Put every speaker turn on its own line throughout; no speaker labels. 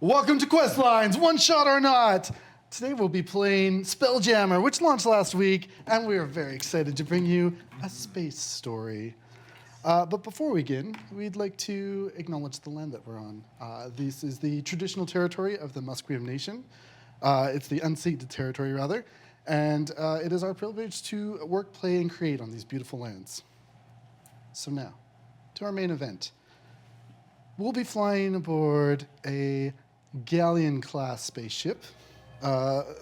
Welcome to Questlines, One Shot or Not. Today we'll be playing Spelljammer, which launched last week, and we are very excited to bring you a space story. But before we begin, we'd like to acknowledge the land that we're on. This is the traditional territory of the Musqueam Nation. It's the unceded territory, rather, and it is our privilege to work, play, and create on these beautiful lands. So now, to our main event. We'll be flying aboard a galleon-class spaceship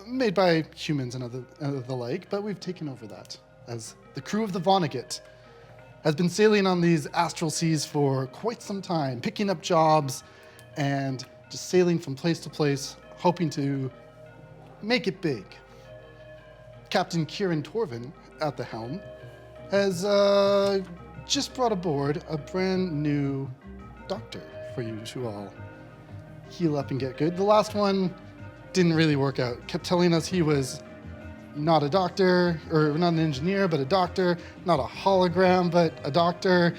made by humans and the like, but we've taken over that as the crew of the Vonnegut has been sailing on these astral seas for quite some time, picking up jobs and just sailing from place to place, hoping to make it big. Captain Kieran Torvin, at the helm, has just brought aboard a brand new doctor for you to all heal up and get good. The last one didn't really work out. Kept telling us he was not a doctor, or not an engineer, but a doctor, not a hologram, but a doctor.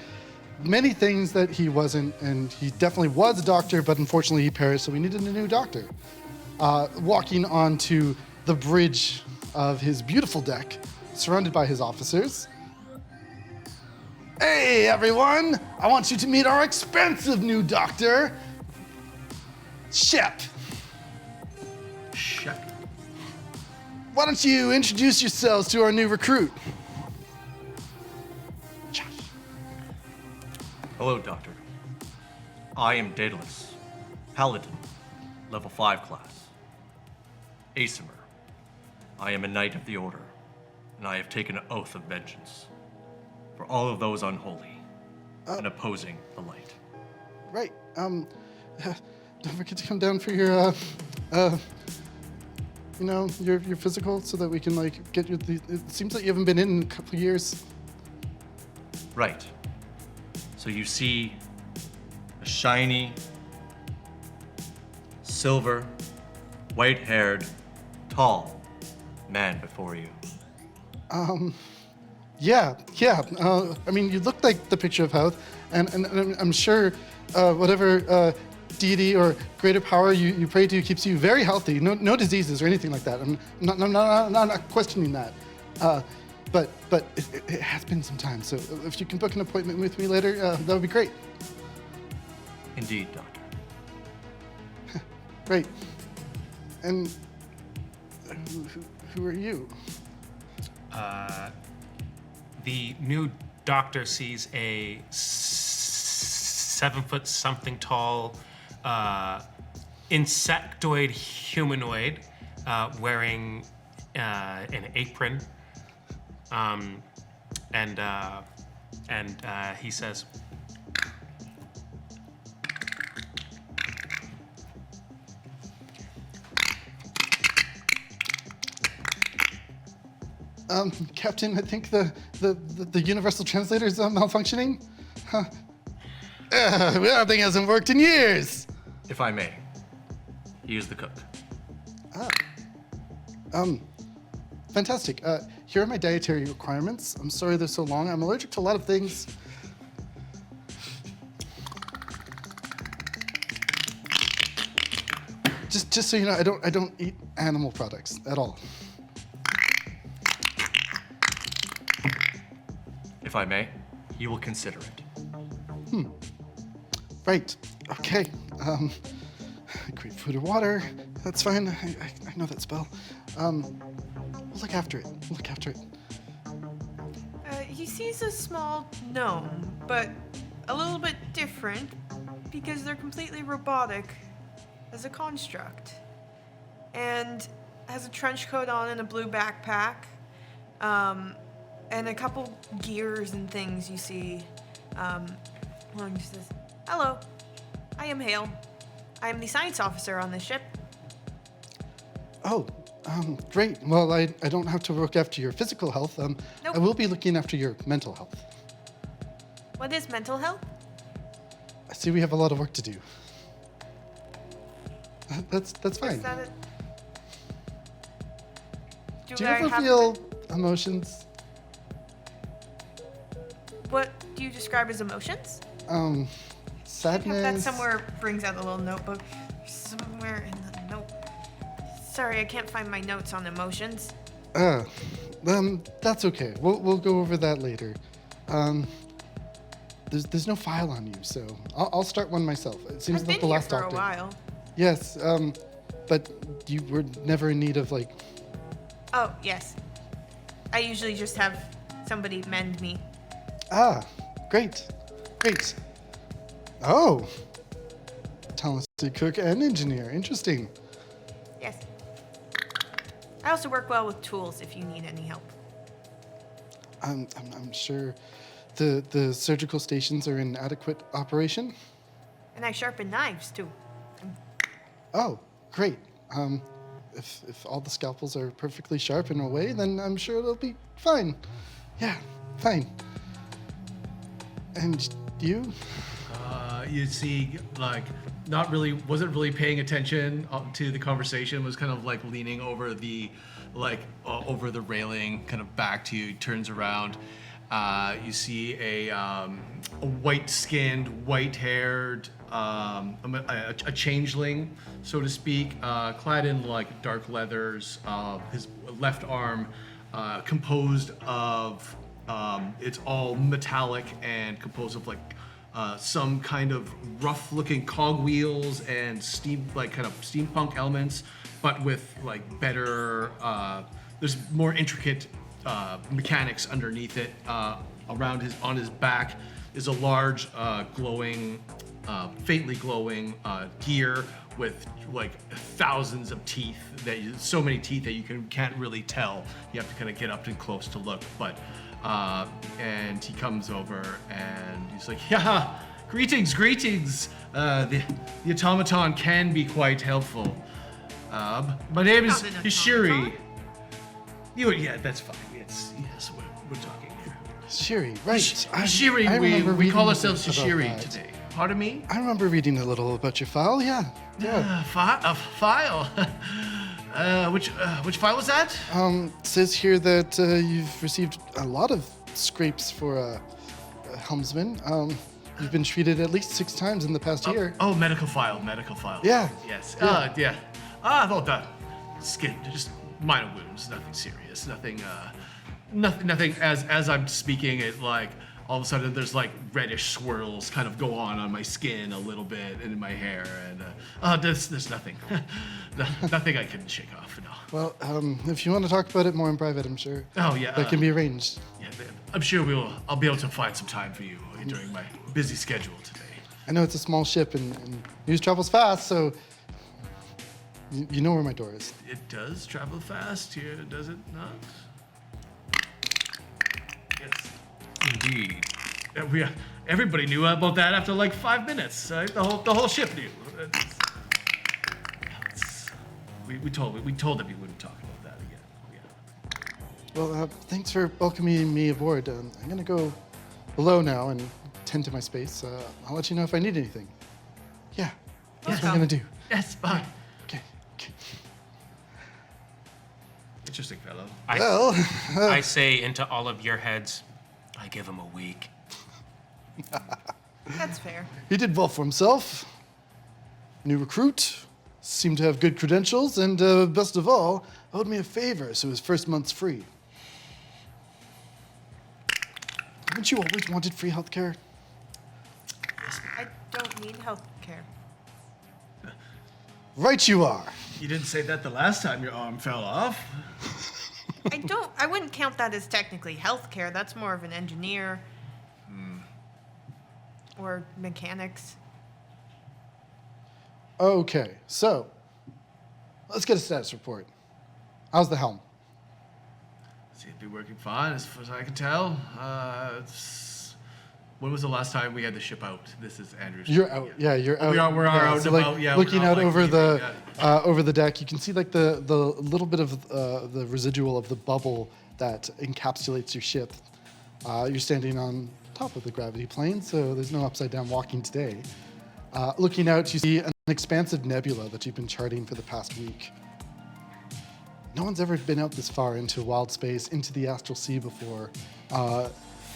Many things that he wasn't, and he definitely was a doctor, but unfortunately he perished, so we needed a new doctor. Walking onto the bridge of his beautiful deck, surrounded by his officers. Hey, everyone! I want you to meet our expensive new doctor, Shep.
Shep.
Why don't you introduce yourselves to our new recruit? Josh.
Hello, Doctor. I am Daedalus, Paladin, level 5 class. Aesimer. I am a Knight of the Order, and I have taken an oath of vengeance for all of those unholy and opposing the light.
Right. Don't forget to come down for your, your physical, so that we can get you. It seems like you haven't been in a couple of years.
Right. So you see a shiny, silver, white-haired, tall man before you.
Yeah. I mean, you look like the picture of health, and I'm sure whatever deity or greater power you pray to keeps you very healthy. No diseases or anything like that. I'm not questioning that. But it has been some time. So if you can book an appointment with me later, that would be great.
Indeed, Doctor.
Great. And who are you?
The new doctor sees a 7 foot something tall insectoid humanoid wearing an apron, and he says,
Captain, I think the universal translator is malfunctioning. Huh. That thing hasn't worked in years.
If I may, he is the cook.
Fantastic. Here are my dietary requirements. I'm sorry they're so long. I'm allergic to a lot of things. Just so you know, I don't eat animal products at all.
If I may, he will consider it.
Right. Okay. Great food or water. That's fine. I know that spell. We'll look after it.
He sees a small gnome, but a little bit different because they're completely robotic as a construct. And has a trench coat on and a blue backpack. And a couple gears and things you see. One just says, "Hello, I am Hale. I am the science officer on this ship."
Oh, great. Well, I don't have to look after your physical health.
Nope.
I will be looking after your mental health.
What is mental health?
I see we have a lot of work to do. That's fine.
Is that it?
Do you ever feel emotions?
What do you describe as emotions?
Sadness.
That somewhere brings out a little notebook. Some somewhere in the note. Sorry, I can't find my notes on emotions.
That's okay. We'll go over that later. There's no file on you, so I'll start one myself. It seems
I've
like
been
the
here
last
for
doctor.
a while.
Yes, but you were never in need of like.
Oh, yes. I usually just have somebody mend me.
Ah, great. Oh, talented cook and engineer. Interesting.
Yes. I also work well with tools if you need any help.
I'm sure the surgical stations are in adequate operation.
And I sharpen knives, too.
Oh, great. If all the scalpels are perfectly sharp in a way, then I'm sure it'll be fine. Yeah, fine. And you?
You see, like, wasn't really paying attention to the conversation, was kind of like leaning over the, over the railing, kind of back to you, turns around. You see a white-skinned, white-haired, a changeling, so to speak, clad in like dark leathers. His left arm composed of, it's all metallic and composed of like some kind of rough-looking cogwheels and kind of steampunk elements, but with like better. There's more intricate mechanics underneath it. On his back is a large, glowing, faintly glowing gear with like thousands of teeth. So many teeth that you can't really tell. You have to kind of get up and close to look, but. And he comes over and he's like, yeah, greetings. The automaton can be quite helpful. My name is
Not an
Ishiri.
automaton?
Yeah, that's fine. Yes, we're talking here.
Shiri, right.
Ishiri,
I remember
we call
reading
ourselves
about
Ishiri
that.
today. Pardon me?
I remember reading a little about your file, yeah.
A file? Which file was that?
It says here that you've received a lot of scrapes for a helmsman. You've been treated at least 6 times in the past year.
Oh, medical file.
Yeah.
Yes.
Yeah.
Yeah. Well done. Skin, just minor wounds, nothing serious, nothing. As I'm speaking, it like all of a sudden there's like reddish swirls kind of go on my skin a little bit and in my hair, and there's nothing, nothing I can shake off. No.
Well, if you want to talk about it more in private, I'm sure
Oh yeah.
that can be arranged.
Yeah, I'm sure I'll be able to find some time for you during my busy schedule today.
I know it's a small ship and news travels fast, so you know where my door is.
It does travel fast here, does it not? Yes, indeed. Everybody knew about that after like 5 minutes. Right? The whole ship knew. We told them we wouldn't talk about that again. Oh, yeah.
Well, thanks for welcoming me aboard. I'm going to go below now and tend to my space. I'll let you know if I need anything. Yeah, that's what I'm going to do.
Yes, fine.
Okay.
Interesting fellow.
Well,
I say into all of your heads, I give him a week.
That's fair.
he did well for himself. New recruit, seemed to have good credentials, and best of all, owed me a favor, so his first month's free. Haven't you always wanted free healthcare?
I don't need health care.
Right you are.
You didn't say that the last time your arm fell off.
I wouldn't count that as technically health care. That's more of an engineer. Or mechanics.
Okay, so let's get a status report. How's the helm?
Seems to be working fine, as far as I can tell. When was the last time we had the ship out? This is Andrew's.
You're out. Yeah, you're out.
We're out
so,
and
like,
about. Yeah, we're
looking
not,
out
like,
over
leaving,
over the deck, you can see like the little bit of the residual of the bubble that encapsulates your ship. You're standing on top of the gravity plane, so there's no upside down walking today. Looking out, you see an expansive nebula that you've been charting for the past week. No one's ever been out this far into Wildspace, into the Astral Sea before.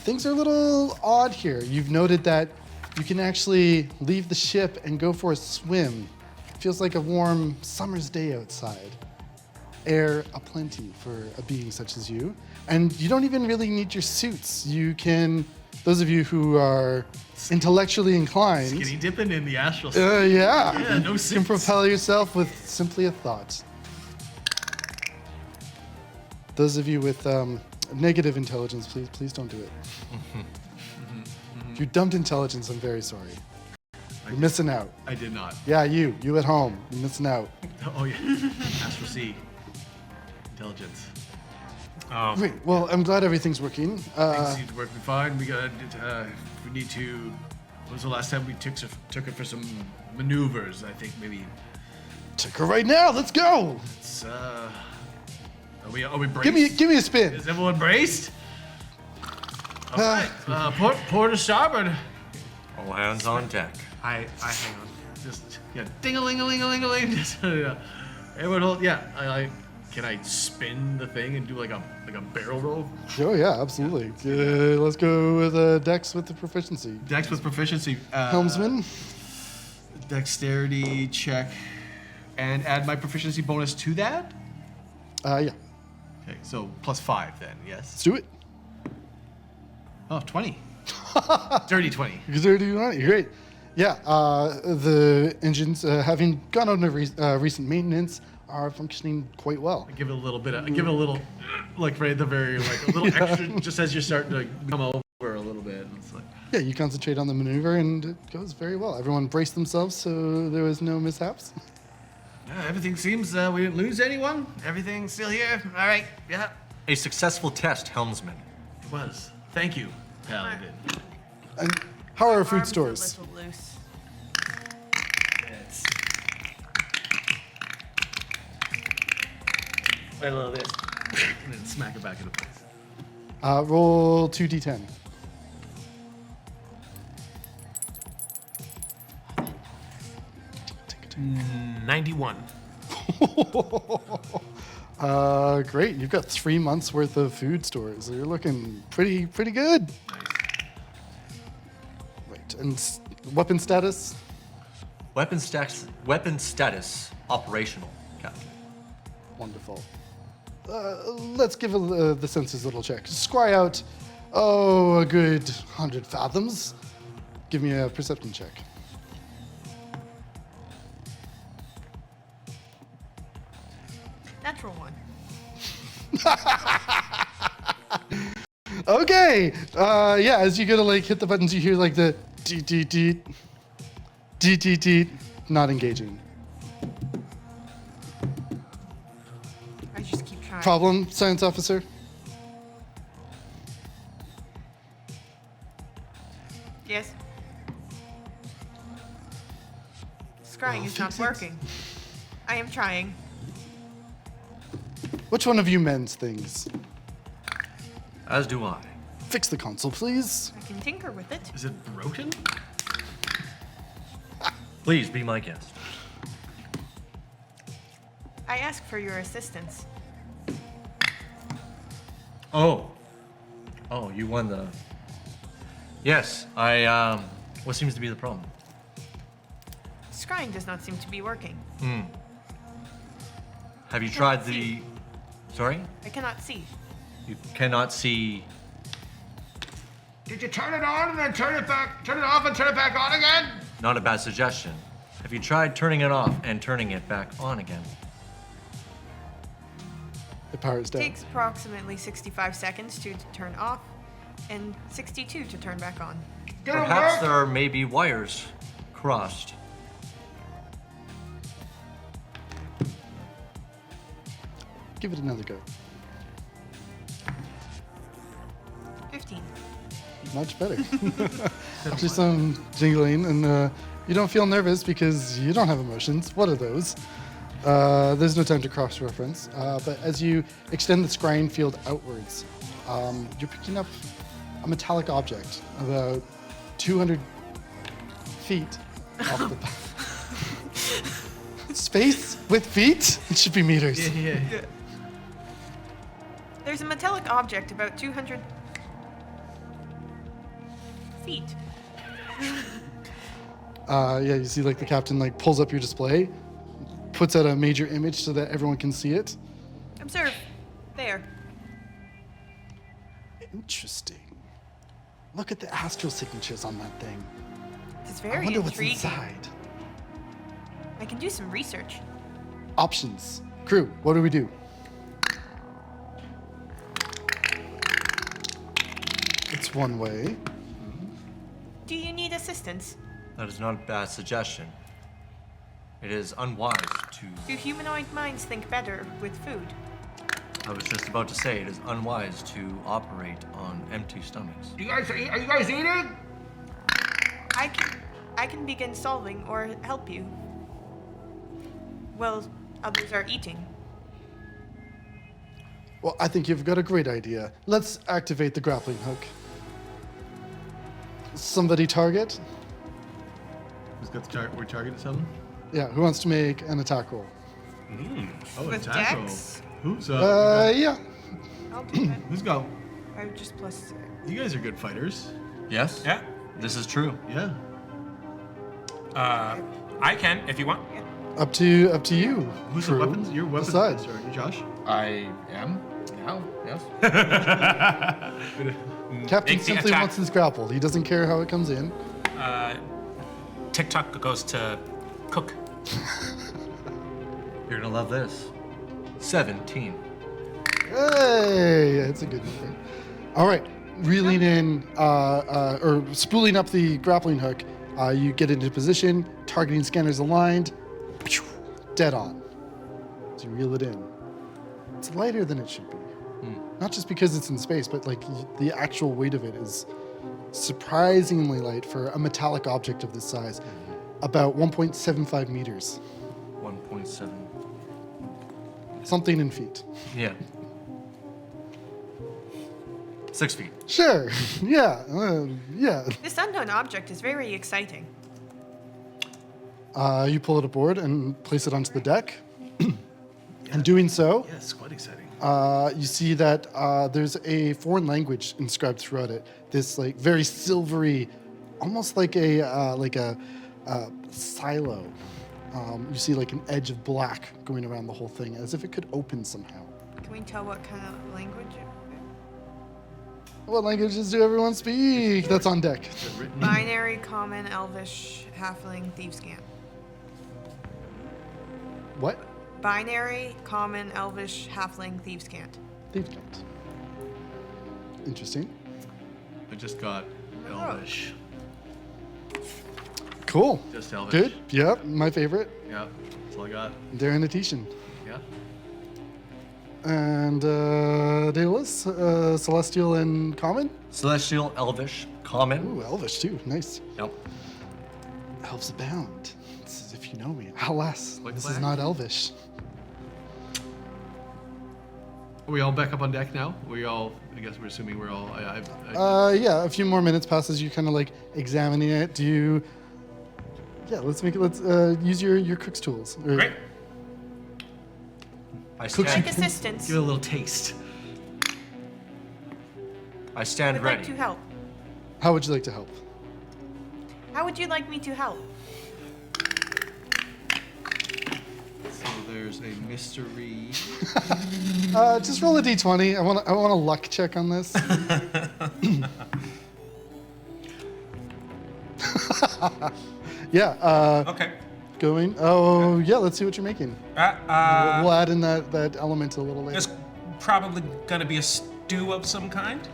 Things are a little odd here. You've noted that you can actually leave the ship and go for a swim feels like a warm summer's day outside. Air aplenty for a being such as you. And you don't even really need your suits. You can, those of you who are intellectually inclined,
Skinny dipping in the astral.
yeah,
Yeah, no
you can
suits.
propel yourself with simply a thought. Those of you with negative intelligence, please don't do it. If you dumped intelligence, I'm very sorry. You're missing out.
I did not.
Yeah, you at home, you're missing out.
Oh yeah. Astral Sea. Intelligence.
Great. Well, I'm glad everything's working.
Things seem to be working fine. We need to. When was the last time we took it for some maneuvers? I think maybe.
Take her right now. Let's go.
It's Are we braced?
Give me a spin.
Is everyone braced? All right. Port to starboard.
All hands on deck.
I hang on.
Just ding-a-ling-a-ling-a-ling-a-ling. Just everyone hold. Yeah. Can I spin the thing and do like a barrel roll?
Oh yeah, absolutely. Let's go with Dex with the proficiency.
Dex with proficiency.
Helmsman.
Dexterity check, and add my proficiency bonus to that.
Yeah.
Okay, so +5 then. Yes.
Let's do it.
Oh, 20. Dirty 20.
Great. Yeah. The engines, having gone under recent maintenance, are functioning quite well.
I give it a little bit. I give it a little, like right at the very, like a little extra, just as you're starting to come over a little bit. It's like,
Yeah, you concentrate on the maneuver, and it goes very well. Everyone braced themselves, so there was no mishaps.
yeah, everything seems we didn't lose anyone. Everything's still here. All right. Yeah.
A successful test, helmsman.
It was. Thank you, Paladin.
And how are our food
Arms are a
stores?
little loose.
It's. I love this. And then smack it back into place.
Roll 2d10.
Mm, 91.
Great. You've got 3 months worth of food stores. You're looking pretty good. Right. And weapon status?
Weapon status operational, Captain.
Wonderful. Let's give the senses a little check. Scry out, a good 100 fathoms. Give me a perception check.
Natural one.
Okay. Yeah, as you go to like hit the buttons, you hear like the deet deet deet, deet deet deet, not engaging.
I just keep trying.
Problem, science officer?
Yes. Scrying is not
fix it.
working. I am trying.
Which one of you mends things?
As do I.
Fix the console, please.
I can tinker with it.
Is it broken?
Please be my guest.
I ask for your assistance.
Oh, you won the. Yes, what seems to be the problem?
Scrying does not seem to be working.
Have you
I
tried
cannot
the.
see.
Sorry?
I cannot see.
You cannot see.
Did you turn it on and then turn it off and turn it back on again?
Not a bad suggestion. Have you tried turning it off and turning it back on again?
The power is
It
down.
takes approximately 65 seconds to turn off and 62 to turn back on.
Perhaps there may be wires crossed.
Give it another go.
15.
Much better. After some jingling, and you don't feel nervous because you don't have emotions. What are those? There's no time to cross-reference. But as you extend the scrying field outwards, you're picking up a metallic object about 200 feet off the back. Space with feet? It should be meters.
Yeah.
There's a metallic object about 200 feet.
Yeah, you see like the captain like pulls up your display. puts out a major image so that everyone can see it.
Observe. There.
Interesting. Look at the astral signatures on that thing.
It's
I
very
wonder what's
intriguing.
inside.
I can do some research.
Options. Crew, what do we do? It's one way.
Do you need assistance?
That is not a bad suggestion. It is unwise to.
Do humanoid minds think better with food?
I was just about to say it is unwise to operate on empty stomachs.
Are you guys eating?
I can begin solving or help you. Well, others are eating.
Well, I think you've got a great idea. Let's activate the grappling hook. Somebody target?
Who's got the target? We're targeting something?
Yeah, who wants to make an attack roll?
Oh,
With
attack roll.
Dex?
Who's
Yeah.
I'll do that.
who's got?
I would just plus.
You guys are good fighters.
Yes?
Yeah.
This is true.
Yeah.
I can if you want.
Up to you.
Who's
crew.
the weapons? Your weapons
Decide.
master, aren't you, Josh?
I am now, yes.
Captain
Make the
simply
attack.
wants his grapple. He doesn't care how it comes in.
TikTok goes to cook.
You're gonna love this. 17.
Hey, it's a good number. All right, reeling in or spooling up the grappling hook. You get into position, targeting scanners aligned, dead on. So you reel it in. It's lighter than it should be. Not just because it's in space, but like the actual weight of it is surprisingly light for a metallic object of this size. About 1.75 meters,
1.7.
something in feet.
Yeah. 6 feet.
Sure, yeah, yeah.
This unknown object is very exciting.
You pull it aboard and place it onto the deck. And doing so,
Yeah, it's quite exciting.
you see that there's a foreign language inscribed throughout it. This like very silvery, almost like a silo. You see like an edge of black going around the whole thing, as if it could open somehow.
Can we tell what kind of language?
What languages do everyone speak? That's on deck.
Binary, Common, Elvish, Halfling, Thieves' Cant.
What?
Binary, Common, Elvish, Halfling, Thieves' Cant.
Thieves' Cant. Interesting.
I just got Elvish.
Cool.
Just Elvish.
Good. Yep. My favorite.
Yeah, that's all I got.
Darren Atishan.
Yeah.
And Daedalus, Celestial and Common.
Celestial, Elvish, Common.
Ooh, Elvish too. Nice.
Yep.
Elves abound. This is if you know me. Alas,
What
this
flag?
is not Elvish.
Are we all back up on deck now? We all, I guess we're assuming we're all,
Yeah, a few more minutes passes. You kind of like examining it. Do you? Yeah, let's use your cook's tools. Or-
Great.
I
Cooks
stand,
Like assistance.
give it a little taste.
I stand
Would
ready.
like to help.
How would you like to help?
How would you like me to help?
So there's a mystery.
Just roll a d20. I want a luck check on this. Yeah.
Okay.
Going. Oh, yeah. Let's see what you're making. We'll add in that element a little later.
It's probably gonna be a stew of some kind,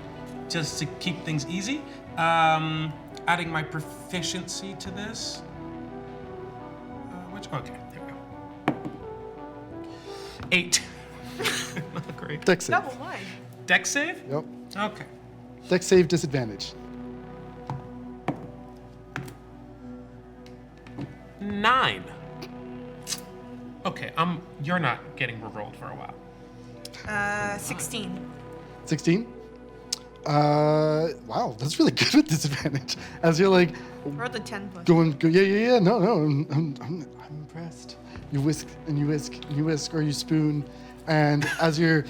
just to keep things easy. Adding my proficiency to this. Okay, there we go. 8. Not great.
Dex save.
Double mine.
Dex save?
Yep.
Okay.
Dex save disadvantage.
9. Okay, you're not getting rerolled for a while.
16.
16. Wow, that's really good with disadvantage. As you're like
Rolled a 10 plus.
yeah. No, I'm impressed. You whisk and you whisk and you whisk, or you spoon, and as you're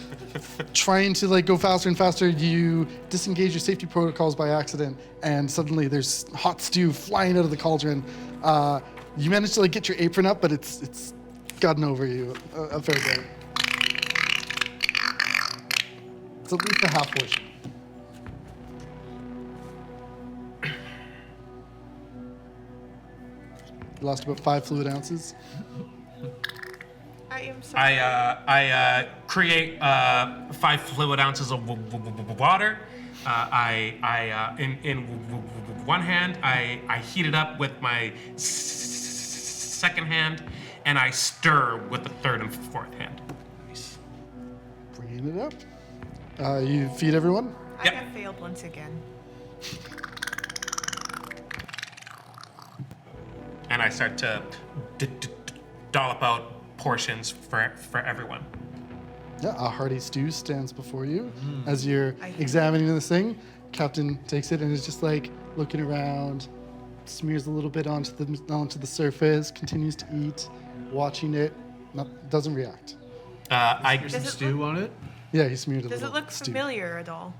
trying to like go faster and faster, you disengage your safety protocols by accident, and suddenly there's hot stew flying out of the cauldron. You manage to like get your apron up, but it's gotten over you a fair bit. It's at least a half portion. You lost about 5 fluid ounces.
I am sorry.
I create 5 fluid ounces of water. In one hand, I heat it up with my second hand, and I stir with the third and fourth hand.
Bringing it up. You feed everyone?
I have failed once again.
And I start to dollop out portions for everyone.
Yeah, a hearty stew stands before you. As you're examining this thing, Captain takes it and is just like looking around, smears a little bit onto the surface, continues to eat, watching it, doesn't react.
I
There's some
Does it
stew on it.
Yeah, he smeared a
Does
little
it look
stew.
familiar at all?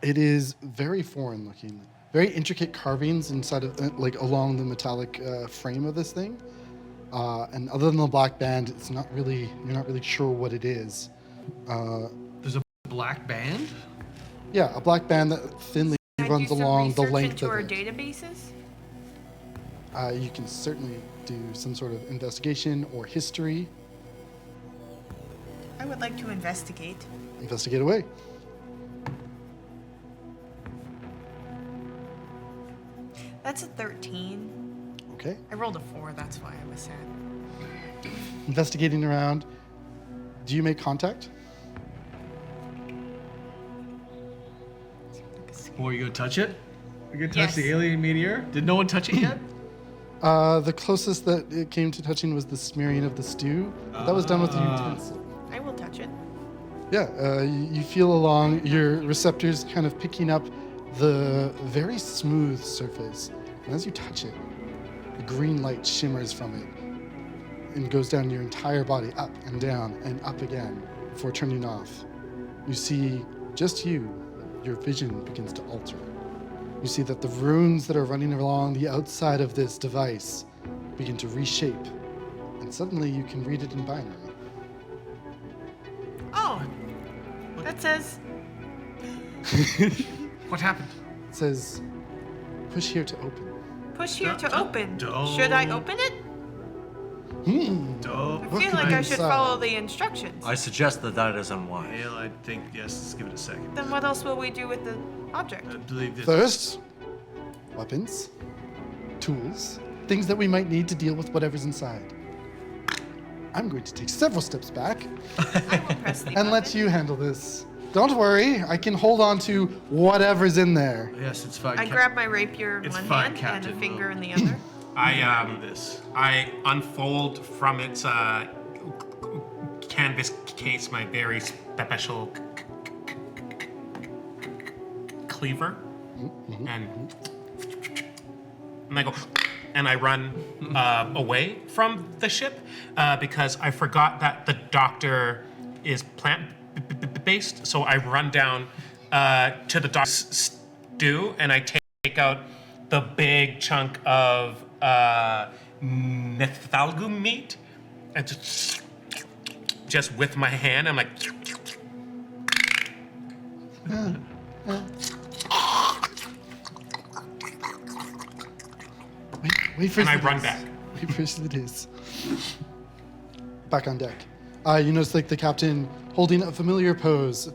It is very foreign looking. Very intricate carvings inside of, like, along the metallic frame of this thing. And other than the black band, you're not really sure what it is.
There's a black band.
Yeah, a black band that thinly
Can I
runs
do some
along the
research
length
into
of
our
it.
databases?
You can certainly do some sort of investigation or history.
I would like to investigate.
Investigate away.
That's a 13.
Okay.
I rolled a 4, that's why I was sad.
Investigating around. Do you make contact?
Or you gonna touch it? You gonna touch
Yes.
the alien meteor? Did no one touch it yet?
The closest that it came to touching was the smearing of the stew. But that was done with the utensil.
I will touch it.
Yeah, you feel along your receptors kind of picking up the very smooth surface. And as you touch it, the green light shimmers from it and goes down your entire body, up and down and up again before turning off. You see just you. Your vision begins to alter. You see that the runes that are running along the outside of this device begin to reshape. And suddenly you can read it in binary.
Oh, that says
What happened?
It says, push here to open.
push here to open.
don't.
Should I open it?
Don't.
I feel like I should follow the instructions.
I suggest that is unwise.
Hale, I think yes. Let's give it a second.
Then what else will we do with the object?
I believe that.
First, weapons, tools, things that we might need to deal with whatever's inside. I'm going to take several steps back
I will press the
and let
button.
you handle this. Don't worry, I can hold on to whatever's in there.
Yes, it's fine.
I grab my rapier in
It's
one
fine,
hand
Captain.
and a finger in the other.
I
this.
I unfold from its canvas case my very special cleaver, and I go, and I run away from the ship because I forgot that the doctor is plant-based. So I run down to the doctor's stew and I take out the big chunk of nephthalgu meat and just with my hand, I'm like,
Wait for
and I
it
run
is.
back.
Wait for it is. Back on deck. You notice like the captain holding a familiar pose.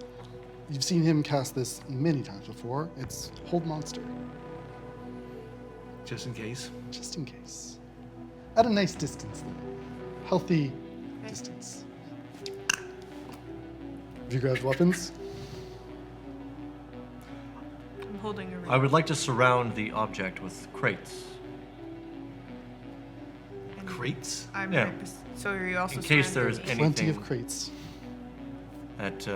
You've seen him cast this many times before. It's Hold Monster,
Just in case.
just in case. At a nice distance, though. Healthy distance. Have you grabbed weapons?
I'm holding a
I
rapier.
would like to surround the object with crates,
Crates.
I'm
Yeah.
right so are you also
in case there's
surrounding me?
Plenty
anything
of crates.
that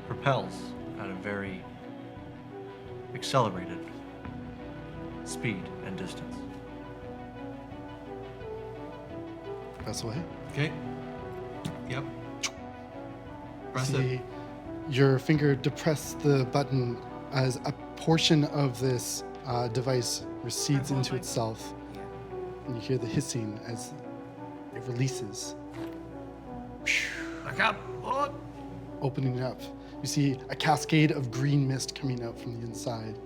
propels at a very accelerated speed and distance.
Press away.
Okay. Yep. Press it.
See your finger depress the button as a portion of this device recedes
I hold
into
my-
itself.
Yeah.
and you hear the hissing as it releases,
Back up. Oh.
opening it up. You see a cascade of green mist coming out from the inside.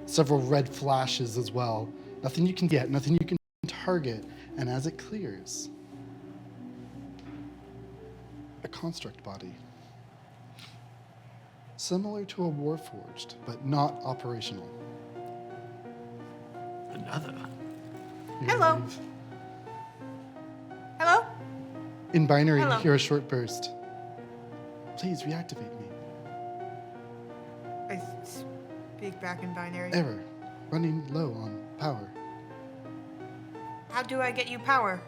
Several red flashes as well. Nothing you can get, nothing you can target. And as it clears, a construct body. Similar to a Warforged, but not operational.
Another.
You
Hello.
leave.
Hello?
In binary,
Hello.
you hear a short burst. Please reactivate me.
I speak back in binary.
Error. Running low on power.
How do I get you power?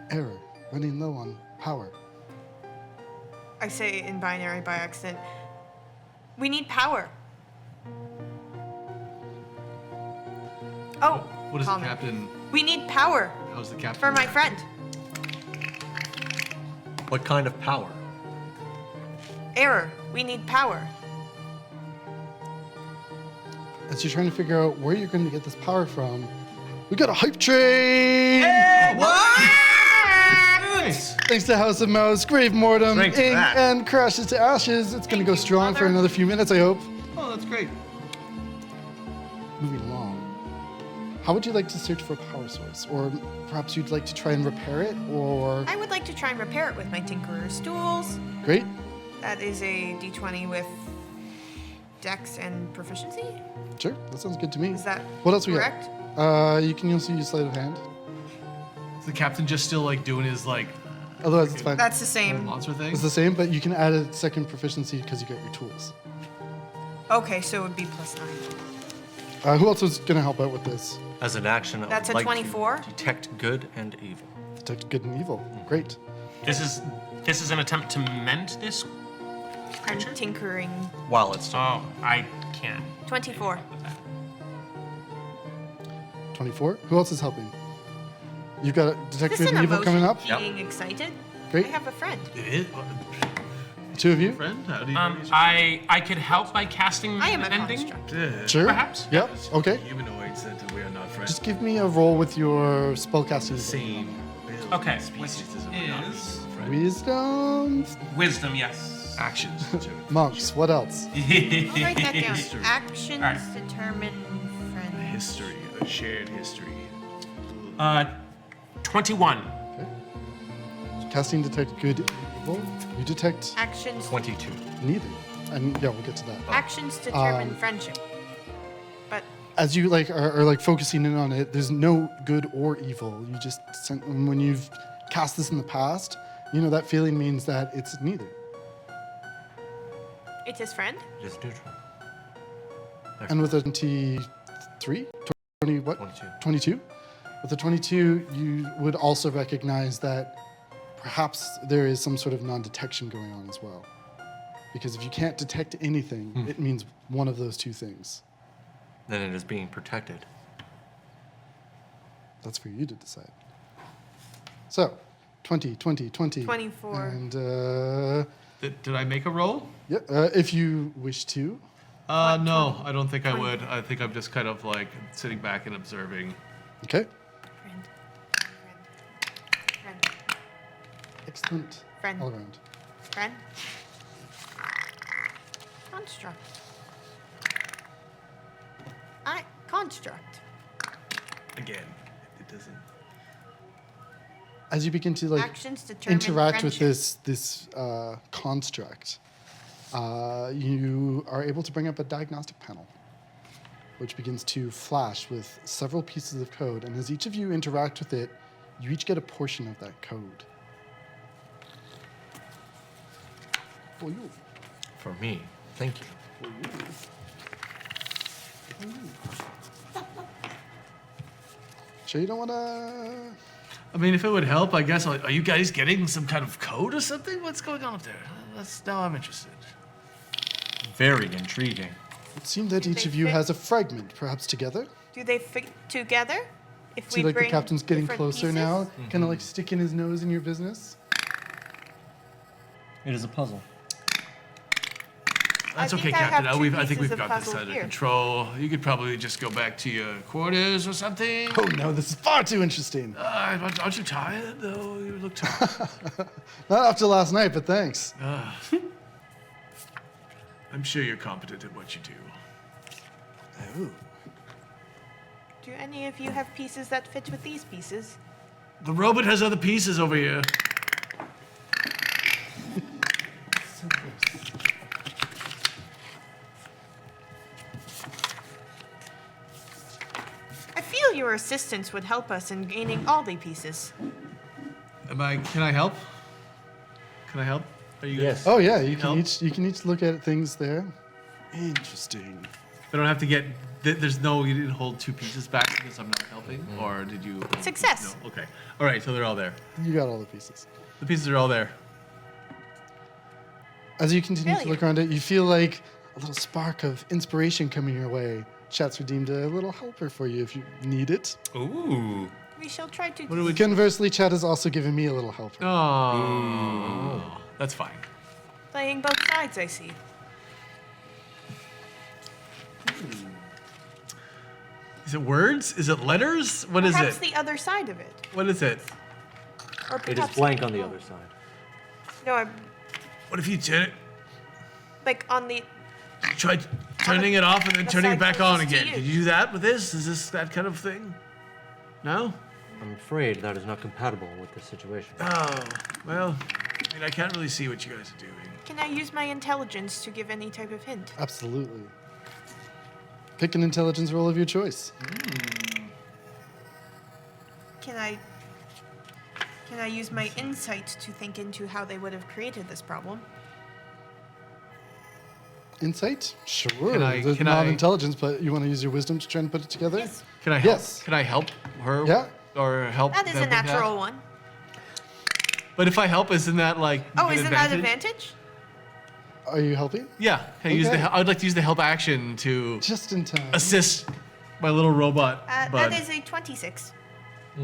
Error. Running low on power.
I say in binary by accident. We need power. Oh,
What is the
comment.
captain?
We need power
How's the captain?
for my friend.
What kind of power?
Error. We need power.
As you're trying to figure out where you're going to get this power from, we got a hype train!
Nice.
Thanks to House of Mouse, Grave Mortem,
Thanks
Ink,
for that.
and Crashes to Ashes. It's going to go
you,
strong for
Mother.
another few minutes, I hope.
Oh, that's great.
Moving along. How would you like to search for a power source? Or perhaps you'd like to try and repair it? Or.
I would like to try and repair it with my Tinkerer's tools.
Great.
That is a d20 with dex and proficiency.
Sure, that sounds good to me.
Is that
What else we
correct?
got? You can also use sleight of hand.
Is the captain just still like doing his like
Otherwise, it's fine.
That's the same.
monster thing?
It's the same, but you can add a second proficiency because you got your tools.
Okay, so it would be +9.
Who else was going to help out with this?
As an action, I
That's
would
a
like
24?
to detect good and evil.
Detect good and evil. Great.
This is an attempt to mend this
I'm
creature.
tinkering.
While it's still
Oh, I can't.
24.
24. Who else is helping? You've got Detect
Is this
Good
an
and Evil coming
emotion
up.
being excited?
Great.
I have a friend.
The two of you.
Friend? How do you
I could help by casting
I am a
mending.
construct.
Sure.
Perhaps.
Yep. Okay.
Humanoids that we are not friends.
Just give me a roll with your spellcasting.
same.
Okay,
Species
which
as we're not
is
friends.
Wisdom.
wisdom. Yes.
Actions.
Monks. What else?
I'll write that down.
History.
Actions
Alright.
determine friend.
History. A shared history.
21.
Casting Detect Good and Evil. You detect
Actions.
22.
neither. And yeah, we'll get to that.
Actions determine
Um,
friendship. But
As you like are like focusing in on it, there's no good or evil. You just when you've cast this in the past, you know that feeling means that it's neither.
it's his friend.
It is neutral.
And with a 23, 20 what?
22.
22. With a 22, you would also recognize that perhaps there is some sort of non-detection going on as well. Because if you can't detect anything, it means one of those two things.
Then it is being protected.
That's for you to decide. So, 20, 20, 20.
24.
And
Did I make a roll?
yeah, if you wish to.
No, I don't think I would. I think I'm just kind of like sitting back and observing.
Okay.
Friend. Friend.
Excellent.
Friend.
All around.
Friend. Construct. Construct.
Again, it doesn't.
As you begin to like
Actions determine
interact with
friendship.
this construct, you are able to bring up a diagnostic panel, which begins to flash with several pieces of code. And as each of you interact with it, you each get a portion of that code. For you.
For me, thank you.
Sure you don't want to...
I mean, if it would help, I guess. Are you guys getting some kind of code or something? What's going on up there? Now I'm interested.
Very intriguing.
It seems that
Do
each
they
of you
fit?
has a fragment, perhaps together.
Do they fit together? If
See,
we
like the
bring
captain's getting
different
closer
pieces?
now, kind of like sticking his nose in your business.
It is a puzzle.
That's
think
okay,
I have
Captain.
two
I think
pieces
we've
of
got this
puzzle
under
here.
control. You could probably just go back to your quarters or something.
Oh no, this is far too interesting.
Aren't you tired, though? You look tired.
Not after last night, but thanks.
I'm sure you're competent at what you do.
Oh.
Do any of you have pieces that fit with these pieces?
The robot has other pieces over here.
So close.
I feel your assistance would help us in gaining all the pieces.
Can I help? Can I help? Are you
Yes.
Oh yeah, you
Help?
can each look at things there. Interesting.
I don't have to get. There's no. You didn't hold two pieces back because I'm not helping, or did you?
Success.
No. Okay. All right. So they're all there.
You got all the pieces.
The pieces are all there.
As you continue to
Failure.
look around it, you feel like a little spark of inspiration coming your way. Chat's redeemed a little helper for you if you need it.
Ooh.
We shall try to.
What do we?
Conversely, Chat has also given me a little helper.
Oh, that's fine.
Playing both sides, I see.
Is it words? Is it letters? What is
Perhaps
it?
the other side of it.
What is it?
Or
It is
perhaps
blank on the other side.
No, I'm
What if you turn it?
like on the.
Try turning it off and then
the
turning it
side
back on
closest to
again.
you.
Did you do that with this? Is this that kind of thing? No?
I'm afraid that is not compatible with this situation.
Oh, well, I mean, I can't really see what you guys are doing.
Can I use my intelligence to give any type of hint?
Absolutely. Pick an intelligence roll of your choice.
Can I use my insight to think into how they would have created this problem?
Insight? Sure.
Can
Not
I-
intelligence, but you want to use your wisdom to try and put it together?
Yes.
Can I help?
Yes.
Can I help her?
Yeah.
Or help
That is
them
a
with that?
natural one.
But if I help, isn't that like
Oh,
an
isn't that advantage?
Are you helping?
Yeah. Can I use
Okay.
I'd like to use the help action to
Just in time.
assist my little robot bud.
That is a 26.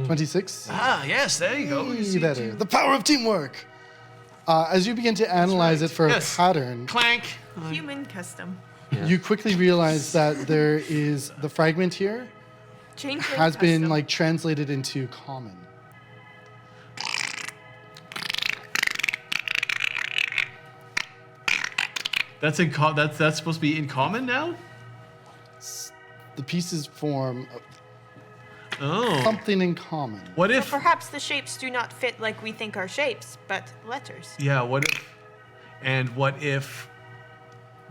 26?
Ah, yes. There you go. You
Way
see
better.
too.
The power of teamwork. As you begin to analyze it for
Yes.
a pattern,
Clank.
Human custom.
you quickly realize that there is the fragment here
Changeling
has been
custom.
like translated into common.
That's that's supposed to be in common now.
The pieces form
Oh.
something in common.
What
Well,
if?
perhaps the shapes do not fit like we think are shapes, but letters.
Yeah. What if? And what if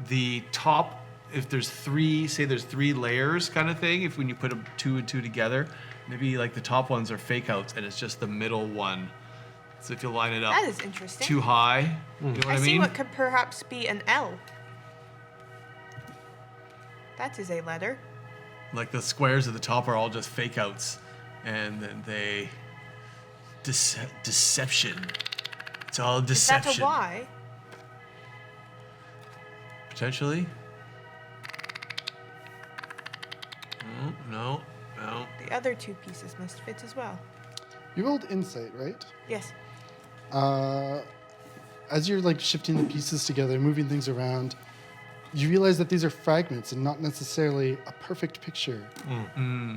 the top? If there's three, say there's three layers, kind of thing. If when you put them two and two together, maybe like the top ones are fake outs, and it's just the middle one. So if you line it up
That is interesting.
too high, you know what I
I see
mean?
what could perhaps be an L. That is a letter.
Like the squares at the top are all just fake outs, and then they deception. It's all
Is that
deception.
a Y?
Potentially. No.
The other two pieces must fit as well.
You rolled insight, right?
Yes.
As you're like shifting the pieces together, moving things around, you realize that these are fragments and not necessarily a perfect picture.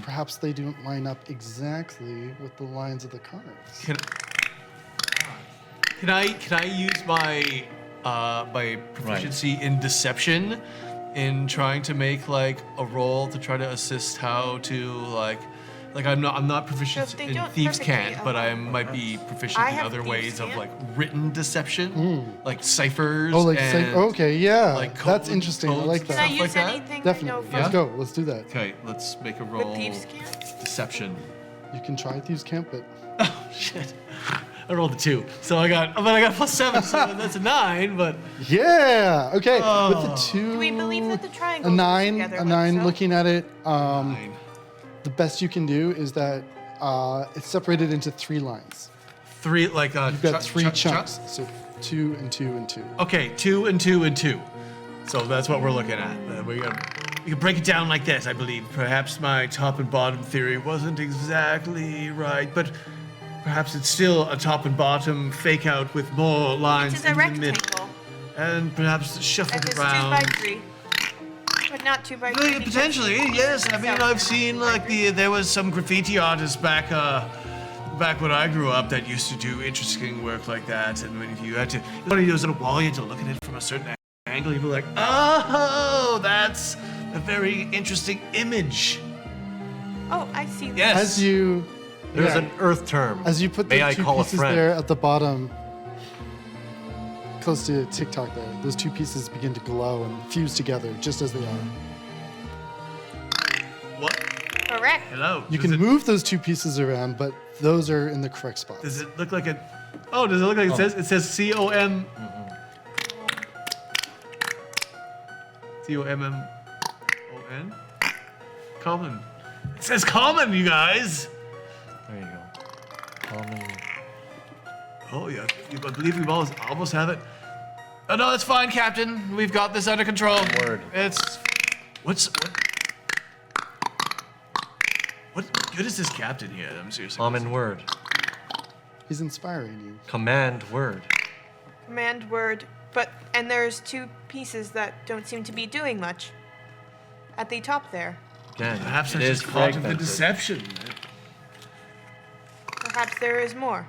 Perhaps they don't line up exactly with the lines of the cards.
Can I use my my proficiency in deception in trying to make like a roll to try to assist how to like I'm not proficient
So they
in
don't
thieves
perfectly
can't, but I
align.
might be proficient
I
in
have
other
thieves'
ways of
can't.
like written deception, like ciphers.
Oh, like
and,
okay, yeah,
like
that's
codes-
interesting. I
codes
like
and
Can
that.
I
Stuff
use
like that?
anything I
Definitely.
know
Let's
from
go. Let's do that.
Okay, let's make a
with
roll.
thieves' can't?
Deception.
You can try thieves' camp, but
Oh shit! I rolled a 2, so I got +7, so that's a 9. But
yeah. Okay, with the two,
Do we believe that the triangle
a
goes
9,
together
a
like
9.
so?
Looking at it,
9.
the best you can do is that it's separated into 3 lines.
3 like
You've got 3 chunks, so 2 and 2 and 2.
Okay, 2 and 2 and 2. So that's what we're looking at. We can break it down like this, I believe. Perhaps my top and bottom theory wasn't exactly right, but perhaps it's still a top and bottom fake out with more lines
It is a
in the middle.
rectangle.
and perhaps shuffle
And
it
it's
around.
2x3. But not 2x3.
Well,
because
potentially,
it's
yes. I mean,
south
I've
and
seen
not
like there was some graffiti artists back when I grew up that used to do interesting work like that. And when you had to, one of those little wall, you had to look at it from a certain angle. You'd be like, oh, that's a very interesting image.
Oh, I see.
Yes.
As you
There's an Earth term.
as you put
May
the
I
two
call a
pieces
friend?
there at the bottom, close to TikTok there, those two pieces begin to glow and fuse together just as they are.
What?
Correct.
Hello.
You can move those two pieces around, but those are in the correct spots.
Does it look like it? Oh, does it look like it says? It says COM. COMMON. Common. It says common, you guys.
There you go. Common.
Oh yeah, I believe we almost have it. Oh no, that's fine, Captain. We've got this under control.
Word.
It's what good is this captain here? I'm seriously.
Common word.
He's inspiring you.
Command word.
Command word. And there's two pieces that don't seem to be doing much. At the top there.
Again,
Perhaps
it
that's
is
just part of the
fragmented.
deception.
Perhaps there is more.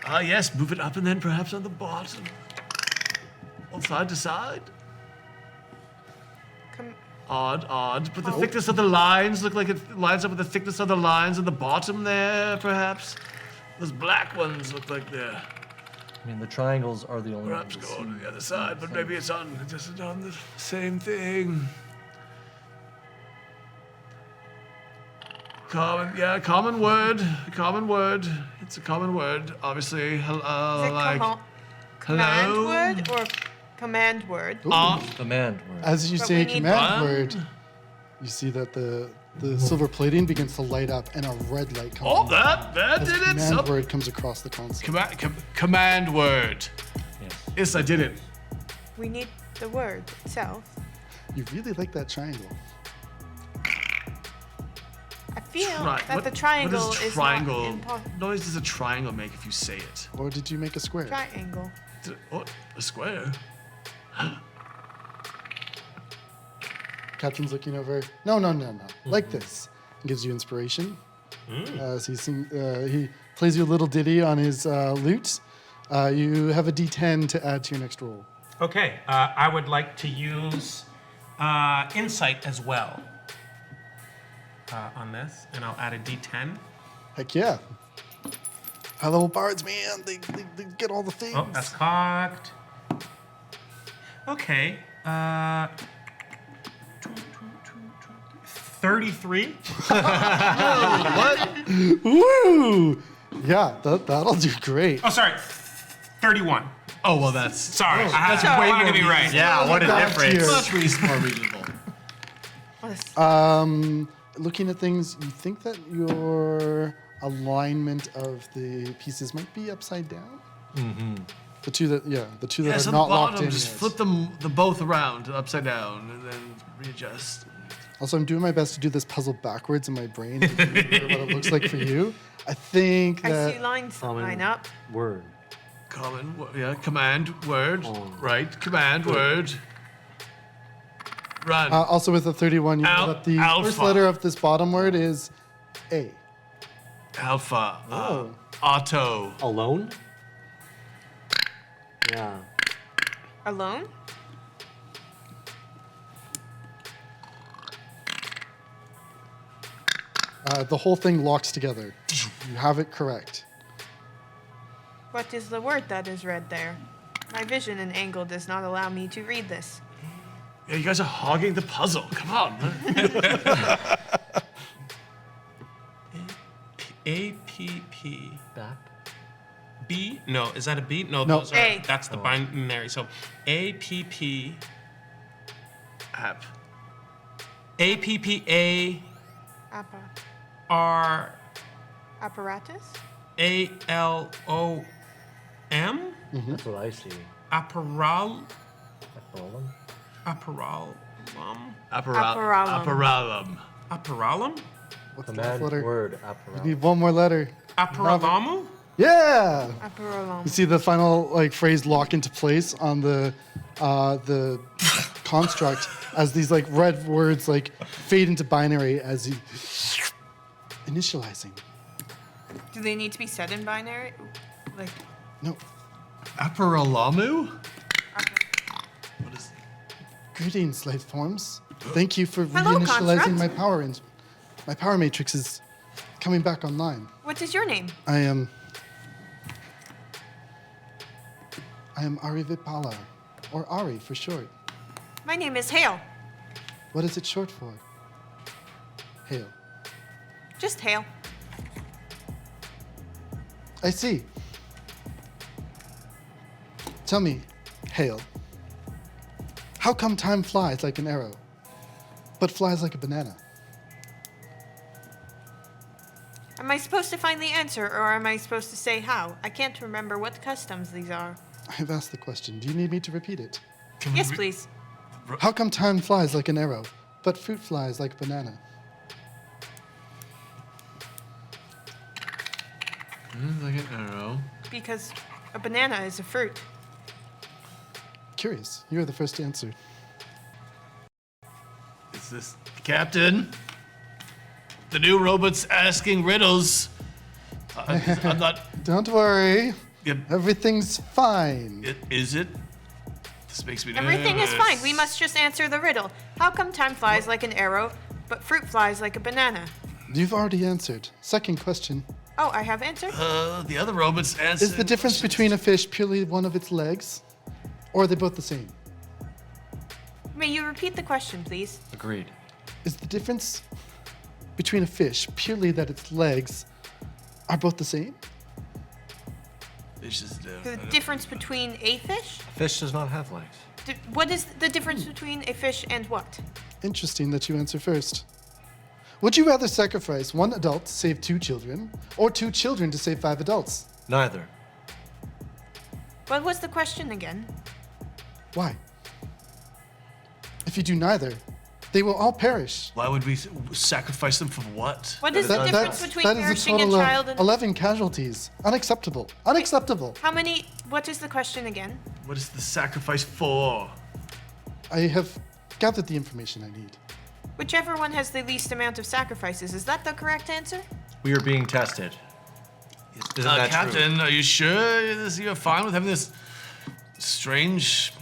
Ah yes, move it up and then perhaps on the bottom. On side to side. Odd. But the thickness of the lines look like it lines up with the thickness of the lines on the bottom there, perhaps. Those black ones look like they're
I mean, the triangles are the only
perhaps
ones.
go on the other side, but maybe it's just on the same thing. Common word. It's a common word, obviously.
Is it
Like
command
hello?
word or command word?
Command word.
As you
But
say
we
a
need
command
one.
word, you see that the silver plating begins to light up and a red light comes
Oh,
on
that
as
did it.
command
Some-
word comes across the console.
Command word.
Yes.
Yes, I did it.
We need the word itself.
You really like that triangle.
I feel
Right,
that
what-
the triangle
what does
is
triangle
not impossible.
noise does a triangle make if you say it?
Or did you make a square?
Triangle.
What? A square?
Captain's looking over. No. Like this. Gives you inspiration. As he plays you a little ditty on his lute. You have a D10 to add to your next roll.
Okay, I would like to use insight as well on this, and I'll add a D10.
Heck yeah. High level bards, man. They get all the things.
Oh, that's cocked. Okay. 33.
Woo! Yeah, that'll do great.
Oh, sorry. 31.
Oh well, that's
Sorry,
that's
I
way
wanted
more
to be right.
Yeah, what a
Back
difference.
here.
much more reasonable.
Looking at things, you think that your alignment of the pieces might be upside down? Mm-hmm. The two that
Yeah,
are
so
not
the
locked
bottom,
in.
just
yet.
flip them both around upside down and then readjust.
Also, I'm doing my best to do this puzzle backwards in my brain to remember what it looks like for you. I think
I
that
see lines
Common
line up.
word.
Command word,
Oh.
right? Command word. Run.
also with the 31, you know
Al-
that the first
alpha.
letter of this bottom word is A.
Alpha.
Oh.
Auto.
Alone? Yeah.
Alone?
The whole thing locks together. You have it correct.
What is the word that is read there? My vision and angle does not allow me to read this.
Yeah, you guys are hogging the puzzle. Come on.
APP.
Bap.
B? No, is that a B? No,
No.
those are,
A.
that's the binary. So APP.
App.
APPA
Appa.
R
Apparatus?
ALOM?
That's what I see.
Apparal?
Apparellum?
Apparalum?
Apparellum.
Apparalum?
What's the last
Command
letter?
word.
You
Apparellum.
need one more letter.
Apparalamu?
Yeah.
Apparelum.
You see the final like phrase lock into place on the construct as these like red words like fade into binary as you initializing.
Do they need to be said in binary? Like,
No.
Aparalamu?
What is?
Greetings, life forms. Thank you for
Hello,
reinitializing
construct.
my power matrix is coming back online.
what is your name?
I am Ari Vipala, or Ari for short.
My name is Hale.
What is it short for? Hail.
Just Hale.
I see. Tell me, Hale, how come time flies like an arrow, but flies like a banana?
Am I supposed to find the answer, or am I supposed to say how? I can't remember what customs these are.
I have asked the question. Do you need me to repeat it?
Yes, please.
How come time flies like an arrow, but fruit flies like a banana?
Like an arrow.
Because a banana is a fruit.
Curious. You are the first to answer.
Is this Captain? The new robot's asking riddles. I'm not.
Don't worry.
Yep.
Everything's fine.
Is it? This makes me nervous.
Everything is fine. We must just answer the riddle. How come time flies like an arrow, but fruit flies like a banana?
You've already answered. Second question.
Oh, I have answered?
The other robot's asking.
Is the difference between a fish purely one of its legs, or are they both the same?
May you repeat the question, please?
Agreed.
Is the difference between a fish purely that its legs are both the same?
It's just
The difference between a fish?
Fish does not have legs.
What is the difference between a fish and what?
Interesting that you answer first. Would you rather sacrifice one adult to save 2 children, or 2 children to save 5 adults?
Neither.
What was the question again?
Why? If you do neither, they will all perish.
Why would we sacrifice them for what?
What is the
That-
difference
that's-
between
that is a
perishing a
total
child
of
and
11 casualties. Unacceptable. Unacceptable.
how many? What is the question again?
What is the sacrifice for?
I have gathered the information I need.
Whichever one has the least amount of sacrifices. Is that the correct answer?
We are being tested. Isn't that true?
Captain, are you sure you're fine with having this strange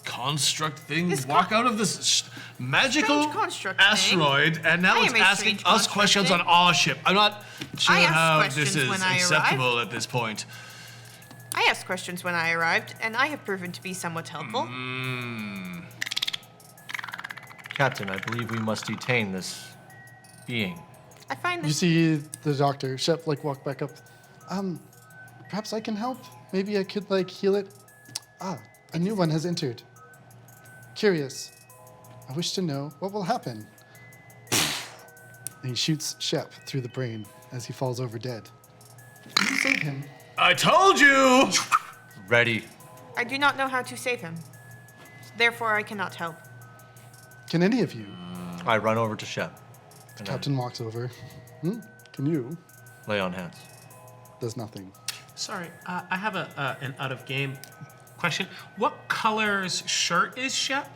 construct thing
This
walk out of this magical
Strange construct thing.
asteroid, and now
I
it's
am a
asking
strange
us
construct
questions
thing.
on our ship? I'm not sure
I asked
how this
questions
is
when I
acceptable at this point.
I asked questions when I arrived, and I have proven to be somewhat helpful.
Captain, I believe we must detain this being.
I find
You
this.
see the doctor, Shep, like walk back up. Perhaps I can help? Maybe I could like heal it? Ah, a new one has entered. Curious. I wish to know what will happen. And he shoots Shep through the brain as he falls over dead. You save him.
I told you!
Ready.
I do not know how to save him. Therefore, I cannot help.
Can any of you?
I run over to Shep. And
Captain walks over. Can you?
I lay on hands.
Does nothing.
Sorry, I have an out of game question. What color's shirt is Shep?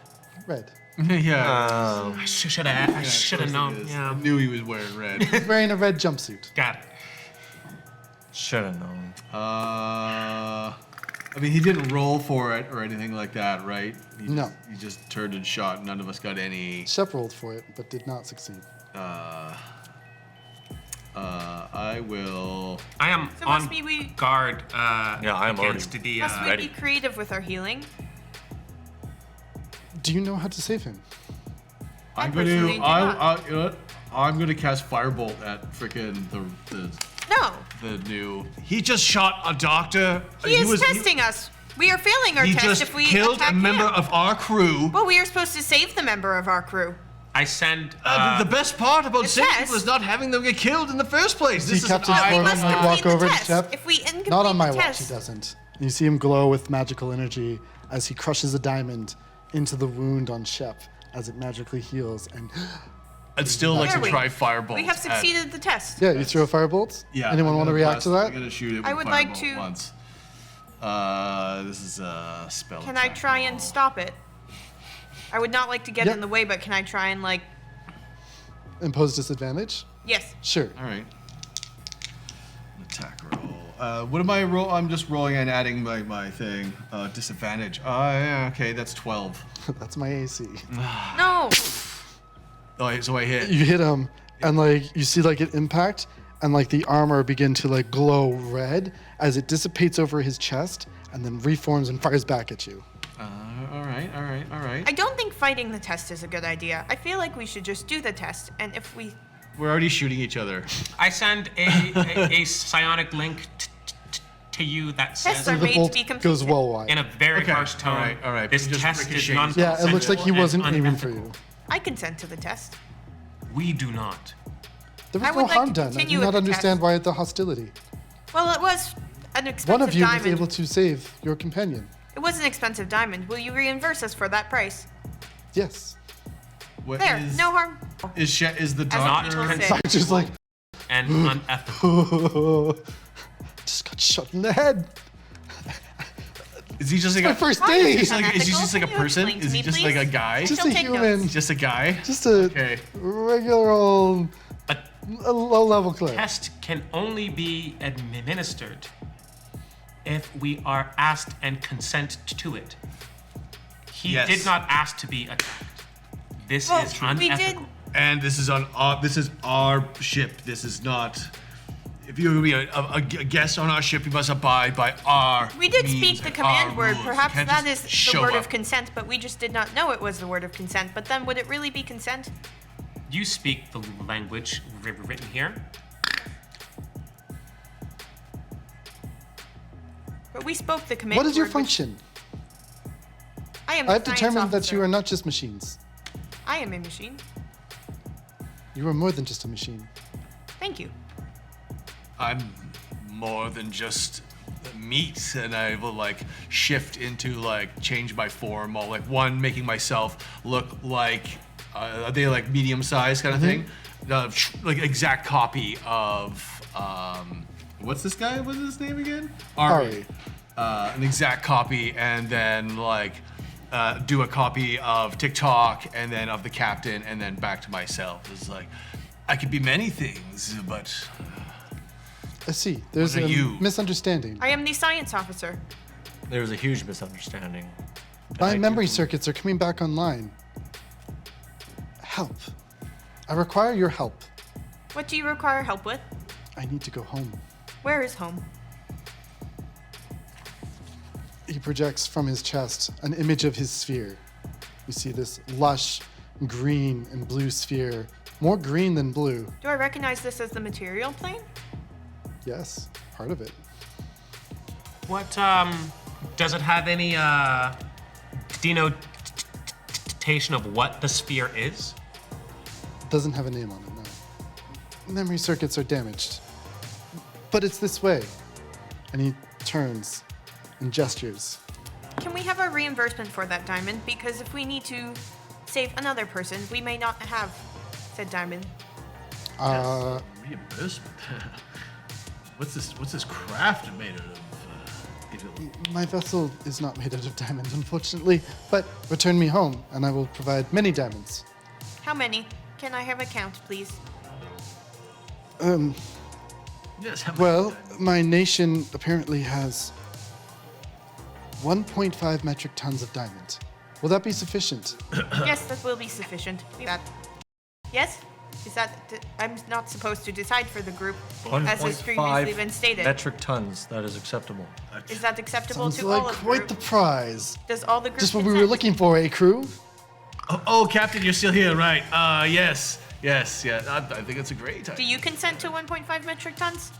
Red.
Yeah.
I should have known.
I
Yeah,
knew he was wearing red.
He's wearing a red jumpsuit.
got it.
Should have known.
I mean, he didn't roll for it or anything like that, right?
No.
He just turned and shot. None of us got any.
Shep rolled for it, but did not succeed.
I will.
I am
So
on
must be we
guard.
Yeah, I am
against
already
the.
must we
ready.
be creative with our healing?
Do you know how to save him?
I'm
personally
gonna.
do
you know what? I'm gonna cast firebolt at frickin'
No.
the new. He just shot a doctor.
He is testing us. We are failing our
He
test
just
if we
killed
attack
a member
him.
of our crew.
Well, we are supposed to save the member of our crew.
I send.
The best part about
the
saving
test-
people is not having them get killed in the first place.
See
This is
Captain
an
we
Foreman
must
like
complete
walk
the
over to
test.
Shep.
If we incomplete
Not on my
the
watch,
test,
he doesn't. You see him glow with magical energy as he crushes a diamond into the wound on Shep as it magically heals, and
I'd still like
There
to
we-
try firebolt.
We have succeeded the test.
Yeah, you throw firebolts?
Yeah.
Anyone
I'm
want to
gonna
react
blast-
to that?
I'm gonna shoot it with
I would like
firebolt
to-
once. This is a spell.
Can I
attack
try and
roll.
stop it? I would not like to get
Yep.
in the way, but can I try and like?
Impose disadvantage?
Yes.
Sure.
All right. Attack roll. What am I roll? I'm just rolling and adding my thing. Disadvantage. Yeah, okay, that's 12.
That's my AC.
No.
Oh, so I hit.
You hit him, and like you see like an impact, and like the armor begin to like glow red as it dissipates over his chest, and then reforms and fires back at you.
All right.
I don't think fighting the test is a good idea. I feel like we should just do the test, and if we
We're already shooting each other.
I send a psionic link to you that
tests
says
are
The
made to
bolt
be
goes
completed.
well wide.
in a very
Okay,
harsh tone.
all right,
This
just
test is
ricochets.
non-consensual
Yeah, it looks like he
and
wasn't aiming for
unethical.
you.
I consent to the test.
We do not.
There
I
was
would
no
like
harm
to
done. I do
continue
not
with the
understand
test.
why the hostility.
Well, it was an expensive
One of you
diamond.
was able to save your companion.
It was an expensive diamond. Will you reimburse us for that price?
Yes.
What
There,
is-
no harm.
Is the
As
doctor?
people say.
Doctor's like,
And unethical.
just got shot in the head.
Is he just like
My
a
first
Why
day.
is
Is he just like a
Can you
person?
explain to
Is he
me,
just
please?
like a guy?
Just
She'll
a
take
human.
notes.
Just a guy?
Just a
Okay.
regular old,
A
a low-level cleric.
test can only be administered if we are asked and consent to it. He
Yes.
did not ask to be attacked. This
Well,
is
we
unethical.
did.
And this is our ship. This is not. If you're gonna be a guest on our ship, you must abide by our.
We did
means
speak the
and
command
our
word.
rules. You
Perhaps
can't
that
just
is the
show
word
up.
of consent, but we just did not know it was the word of consent. But then would it really be consent?
You speak the language written here.
But we spoke the command
What is your
word, which-
function?
I am. the
I've
science
determined that
officer.
you are not just machines.
I am a machine.
You are more than just a machine.
Thank you.
I'm more than just meat, and I will like shift into like change my form, while like one making myself look like are they like medium size kind of thing, like exact copy of what's this guy? What's his name again?
Ari.
An exact copy, and then like do a copy of TikTok, and then of the captain, and then back to myself. It's like I could be many things, but.
I see. There's
What are
a
you?
misunderstanding.
I am the science officer.
There's a huge misunderstanding.
My
I
memory
do-
circuits are coming back online. Help. I require your help.
What do you require help with?
I need to go home.
Where is home?
He projects from his chest an image of his sphere. You see this lush green and blue sphere, more green than blue.
Do I recognize this as the material plane?
Yes, part of it.
What does it have any denotation of what the sphere is?
Doesn't have a name on it, no. Memory circuits are damaged. But it's this way. And he turns and gestures.
Can we have a reimbursement for that diamond? Because if we need to save another person, we may not have said diamond.
Reimbursement. What's this craft made out of?
My vessel is not made out of diamonds, unfortunately, but return me home, and I will provide many diamonds.
How many? Can I have a count, please?
Yes. How
Well, my nation apparently has 1.5 metric tons of diamond. Will that be sufficient?
Yes, that will be sufficient. That. Yes? Is that? I'm not supposed to decide for the group, as has previously been stated.
metric tons. That is acceptable.
Is that acceptable
Sounds
to
like
all of
quite the
group?
prize.
Does all the group
Just what we
consent?
were looking for, eh, crew?
Oh, Captain, you're still here, right? Yes. Yes. Yeah. I think it's a great
Do you consent to 1.5 metric tons?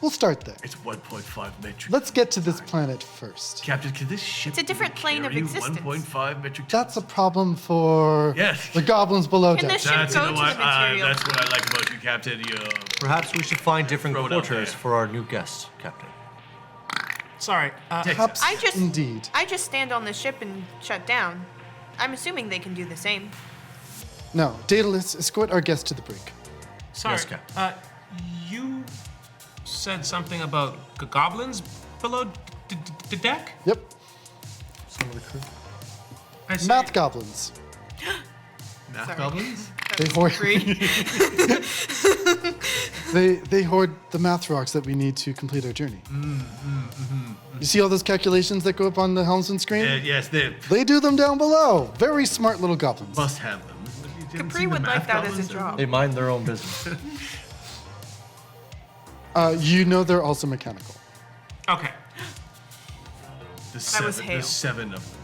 We'll start there.
It's 1.5 metric.
Let's get to this planet first.
Captain, can this ship?
It's a different plane of
carry
existence.
1.5 metric.
That's a problem for
Yes.
the goblins below
Can
deck.
this ship go to the material?
That's what I like about you, Captain.
Perhaps we should find different
Throw it out
quarters
there.
for our new guests, Captain.
Sorry.
Perhaps
I just
indeed.
I just stand on the ship and shut down. I'm assuming they can do the same.
No, Daedalus, escort our guest to the brig.
Sorry.
Yes, Captain.
You said something about goblins below the deck?
Yep,
Some of the crew.
I say,
math goblins.
Math
Sorry.
goblins?
They
That's
hoard,
free.
they hoard the math rocks that we need to complete our journey. You see all those calculations that go up on the helmsman screen?
Yes, they
They do them down below. Very smart little goblins.
must have them. You didn't
Capri
see the
would like
math
that as
goblins?
a job.
They mind their own business.
You know they're also mechanical.
okay.
was Hale.
There's 7 of them.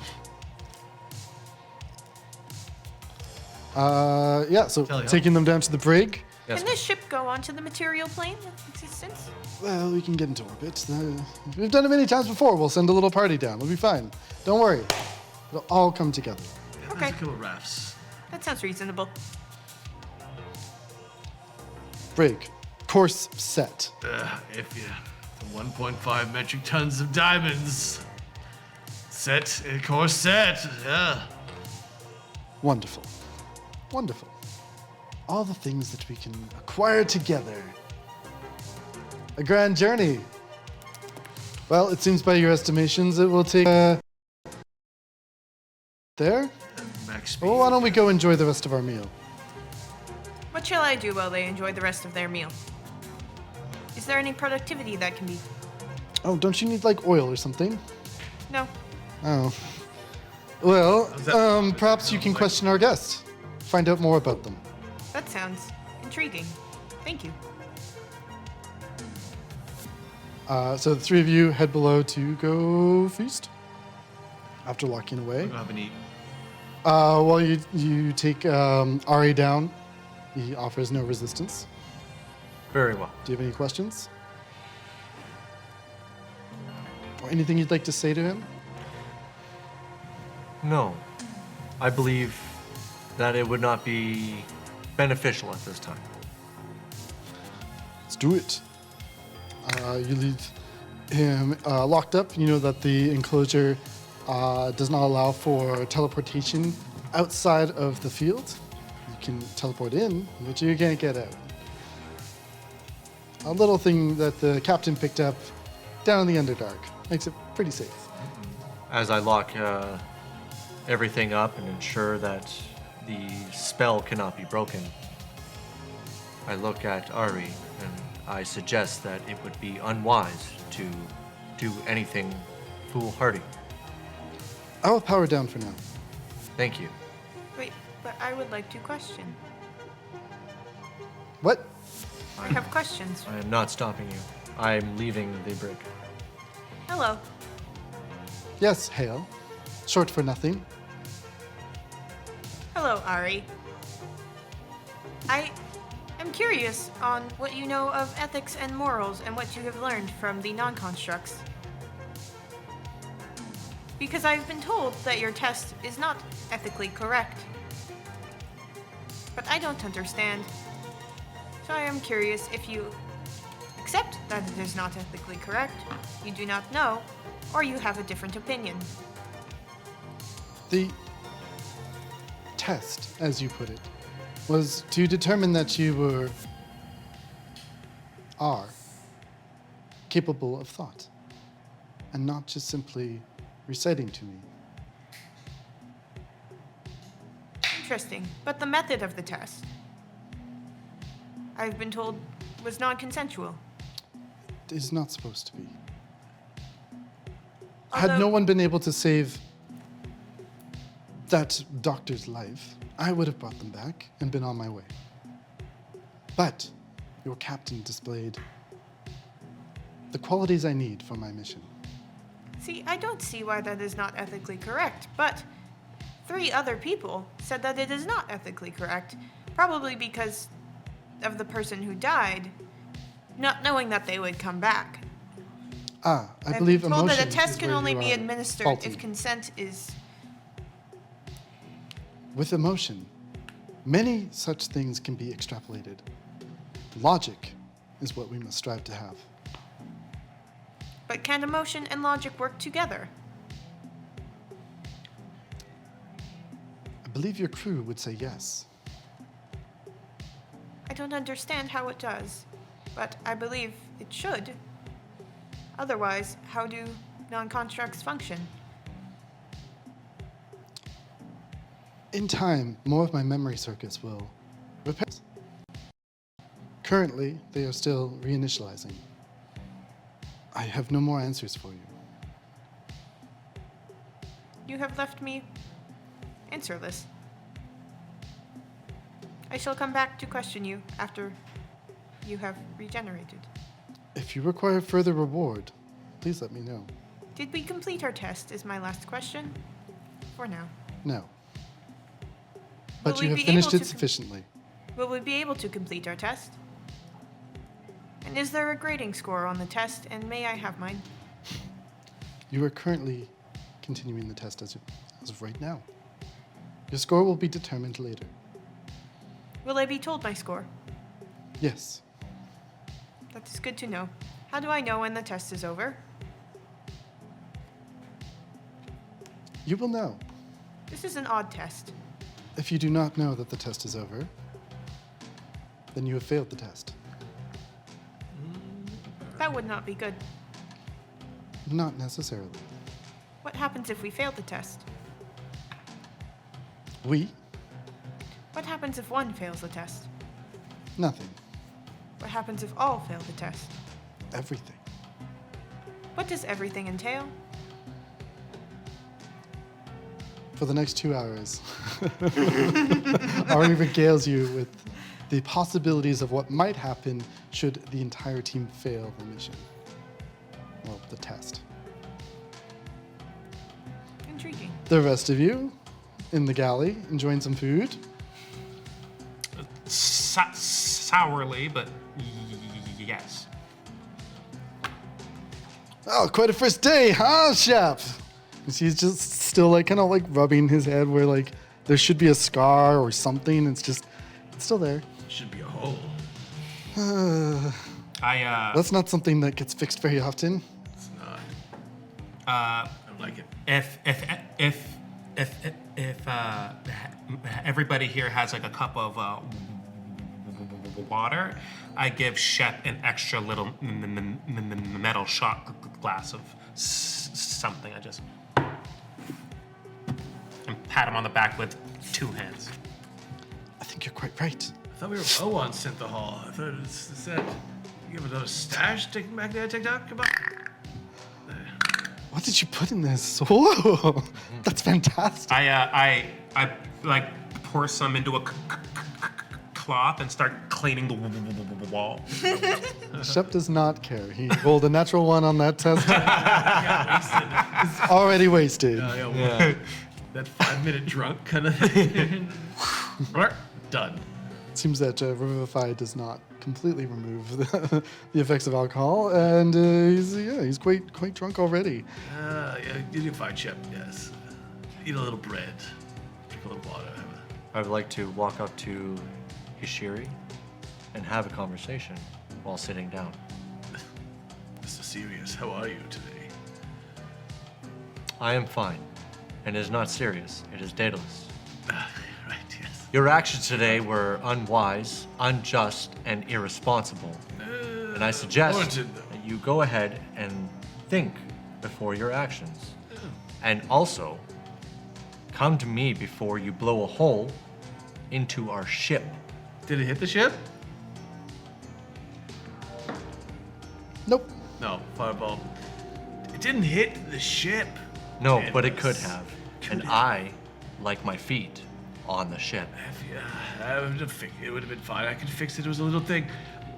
Yeah, so
Tell you.
taking them down to the brig.
Yes,
Can this ship go onto the material plane of existence?
Well, we can get into orbit. We've done it many times before. We'll send a little party down. We'll be fine. Don't worry. It'll all come together.
Yeah,
Okay.
there's a couple of rafts.
That sounds reasonable.
Brig. Course set.
If you... the 1.5 metric tons of diamonds. Set, of course set. Yeah.
Wonderful. Wonderful. All the things that we can acquire together. A grand journey. Well, it seems by your estimations it will take... there?
Max speed.
Well, why don't we go enjoy the rest of our meal?
What shall I do while they enjoy the rest of their meal? Is there any productivity that can be?
Oh, don't you need, like, oil or something?
No.
Oh. Well,
that-
perhaps you can question our guests. Find out more about them.
That sounds intriguing. Thank you.
So the three of you head below to go feast. After locking away.
We don't have any...
While you take Ari down, he offers no resistance.
very well.
Do you have any questions? Or anything you'd like to say to him?
No. I believe that it would not be beneficial at this time.
Let's do it. You leave him locked up. You know that the enclosure does not allow for teleportation outside of the field. You can teleport in, but you can't get out. A little thing that the captain picked up down in the Underdark makes it pretty safe.
As I lock everything up and ensure that the spell cannot be broken, I look at Ari and I suggest that it would be unwise to do anything foolhardy.
I will power down for now.
Thank you.
Wait, but I would like to question.
What?
I have questions.
I am not stopping you. I am leaving the brig.
Hello.
Yes, Hale. Short for nothing.
Hello, Ari. I am curious on what you know of ethics and morals and what you have learned from the non-constructs. Because I've been told that your test is not ethically correct. But I don't understand. So I am curious if you accept that it is not ethically correct, you do not know, or you have a different opinion.
The test, as you put it, was to determine that you are capable of thought, and not just simply reciting to me.
Interesting. But the method of the test, I've been told, was non-consensual.
It is not supposed to be. Had no
Although-
one been able to save that doctor's life, I would have brought them back and been on my way. But your captain displayed the qualities I need for my mission.
See, I don't see why that is not ethically correct, but 3 other people said that it is not ethically correct, probably because of the person who died, not knowing that they would come back.
I
I've
believe
been told
emotion
that a test
is
can
where
only
you
be
are
administered
faulty.
if consent is.
With emotion, many such things can be extrapolated. Logic is what we must strive to have.
But can emotion and logic work together?
I believe your crew would say yes.
I don't understand how it does, but I believe it should. Otherwise, how do non-constructs function?
In time, more of my memory circuits will repair. Currently, they are still reinitializing. I have no more answers for you.
You have left me answerless. I shall come back to question you after you have regenerated.
If you require further reward, please let me know.
Did we complete our test is my last question. For now.
No. But
Will
you
we
have
be
finished
able
it
to
sufficiently.
Will we be able to complete our test? And is there a grading score on the test, and may I have mine?
You are currently continuing the test as of right now. Your score will be determined later.
Will I be told my score?
Yes.
That is good to know. How do I know when the test is over?
You will know.
This is an odd test.
If you do not know that the test is over, then you have failed the test.
That would not be good.
Not necessarily.
What happens if we fail the test?
We?
What happens if one fails the test?
Nothing.
What happens if all fail the test?
Everything.
What does everything entail?
For the next 2 hours, Ari regales you with the possibilities of what might happen should the entire team fail the mission. Well, the test.
Intriguing.
The rest of you, in the galley, enjoying some food.
Sourly, but yes.
Oh, quite a first day, huh, Shep? He's just still like kind of like rubbing his head where like there should be a scar or something. It's still there.
Should be a hole.
That's not something that gets fixed very often.
It's not. I don't like it.
If everybody here has like a cup of water, I give Shep an extra little metal shot glass of something. I just and pat him on the back with 2 hands.
I think you're quite right.
I thought we were low on synthahol. I thought it said you have another stash taking back there, TikTok. Come on.
What did you put in this? Whoa, that's fantastic.
I like pour some into a cloth and start cleaning the wall.
Shep does not care. He rolled a natural 1 on that test. It's already wasted.
Yeah. That 5-minute drunk kind of thing. Done.
It seems that Revivify does not completely remove the effects of alcohol, and he's quite drunk already.
Yeah, you do fine, Chip. Yes. Eat a little bread. Drink a little water.
I would like to walk up to Hishiri and have a conversation while sitting down.
Mr. Serious, how are you today?
I am fine, and it is not serious. It is Daedalus.
Right, yes.
Your actions today were unwise, unjust, and irresponsible. And I suggest
warranted, though.
that you go ahead and think before your actions. And also, come to me before you blow a hole into our ship.
Did it hit the ship?
Nope.
No, fireball. It didn't hit the ship.
No,
It
but it could
was-
have.
could
And
it?
I like my feet on the ship.
I would have it would have been fine. I could fix it. It was a little thing.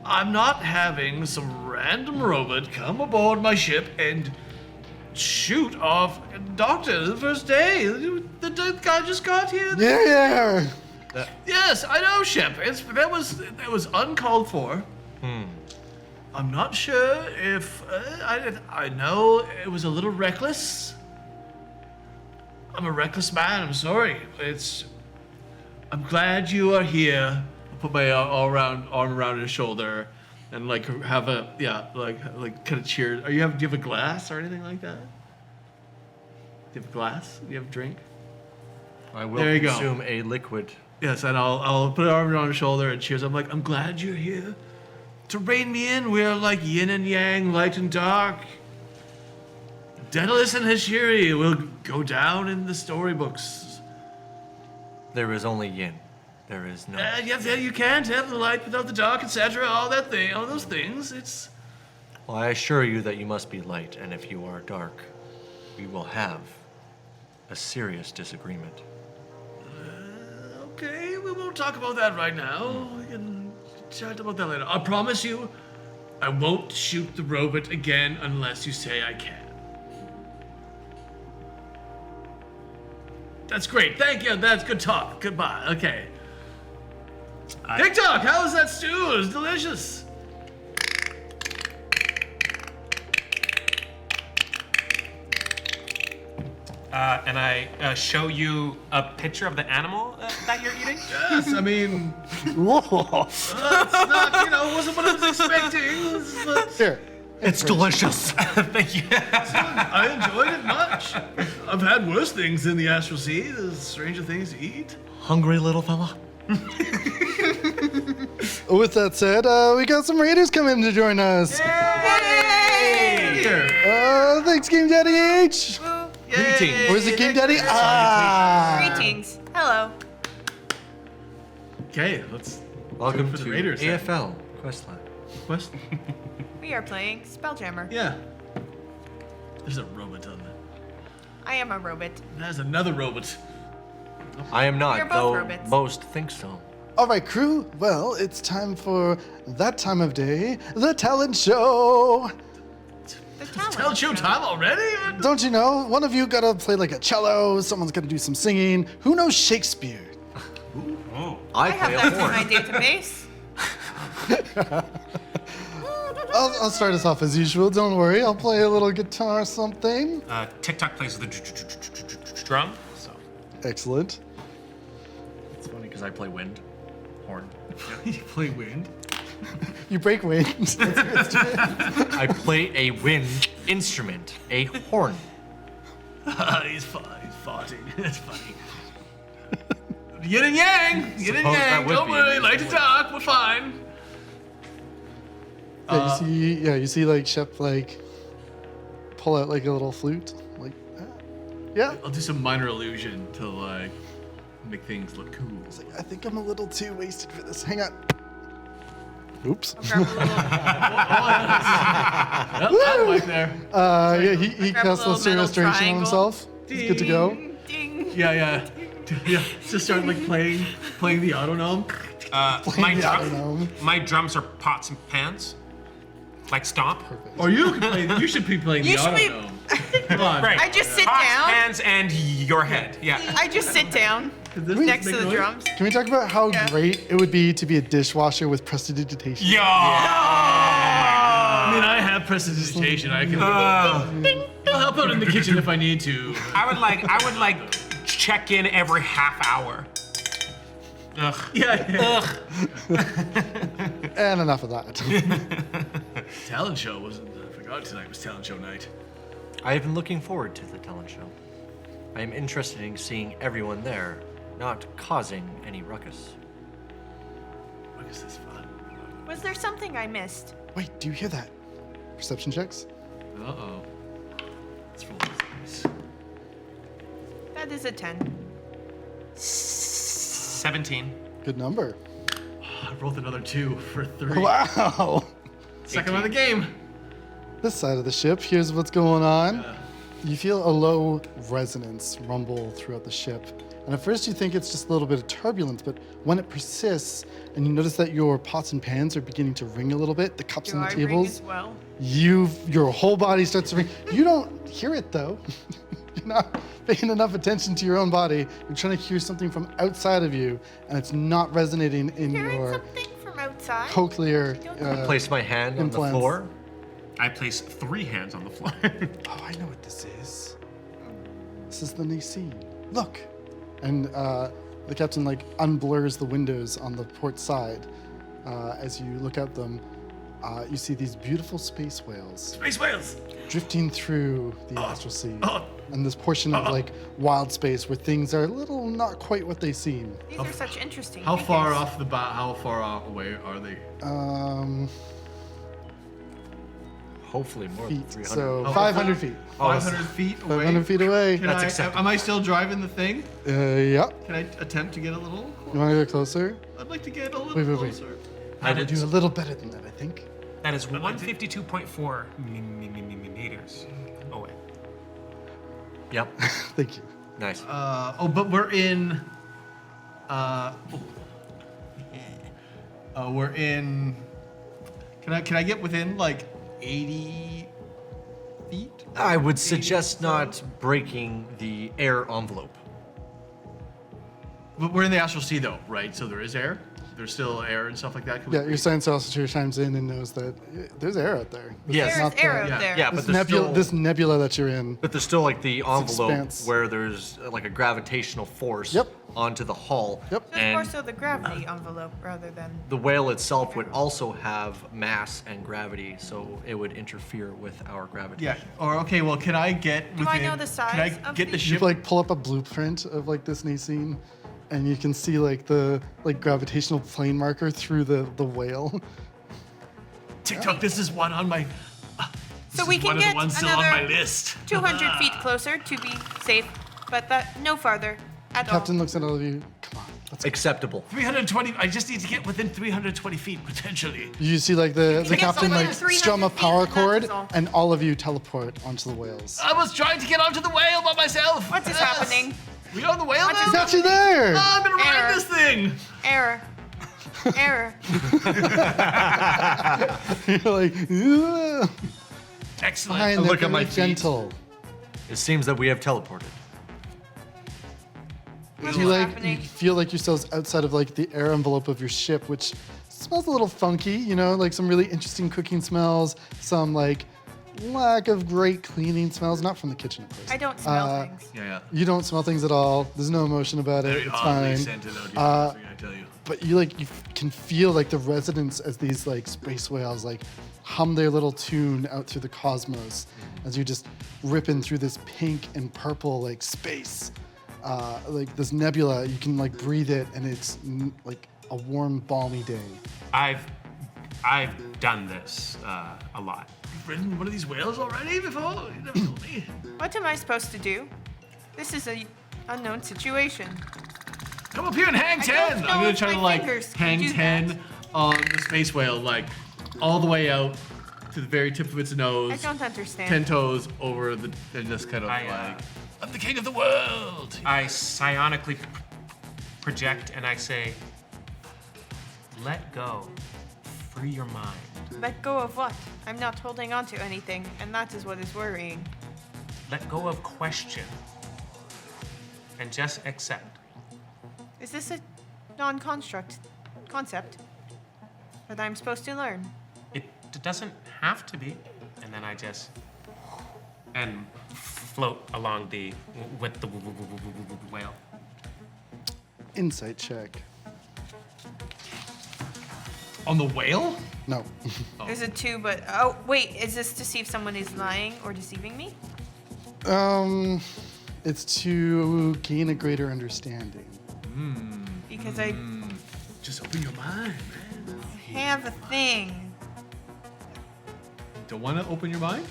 I'm not having some random robot come aboard my ship and shoot off a doctor the first day. The guy just got here.
Yeah.
Yes, I know, Shep. That was uncalled for. I'm not sure if I know it was a little reckless. I'm a reckless man. I'm sorry. I'm glad you are here. I'll put my arm around his shoulder, and like have a like kind of cheer. Do you have a glass or anything like that? Do you have a glass? Do you have a drink?
I will
There you go.
consume a liquid.
Yes, and I'll put an arm around her shoulder and cheers. I'm like, I'm glad you're here to rein me in. We're like yin and yang, light and dark. Daedalus and Hashiri will go down in the storybooks.
There is only yin. There is no.
Yes, yeah, you can't have the light without the dark, etc. All those things. It's
Well, I assure you that you must be light, and if you are dark, we will have a serious disagreement.
okay. We won't talk about that right now. We can chat about that later. I promise you, I won't shoot the robot again unless you say I can. That's great. Thank you. That's good talk. Goodbye. Okay. TikTok, how is that stew? It's delicious.
And I show you a picture of the animal that you're eating.
Yes, I mean, it's not, wasn't what I was expecting. But
Here.
It's delicious.
Thank you.
I enjoyed it much. I've had worse things in the Astral Sea. There's stranger things to eat.
Hungry little fella?
With that said, we got some raiders coming to join us.
Here.
Thanks, Game Daddy H.
Greetings.
Or is it Game Daddy?
Greetings. Hello.
Okay, let's
Welcome
for the
to
Raiders, then.
AFL Questline.
quest.
We are playing Spelljammer.
Yeah. There's a robot on there.
I am a robot.
There's another robot.
I am not,
We're both
though
robots.
most think so.
All right, crew. Well, it's time for that time of day, the talent show.
The talent.
Tell show time already?
Don't you know? One of you gotta play like a cello. Someone's gotta do some singing. Who knows Shakespeare?
I
I
have
play a
that in
horn.
my database.
I'll start us off as usual. Don't worry. I'll play a little guitar or something.
TikTok plays the drum. So
Excellent.
It's funny because I play wind. Horn.
You play wind?
You break wings.
I play a wind instrument. A horn.
He's farting. That's funny. Yin and yang. Yin and
Suppose that
yang.
would
Don't
be
worry.
an
Light to dark. We're fine.
You see like Shep like pull out like a little flute, like yeah.
I'll do some minor illusion to like make things look cool.
It's like, I think I'm a little too wasted for this. Hang on. Oops.
I'll grab a little,
That mic there.
Yeah, he
grab a
casts a
little
little
metal
restoration on
triangle.
himself. He's good to go.
ding.
Yeah. Just start like playing the autonome.
my drums are pots and pans, like stomp.
Or you can play. You should be playing the
You should be-
autonome. Come on.
Right.
I just sit
Pots,
down.
pans, and your head. Yeah.
I just sit down
This
next
make
to the
noise?
drums.
Can we talk about how
Yeah.
great it would be to be a dishwasher with prestidigitation?
Yeah.
I mean, I have prestidigitation. I can. I'll help out in the kitchen if I need to.
I would like check in every half hour. Ugh.
Yeah.
And enough of that.
Talent show wasn't. I forgot tonight was talent show night.
I have been looking forward to the talent show. I am interested in seeing everyone there, not causing any ruckus.
I guess that's fun.
Was there something I missed?
Wait, do you hear that? Perception checks?
Uh-oh. Let's roll this.
That is a 10.
17.
Good number.
I rolled another 2 for 3.
Wow.
Second round of the game.
This side of the ship, here's what's going on. You feel a low resonance rumble throughout the ship. And at first you think it's just a little bit of turbulence, but when it persists and you notice that your pots and pans are beginning to ring a little bit, the cups
Do
on
I
the
ring
tables,
as well?
your whole body starts to ring. You don't hear it though. You're not paying enough attention to your own body. You're trying to hear something from outside of you, and it's not resonating in
Hearing
your
something from outside?
cochlear.
Place my hand on the
implants.
floor.
I place 3 hands on the floor.
Oh, I know what this is. This is the Nicene. Look. And the captain like unblurs the windows on the port side. As you look at them, you see these beautiful space whales
Space whales.
drifting through the Astral Sea.
Oh,
and this portion of like Wildspace where things are a little not quite what they seem.
These are such interesting
How far
figures.
off the bat? How far off away are they?
Hopefully more than
Feet.
300.
So
How
500
far?
feet.
500 feet away.
500 feet away.
Can
That's
I,
acceptable.
am I still driving the thing?
Yeah.
Can I attempt to get a little?
You want to get closer?
I'd like to get a little
Wait.
closer.
I would do a little better than that, I think.
That is 152.4 meters away.
Yep.
Thank you.
Nice.
But we're in. We're in. Can I get within like 80 feet?
I would suggest not breaking the air envelope.
But we're in the Astral Sea though, right? So there is air. There's still air and stuff like that. Can we
Yeah, your science officer chimes in and knows that there's air out there.
Yes.
There's
not
air
the-
out
yeah.
there.
Yeah,
This
but there's
nebula,
still,
this nebula that you're in.
but there's still like the envelope
expanse.
where there's like a gravitational force
Yep.
onto the hull.
Yep.
So it's more
And
so the gravity envelope rather than.
the whale itself would also have mass and gravity, so it would interfere with our gravity.
Yeah. Or okay. Well, can I get?
Do I
within,
know the size
Can I
of
get the
the-
You
ship?
like pull up a blueprint of like this scene, and you can see like the like gravitational plane marker through the whale.
TikTok. This is one on my.
So
this
we
is
can
one of
get
the ones still on my
another
list.
200 feet closer to be safe, but that no farther at
Captain
all.
looks at all of you. Come on, let's go.
Acceptable.
320. I just need to get within 320 feet potentially.
You see like the
get
captain
someone
like
to 300
strum a
feet,
power
and that
cord,
is all.
and all of you teleport onto the whales.
I was trying to get onto the whale by myself.
What is
Yes.
happening?
We on the whale
What
now?
is
Got you there.
I'm gonna ride
Error.
this thing.
Error. Error.
You're like, "Ugh."
Excellent.
Fine,
Look
they're
at my
very
feet.
gentle.
It seems that we have teleported.
What's
You like
happening?
you feel like yourselves outside of like the air envelope of your ship, which smells a little funky, you know, like some really interesting cooking smells, some like lack of great cleaning smells, not from the kitchen, of course.
I don't smell
Uh,
things.
Yeah.
You don't smell things at all. There's no emotion about it.
Very
It's
oddly
fine.
scented out here.
Uh,
I tell you.
But you like can feel like the resonance as these like space whales like hum their little tune out through the cosmos as you're just ripping through this pink and purple like space. Like this nebula, you can like breathe it, and it's like a warm, balmy day.
I've done this a lot.
You've ridden one of these whales already before? You never told me.
What am I supposed to do? This is a unknown situation.
Come up here and hang
I
10.
don't
I'm
know
gonna
if
try to
my
like
fingers can
hang
do
10
that.
on the space whale, like all the way out to the very tip of its nose.
I don't understand.
10 toes over the, and just kind of
I,
like, I'm the king of the world.
I psionically project and I say, let go. Free your mind.
Let go of what? I'm not holding on to anything, and that is what is worrying.
Let go of question. And just accept.
Is this a non-construct concept that I'm supposed to learn?
It doesn't have to be. And then I just and float along with the whale.
Insight check.
On the whale?
No.
There's a 2, but oh wait, is this to see if someone is lying or deceiving me?
It's to gain a greater understanding.
Because I
Just open your mind, man.
have a thing.
Don't want to open your mind?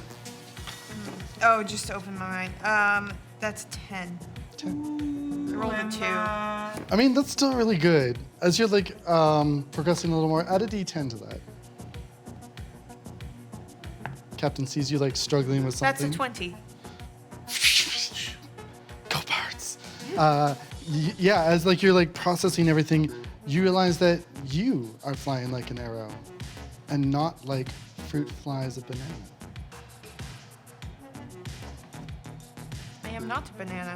Oh, just to open my mind. That's 10.
10.
I rolled a 2.
I mean, that's still really good. As you're like progressing a little more, add a D10 to that. Captain sees you like struggling with
That's
something.
a 20.
Go Bards. Yeah, as like you're like processing everything, you realize that you are flying like an arrow, and not like fruit flies a banana.
I am not a banana.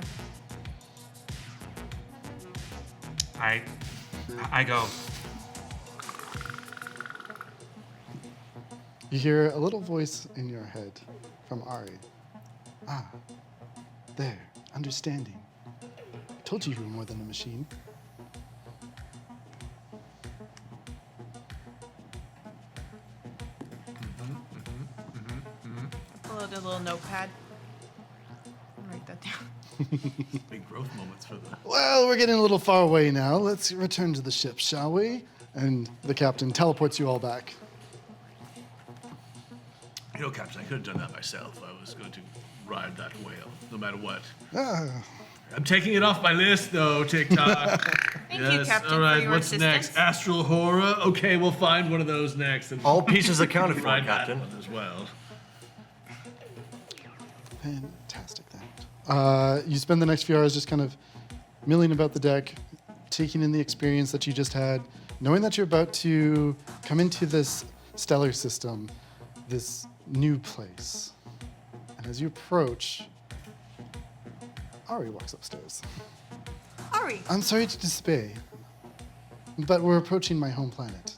I go,
You hear a little voice in your head from Ari. Ah, there, understanding. I told you you were more than a machine.
Pull out a little notepad. Write that
Big growth moments for them.
Well, we're getting a little far away now. Let's return to the ship, shall we? And the captain teleports you all back.
You know, Captain, I could have done that myself. I was going to ride that whale, no matter what.
Ah,
I'm taking it off my list, though, TikTok.
Thank you, Captain,
All
for
right,
your
what's
assistance.
next? Astral horror. Okay, we'll find one of those next. And
All pieces accounted for,
ride that
Captain.
one as well.
fantastic then. You spend the next few hours just kind of milling about the deck, taking in the experience that you just had, knowing that you're about to come into this stellar system, this new place. And as you approach, Ari walks upstairs.
Ari,
I'm sorry to display, but we're approaching my home planet.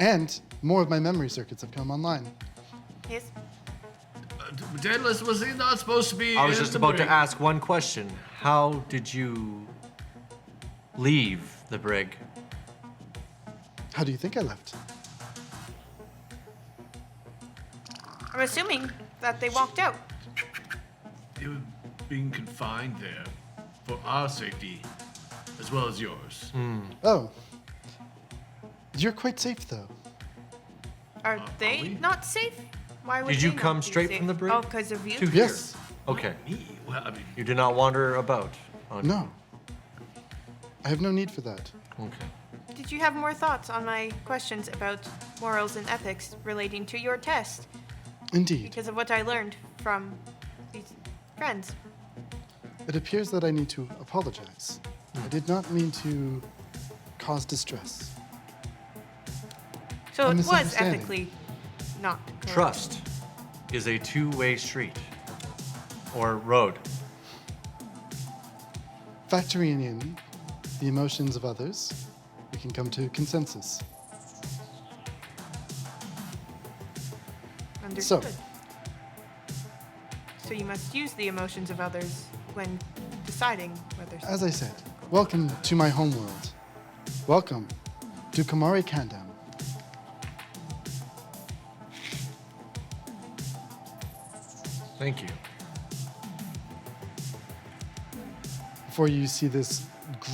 And more of my memory circuits have come online.
yes.
Daedalus, was he not supposed to be?
I was
in
just
the
about to
brig?
ask one question. How did you leave the brig?
How do you think I left?
I'm assuming that they walked out.
They were being confined there for our safety, as well as yours.
Oh. You're quite safe, though.
Are they
we?
not safe? Why would
Did you
they not
come
be
straight
safe?
from the brig?
Oh, because of you?
To here?
Yes.
Okay.
Me? Well, I mean,
You did not wander about?
No. I have no need for that.
Okay.
Did you have more thoughts on my questions about morals and ethics relating to your test?
Indeed.
Because of what I learned from these friends.
It appears that I need to apologize. I did not mean to cause distress.
So
A
it was
misunderstanding.
ethically not correct.
Trust is a two-way street or road.
Factoring in the emotions of others, we can come to a consensus.
Understood. So you must use the emotions of others when deciding whether.
As I said, welcome to my homeworld. Welcome to Kamari Kandam.
Thank you.
Before you see this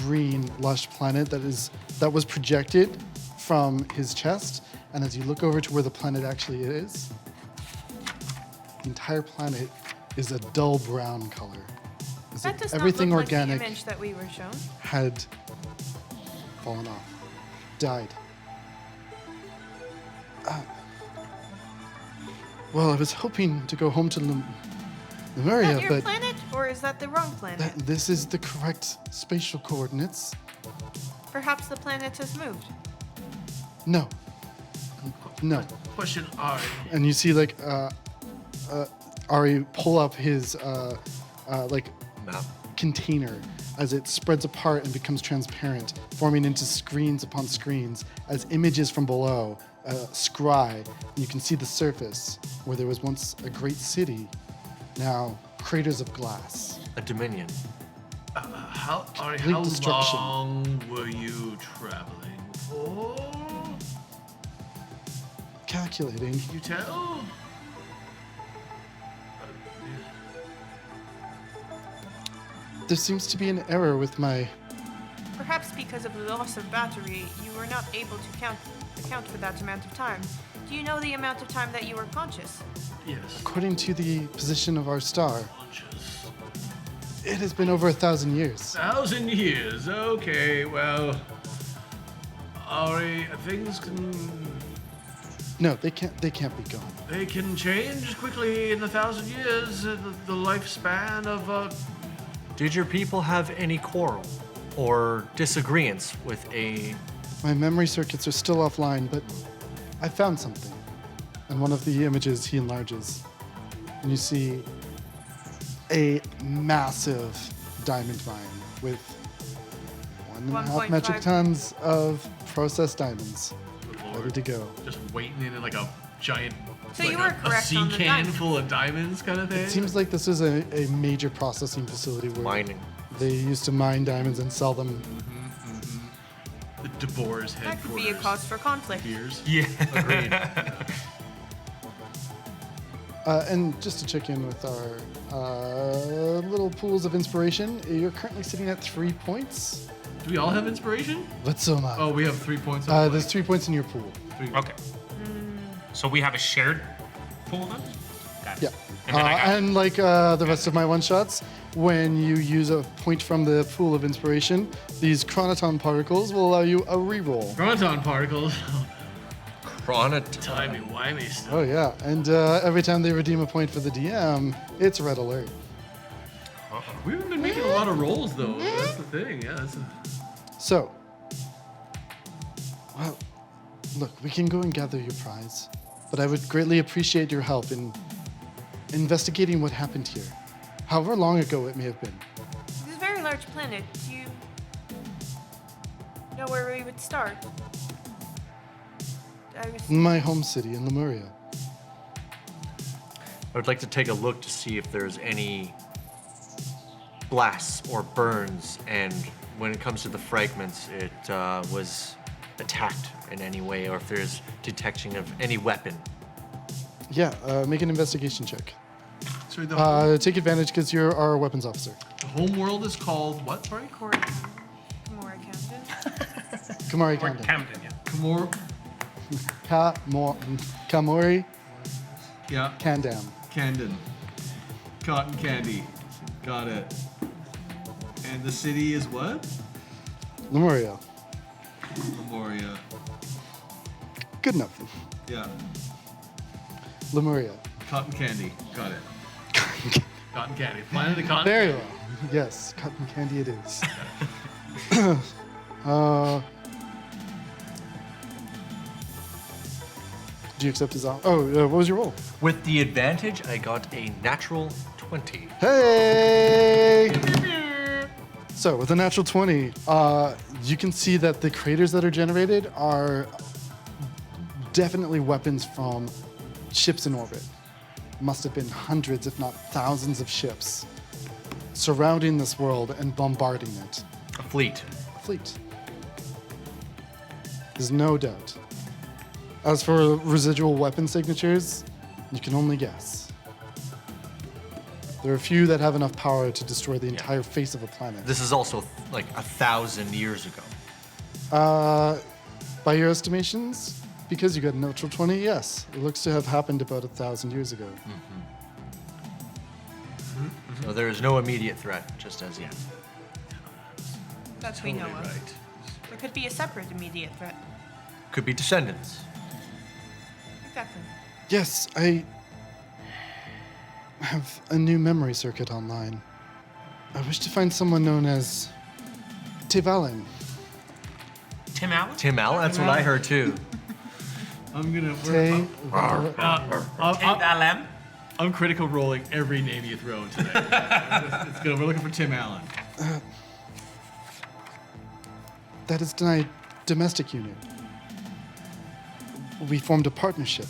green, lush planet that was projected from his chest, and as you look over to where the planet actually is, the entire planet is a dull brown color. As
That
if
does
everything
not look
organic
like the image that we were shown.
had fallen off, died. Well, I was hoping to go home to
Is
Lemuria,
that your
but
planet, or is that the wrong planet?
this is the correct spatial coordinates.
Perhaps the planet has moved.
No. No.
question, Ari.
And you see like Ari pull up his like
Map.
container as it spreads apart and becomes transparent, forming into screens upon screens as images from below scry. And you can see the surface where there was once a great city, now craters of glass.
A dominion.
Ari,
Complete
how
destruction.
long were you traveling for?
Calculating.
Can you tell?
There seems to be an error with my.
Perhaps because of the loss of battery, you were not able to account for that amount of time. Do you know the amount of time that you were conscious?
Yes.
According to the position of our star,
Conscious.
it has been over 1,000 years.
1,000 years. Okay, well, Ari, things
No, they can't be gone.
they can change quickly in 1,000 years. The lifespan of
Did your people have any quarrel or disagreements with a...
My memory circuits are still offline, but I found something. And one of the images he enlarges. And you see a massive diamond mine with 1.5 metric
1.5.
tons of processed diamonds ready
Lord,
to go.
just waiting in like a giant,
So
like
you were
a
correct
sea
on the
can
diamond.
full of diamonds kind of thing.
It seems like this is a major processing facility where
Mining.
they used to mine diamonds and sell them.
the DeBoer's headquarters.
That could be a cause for conflict.
Beers.
Yeah. Agreed.
And just to check in with our little pools of inspiration, you're currently sitting at 3 points.
Do we all have inspiration?
But so am I.
Oh, we have 3 points.
There's 3 points in your pool.
Okay. So we have a shared pool then? Got it.
Yeah.
And then I got
And like the rest of my one-shots, when you use a point from the pool of inspiration, these chronoton particles will allow you a reroll.
Chronoton particles.
Chronoton.
Timey-wimey stuff.
Oh yeah, and every time they redeem a point for the DM, it's red alert.
We haven't been making a lot of rolls though. That's the thing. Yeah.
So, well, look, we can go and gather your prize, but I would greatly appreciate your help in investigating what happened here, however long ago it may have been.
This is a very large planet. Do you know where we would start? I was
My home city in Lemuria.
I would like to take a look to see if there's any blasts or burns, and when it comes to the fragments, it was attacked in any way, or if there's detection of any weapon.
Yeah, make an investigation check.
Sorry, the
Take advantage because you're our weapons officer.
home world is called what? Sorry.
Kimura Camden.
Kamari
Or
Camden.
Camden, yeah.
Kamori
Yeah.
Kandam.
Camden. Cotton candy. Got it. And the city is what?
Lemuria.
Memoria.
Good enough.
Yeah.
Lemuria.
Cotton candy. Got it. Cotton candy. Planet of cotton.
Very well. Yes, cotton candy it is. Do you accept his offer? What was your roll?
With the advantage, I got a natural 20.
Hey! So, with a natural 20, you can see that the craters that are generated are definitely weapons from ships in orbit. Must have been hundreds, if not thousands, of ships surrounding this world and bombarding it.
A fleet.
A fleet. There's no doubt. As for residual weapon signatures, you can only guess. There are a few that have enough power to destroy the entire face of a planet.
This is also like 1,000 years ago.
By your estimations, because you got a natural 20, yes. It looks to have happened about 1,000 years ago.
So there is no immediate threat, just as yet.
that we know of. There could be a separate immediate threat.
Could be descendants.
Exactly.
Yes, I have a new memory circuit online. I wish to find someone known as Tivalen.
Tim Allen?
Tim Allen? That's what I heard too.
I'm gonna.
Te-
Tim Allen?
I'm critical rolling every name you throw today. It's good. We're looking for Tim Allen.
That is my domestic unit. We formed a partnership.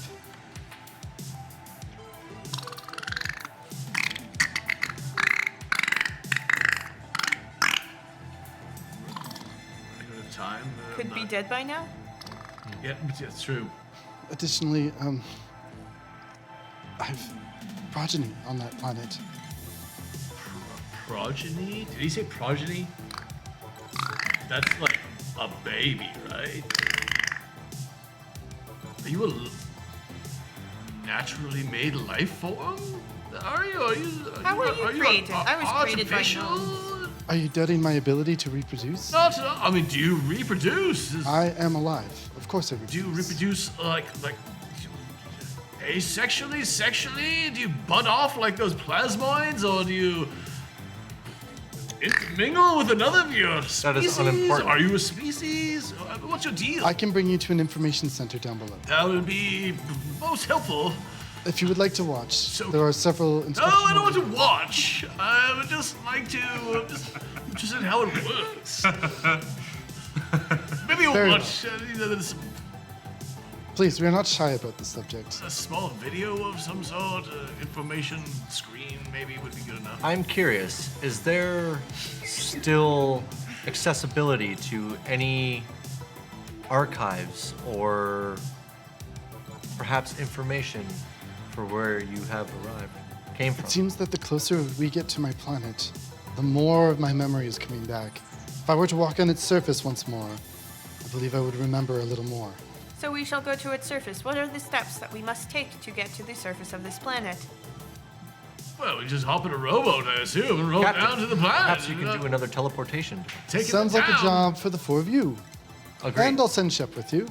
Time.
Could be dead by now?
Yeah, it's true.
Additionally, I've progeny on that planet.
Progeny? Did he say progeny? That's like a baby, right? Are you a naturally made life form? Are you?
How were you created? I was created by
artificial?
gnomes.
Are you doubting my ability to reproduce?
Not. I mean, do you reproduce?
I am alive. Of course I
Do you
reproduce.
reproduce like asexually, sexually? Do you bud off like those plasmoids, or do you intermingle with another of your species?
That is unimportant.
Are you a species? What's your deal?
I can bring you to an information center down below.
That would be most helpful.
If you would like to watch, there are several
No,
instructional...
I don't want to watch. I would just like to. I'm just interested in how it works. Maybe you'll
Very
watch some
Please, we are not shy about the subject.
a small video of some sort, information screen maybe would be good enough.
I'm curious, is there still accessibility to any archives or perhaps information for where you have came from.
It seems that the closer we get to my planet, the more of my memory is coming back. If I were to walk on its surface once more, I believe I would remember a little more.
So we shall go to its surface. What are the steps that we must take to get to the surface of this planet?
Well, we just hop in a rowboat, I assume, and roll
Captain,
down to the planet.
Perhaps you can do another teleportation.
Take it
Sounds like a
down.
job for the 4 of you.
Agreed.
And I'll send Shep with you.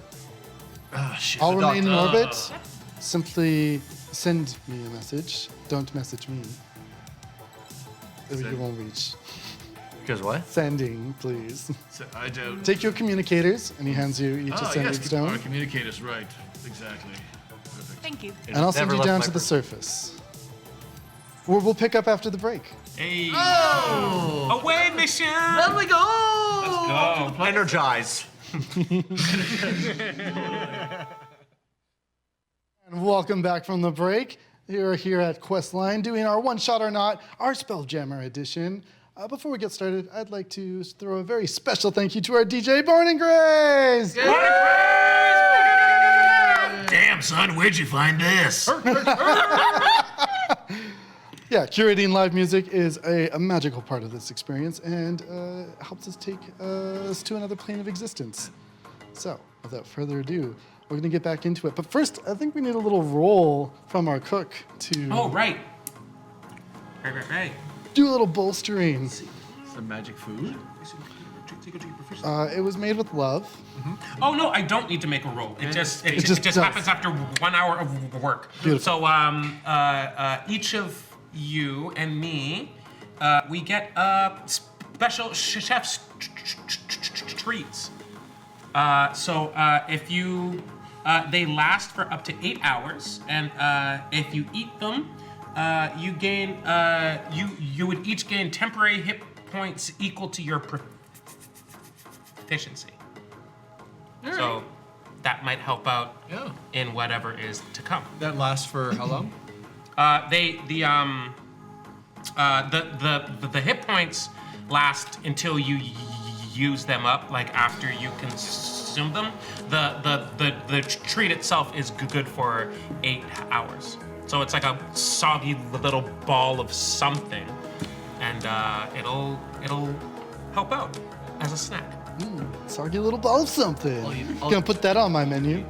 Ah, shit.
I'll
the
remain in
doctor.
orbit. Simply send me a message. Don't message me. You won't reach.
Because what?
Sending, please.
So I don't.
Take your communicators, and he hands you each a
Ah,
sending
yes,
stone.
our communicators, right. Exactly. Perfect.
Thank you.
And I'll send
Never
you
left
down
my
to the
purse.
surface. We'll pick up after the break.
Hey.
Oh!
Away mission.
There we go!
Let's go.
Energize.
And welcome back from the break. We're here at Questline doing our One Shot or Not, our Spelljammer edition. Before we get started, I'd like to throw a very special thank you to our DJ, Born and Grace!
Damn, son, where'd you find this?
Yeah, curating live music is a magical part of this experience and helps us take us to another plane of existence. So, without further ado, we're going to get back into it. But first, I think we need a little roll from our cook to
Oh, right. Right.
do a little bolstering.
Some magic food?
It was made with love.
Oh no, I don't need to make a roll. It just
does.
happens after 1 hour of work.
Beautiful.
So each of you and me, we get special chef's treats. So if you, they last for up to 8 hours, and if you eat them, you gain, you would each gain temporary hit points equal to your proficiency. So that might help out
Yeah.
in whatever is to come.
That lasts for how long?
The hit points last until you use them up, like after you consume them. The treat itself is good for 8 hours. So it's like a soggy little ball of something, and it'll help out as a snack.
Soggy little ball of something. Gonna put that on my menu.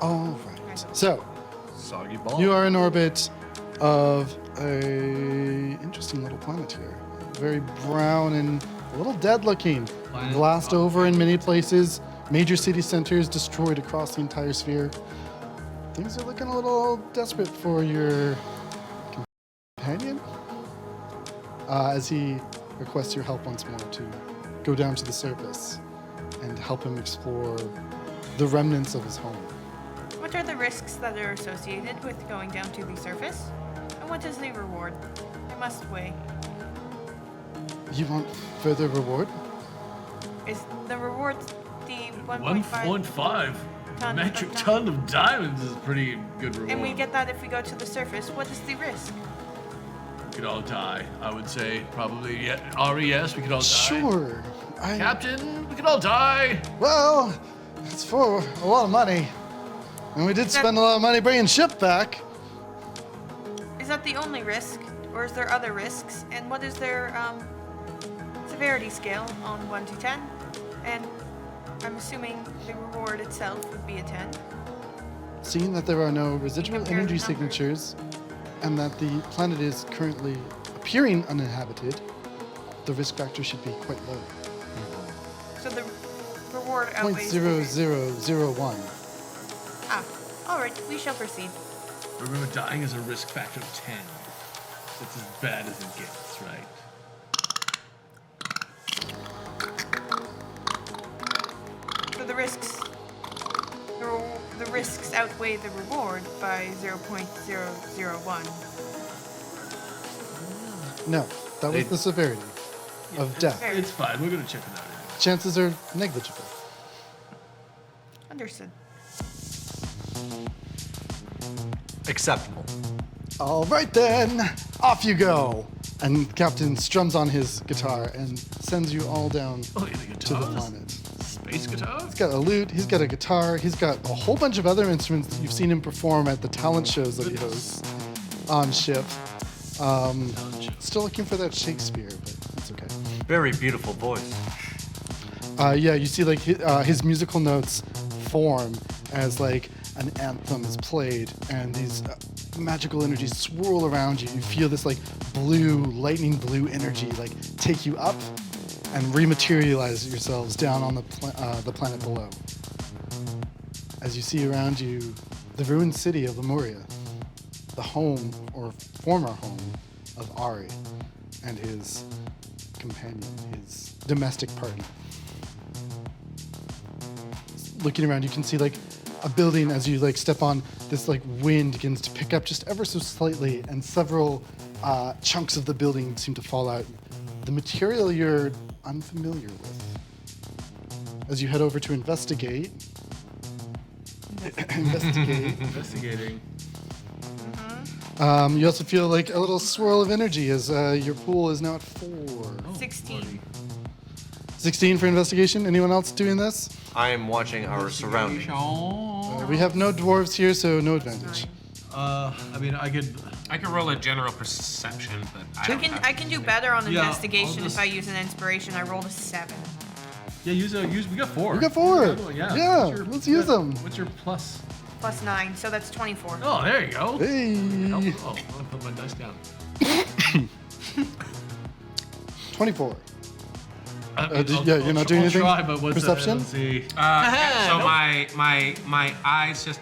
All right. So,
Soggy ball.
you are in orbit of a interesting little planet here. Very brown and a little dead looking.
Planet
Glassed over in many places. Major city centers destroyed across the entire sphere. Things are looking a little desperate for your companion. As he requests your help once more to go down to the surface and help him explore the remnants of his home.
What are the risks that are associated with going down to the surface? And what is the reward? I must weigh.
You want further reward?
Is the reward the
1.5
ton
metric
of
ton of diamonds is pretty good reward.
And we get that if we go to the surface. What is the risk?
We could all die. I would say probably. Yeah, Ari, yes, we could all die.
Sure.
Captain, we could all die.
Well, it's for a lot of money. And we did spend a lot of money bringing ship back.
Is that the only risk, or is there other risks? And what is their severity scale on 1 to 10? And I'm assuming the reward itself would be a 10.
Seeing that there are no residual
Compare the
energy
numbers.
signatures and that the planet is currently appearing uninhabited, the risk factor should be quite low.
So the reward outweighs the risk.
0.0001.
Ah, all right. We shall proceed.
Remember, dying is a risk factor of 10. It's as bad as it gets, right?
So the risks, the risks outweigh the reward by 0.001.
No, that was the severity of death.
Fair.
It's fine. We're gonna check it out anyway.
Chances are negligible.
Understood.
Acceptable.
All right then, off you go. And Captain strums on his guitar and sends you all down
Oh, yeah, the
to the
guitars.
planet.
Space bass guitar.
He's got a lute, he's got a guitar, he's got a whole bunch of other instruments that you've seen him perform at the talent shows that he hosts on ship. Still looking for that Shakespeare, but it's okay.
Very beautiful voice.
Yeah, you see like his musical notes form as like an anthem is played, and these magical energies swirl around you. You feel this like blue, lightning blue energy like take you up and rematerialize yourselves down on the planet below. As you see around you, the ruined city of Lemuria, the home or former home of Ari and his companion, his domestic partner. Looking around, you can see like a building as you like step on this like wind begins to pick up just ever so slightly, and several chunks of the building seem to fall out. The material you're unfamiliar with. As you head over to investigate,
Investigating.
you also feel like a little swirl of energy as your pool is now at 4.
16.
16 for investigation. Anyone else doing this?
I am watching our surroundings.
We have no dwarves here, so no advantage.
I mean, I could.
I can roll a general perception, but I don't have
I can do better on
Yeah,
investigation
I'll
if
just-
I use an inspiration. I rolled a 7.
Yeah, use. We got 4.
We got 4.
Yeah.
Yeah,
What's your-
let's use them.
What's your plus?
Plus 9, so that's 24.
Oh, there you go.
Hey.
Oh, I'm gonna put my dice down.
24.
I'll
you're not doing anything?
Try, but what's
Perception?
Let's see.
so my eyes just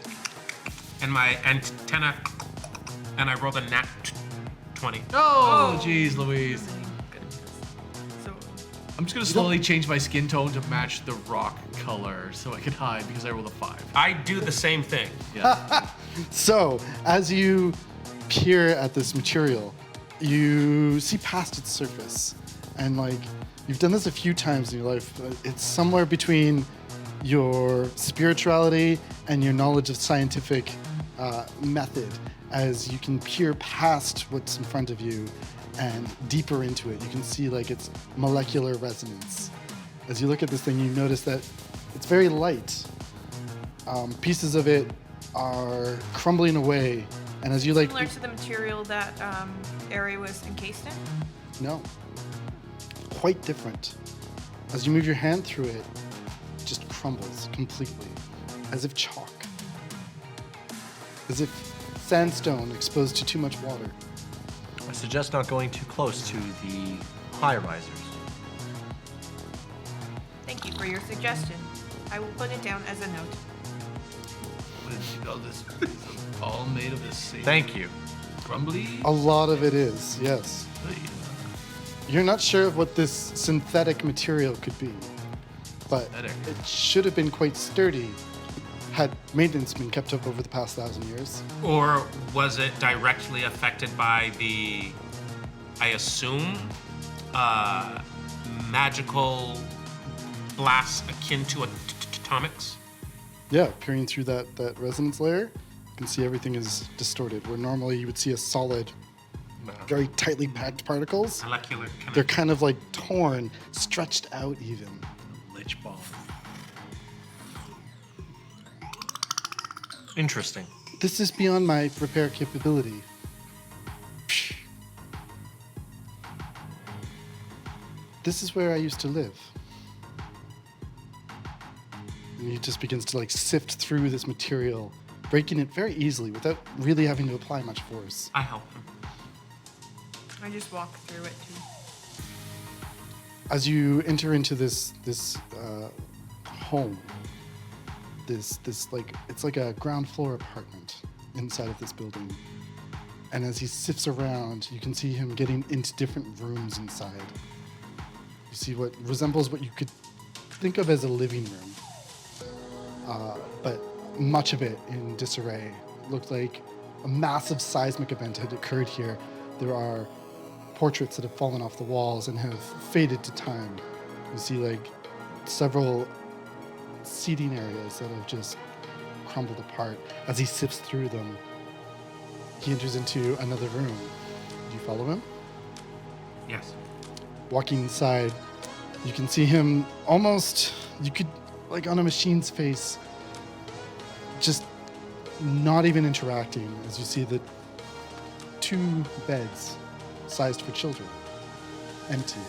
and my antenna, and I rolled a nat 20.
Oh, jeez, Louise.
So,
I'm just gonna slowly change my skin tone to match the rock color so I can hide because I rolled a 5.
I do the same thing.
Yeah.
So, as you peer at this material, you see past its surface. And, like, you've done this a few times in your life, but it's somewhere between your spirituality and your knowledge of scientific method, as you can peer past what's in front of you and deeper into it. You can see, like, its molecular resonance. As you look at this thing, you notice that it's very light. Pieces of it are crumbling away, and as you like,
similar to the material that area was encased in?
no, quite different. As you move your hand through it, it just crumbles completely, as if chalk, as if sandstone exposed to too much water.
I suggest not going too close to the high risers.
Thank you for your suggestion. I will put it down as a note.
What did you call this? It's all made of this same
Thank you.
crumbly.
A lot of it is, yes. You're not sure of what this synthetic material could be, but
Synthetic.
it should have been quite sturdy had maintenance been kept up over the past 1,000 years.
Or was it directly affected by the, I assume, magical blasts akin to atomics?
Yeah, peering through that resonance layer, you can see everything is distorted. Where normally you would see a solid, very tightly packed particles,
Molecular
they're
connection.
kind of like torn, stretched out even.
Lich bomb.
Interesting.
This is beyond my repair capability. This is where I used to live. And he just begins to like sift through this material, breaking it very easily without really having to apply much force.
I help him.
I just walk through it too.
As you enter into this home, this like it's like a ground floor apartment inside of this building, and as he sifts around, you can see him getting into different rooms inside. You see what resembles what you could think of as a living room, but much of it in disarray. It looked like a massive seismic event had occurred here. There are portraits that have fallen off the walls and have faded to time. You see like several seating areas that have just crumbled apart. As he sifts through them, he enters into another room. Do you follow him?
Yes.
Walking inside, you can see him almost, you could like on a machine's face, just not even interacting, as you see the 2 beds sized for children, empty,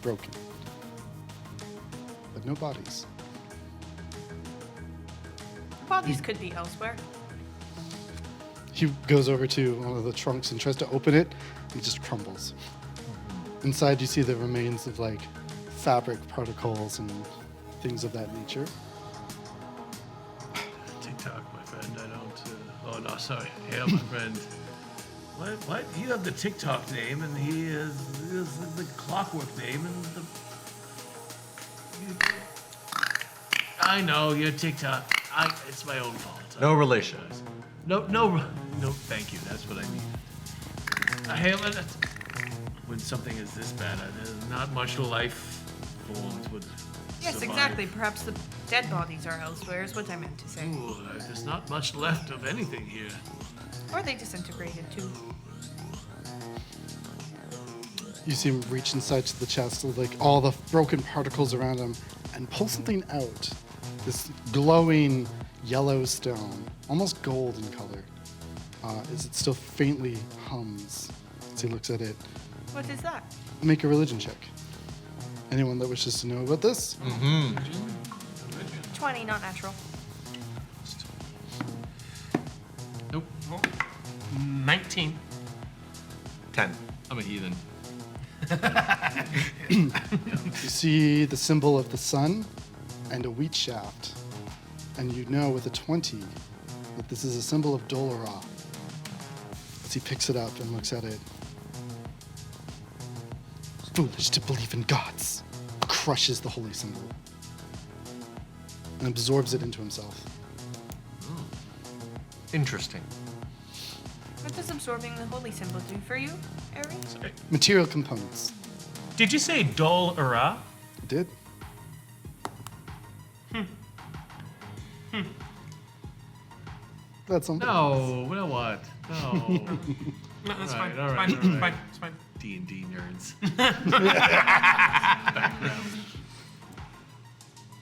broken, but no bodies.
Bodies could be elsewhere.
He goes over to one of the trunks and tries to open it, and it just crumbles. Inside, you see the remains of like fabric particles and things of that nature.
TikTok, my friend. I don't. Oh no, sorry. Yeah, my friend. What? You have the TikTok name, and he is the Clockwork name, and the. I know you're TikTok. It's my own fault.
No relation.
No. Thank you. That's what I need. Hey, when something is this bad, there's not much life forms would.
Yes,
survive.
exactly. Perhaps the dead bodies are elsewhere, is what I meant to say.
Ooh, there's not much left of anything here.
Or they disintegrated too.
You see him reach inside to the chest with like all the broken particles around him and pull something out. This glowing yellow stone, almost gold in color, as it still faintly hums as he looks at it.
What is that?
Make a religion check. Anyone that wishes to know about this?
20, not natural.
Nope.
19.
10.
I'm a heathen.
You see the symbol of the sun and a wheat shaft. And you know with a 20 that this is a symbol of Dolora. As he picks it up and looks at it. Foolish to believe in gods. Crushes the holy symbol. And absorbs it into himself.
Interesting.
What does absorbing the holy symbol do for you, Ari?
Material components.
Did you say Dol Ura?
It did. That's something.
No, you know what? No.
No, that's
All right,
fine.
all
It's
right,
fine.
all
It's
right.
fine. It's fine.
D&D nerds.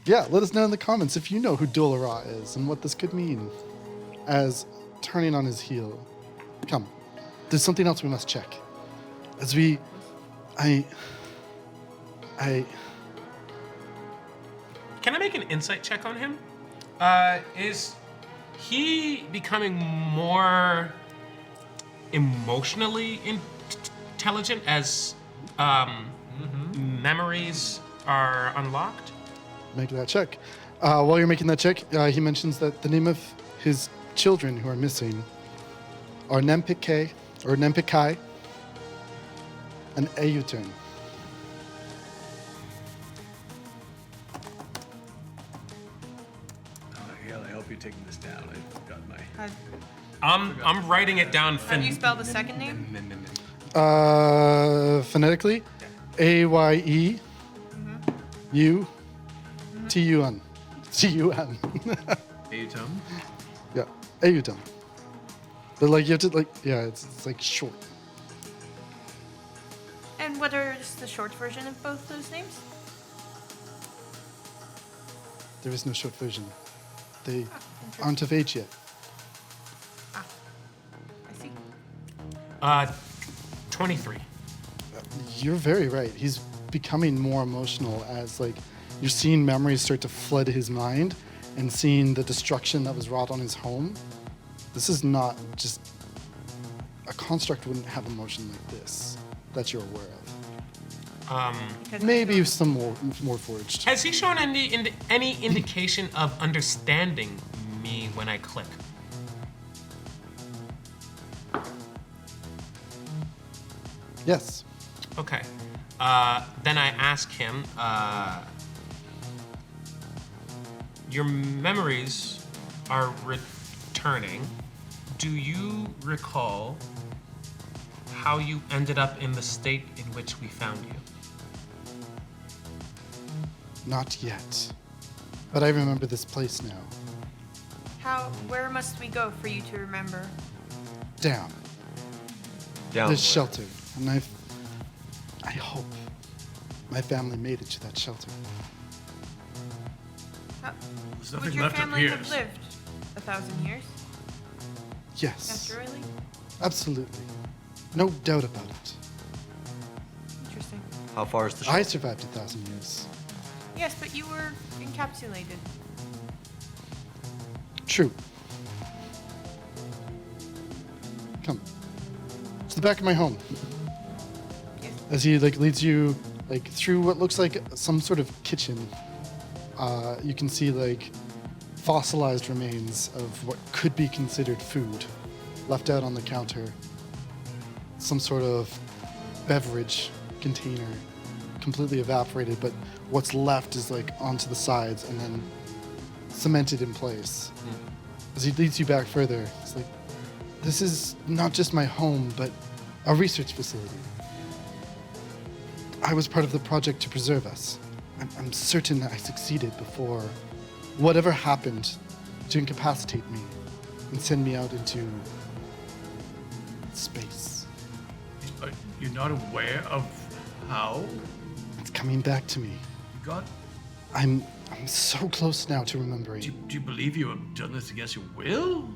Yeah, let us know in the comments if you know who Dolora is and what this could mean as turning on his heel. Come, there's something else we must check. As we, I,
Can I make an insight check on him? Is he becoming more emotionally intelligent as memories are unlocked?
make that check. While you're making that check, he mentions that the name of his children who are missing are Nempikai and Eutun.
I hope you're taking this down. I've got my.
I'm writing it down.
How do you spell the second name?
Phonetically, Ayeutun. Tun. Tun.
Atom?
Yeah, Eutun. But like you have to it's like short.
And what is the short version of both those names?
There is no short version. They aren't of age yet.
Ah, I see.
23.
You're very right. He's becoming more emotional as like you're seeing memories start to flood his mind and seeing the destruction that was wrought on his home. This is not just a construct wouldn't have emotion like this that you're aware of.
Because
Maybe some more forged.
Has he shown any indication of understanding me when I click?
Yes.
Okay. Then I ask him, your memories are returning. Do you recall how you ended up in the state in which we found you?
Not yet. But I remember this place now.
where must we go for you to remember?
Down.
Down.
There's
where?
shelter. And I hope my family made it to that shelter.
There's
Would
nothing
your
left up
family
here.
have lived 1,000 years
Yes,
naturally?
absolutely. No doubt about it.
Interesting.
How far is the ship?
I survived 1,000 years.
Yes, but you were encapsulated.
True. Come. It's the back of my home.
Yes.
As he leads you through what looks like some sort of kitchen. You can see fossilized remains of what could be considered food left out on the counter. Some sort of beverage container completely evaporated, but what's left is onto the sides and then cemented in place. As he leads you back further, it's like, this is not just my home, but a research facility. I was part of the project to preserve us. I'm certain that I succeeded before whatever happened to incapacitate me and send me out into space.
You're not aware of how
It's coming back to me.
you got?
I'm so close now to remembering.
Do you believe you have done this against your will?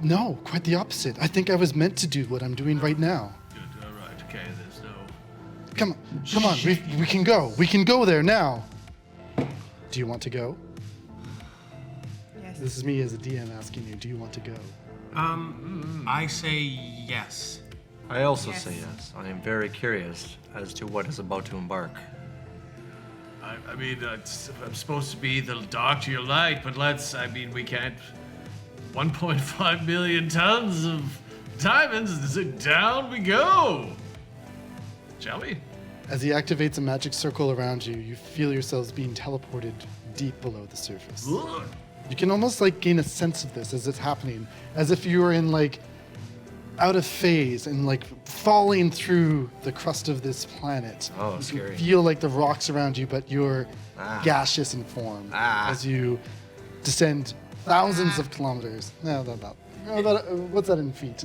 No, quite the opposite. I think I was meant to do what I'm doing right now.
Good. All right. Okay. There's no.
Come on, we can go. We can go there now. Do you want to go?
Yes.
This is me as a DM asking you, do you want to go?
I say yes.
I also
Yes.
say yes. I am very curious as to what is about to embark.
I mean, I'm supposed to be the dark to your light, but we can't. 1.5 million tons of diamonds. Down we go. Shall we?
As he activates a magic circle around you, you feel yourselves being teleported deep below the surface. You can almost gain a sense of this as it's happening, as if you were in out of phase and falling through the crust of this planet.
Oh,
you
scary.
can feel the rocks around you, but you're gaseous in form as you descend thousands of kilometers. No, what's that in feet?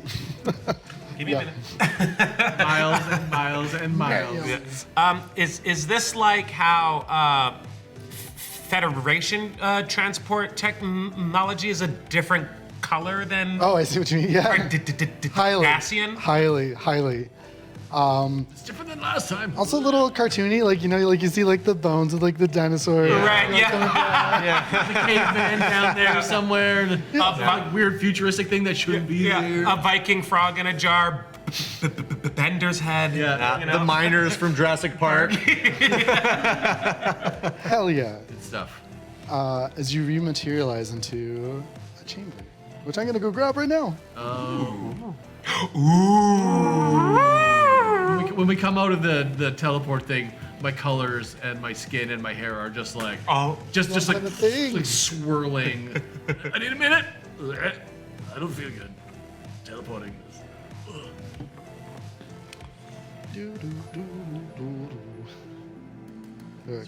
Give me
Yeah.
a minute.
Miles and miles and miles.
Is this like how Federation transport technology is a different color than
Oh, I see what you mean. Yeah. Highly.
Dacian?
Highly.
It's different than last time.
Also a little cartoony, you see the bones of the dinosaur.
Right, yeah.
The caveman down there somewhere. The weird futuristic thing that shouldn't be there.
A Viking frog in a jar, Bender's head.
Yeah.
you know?
The miners from Jurassic Park.
Hell yeah.
Good stuff.
As you rematerialize into a chamber, which I'm gonna go grab right now.
When we come out of the teleport thing, my colors and my skin and my hair are just just
kind of thing.
swirling. I need a minute. I don't feel good. Teleporting.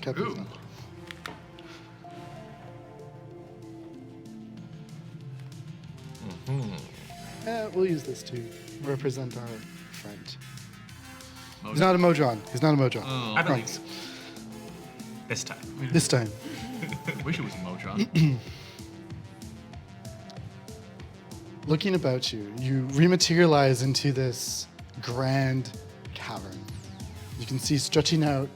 Captain's
Ooh.
not. We'll use this to represent our friend. He's not a Modron.
I believe
Promise.
this time.
This time.
Wish it was a Motron.
Looking about you, you rematerialize into this grand cavern. You can see stretching out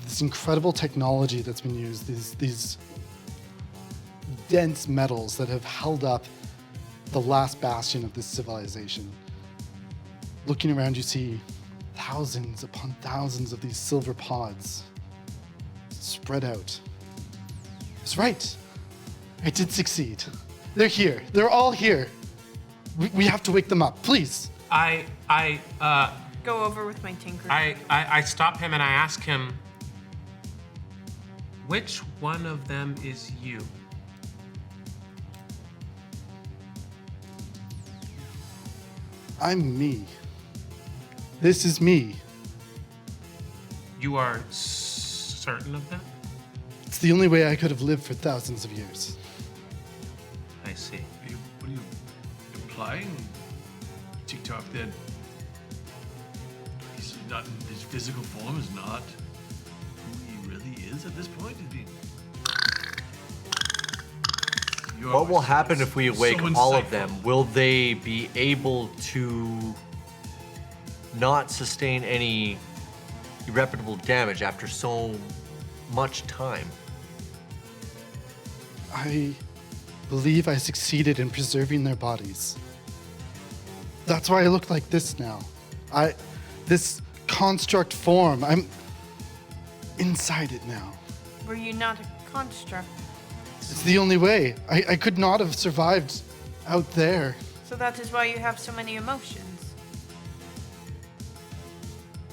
this incredible technology that's been used, these dense metals that have held up the last bastion of this civilization. Looking around, you see thousands upon thousands of these silver pods spread out. That's right. I did succeed. They're here. They're all here. We have to wake them up, please.
I
Go over with my tinker.
I stop him and I ask him, which one of them is you?
I'm me. This is me.
You are certain of that?
It's the only way I could have lived for thousands of years.
I see.
What are you implying? TikTok that he's not his physical form is not who he really is at this point?
What will happen if we awake
so
all of
insightful.
them? Will they be able to not sustain any irreparable damage after so much time?
I believe I succeeded in preserving their bodies. That's why I look like this now. This construct form, I'm inside it now.
Were you not a construct?
It's the only way. I could not have survived out there.
So that is why you have so many emotions.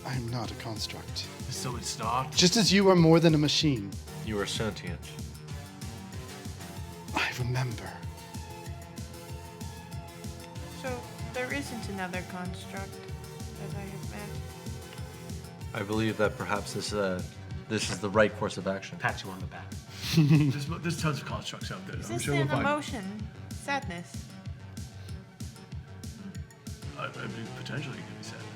I'm not a construct.
So it's not.
Just as you are more than a machine.
You are sentient.
I remember.
So there isn't another construct that I have met.
I believe that perhaps this is the right course of action.
Pat you on the back.
There's tons of constructs out there.
Is
I'm
this
sure we'll
an
find.
emotion? Sadness?
I mean, potentially it could be sadness.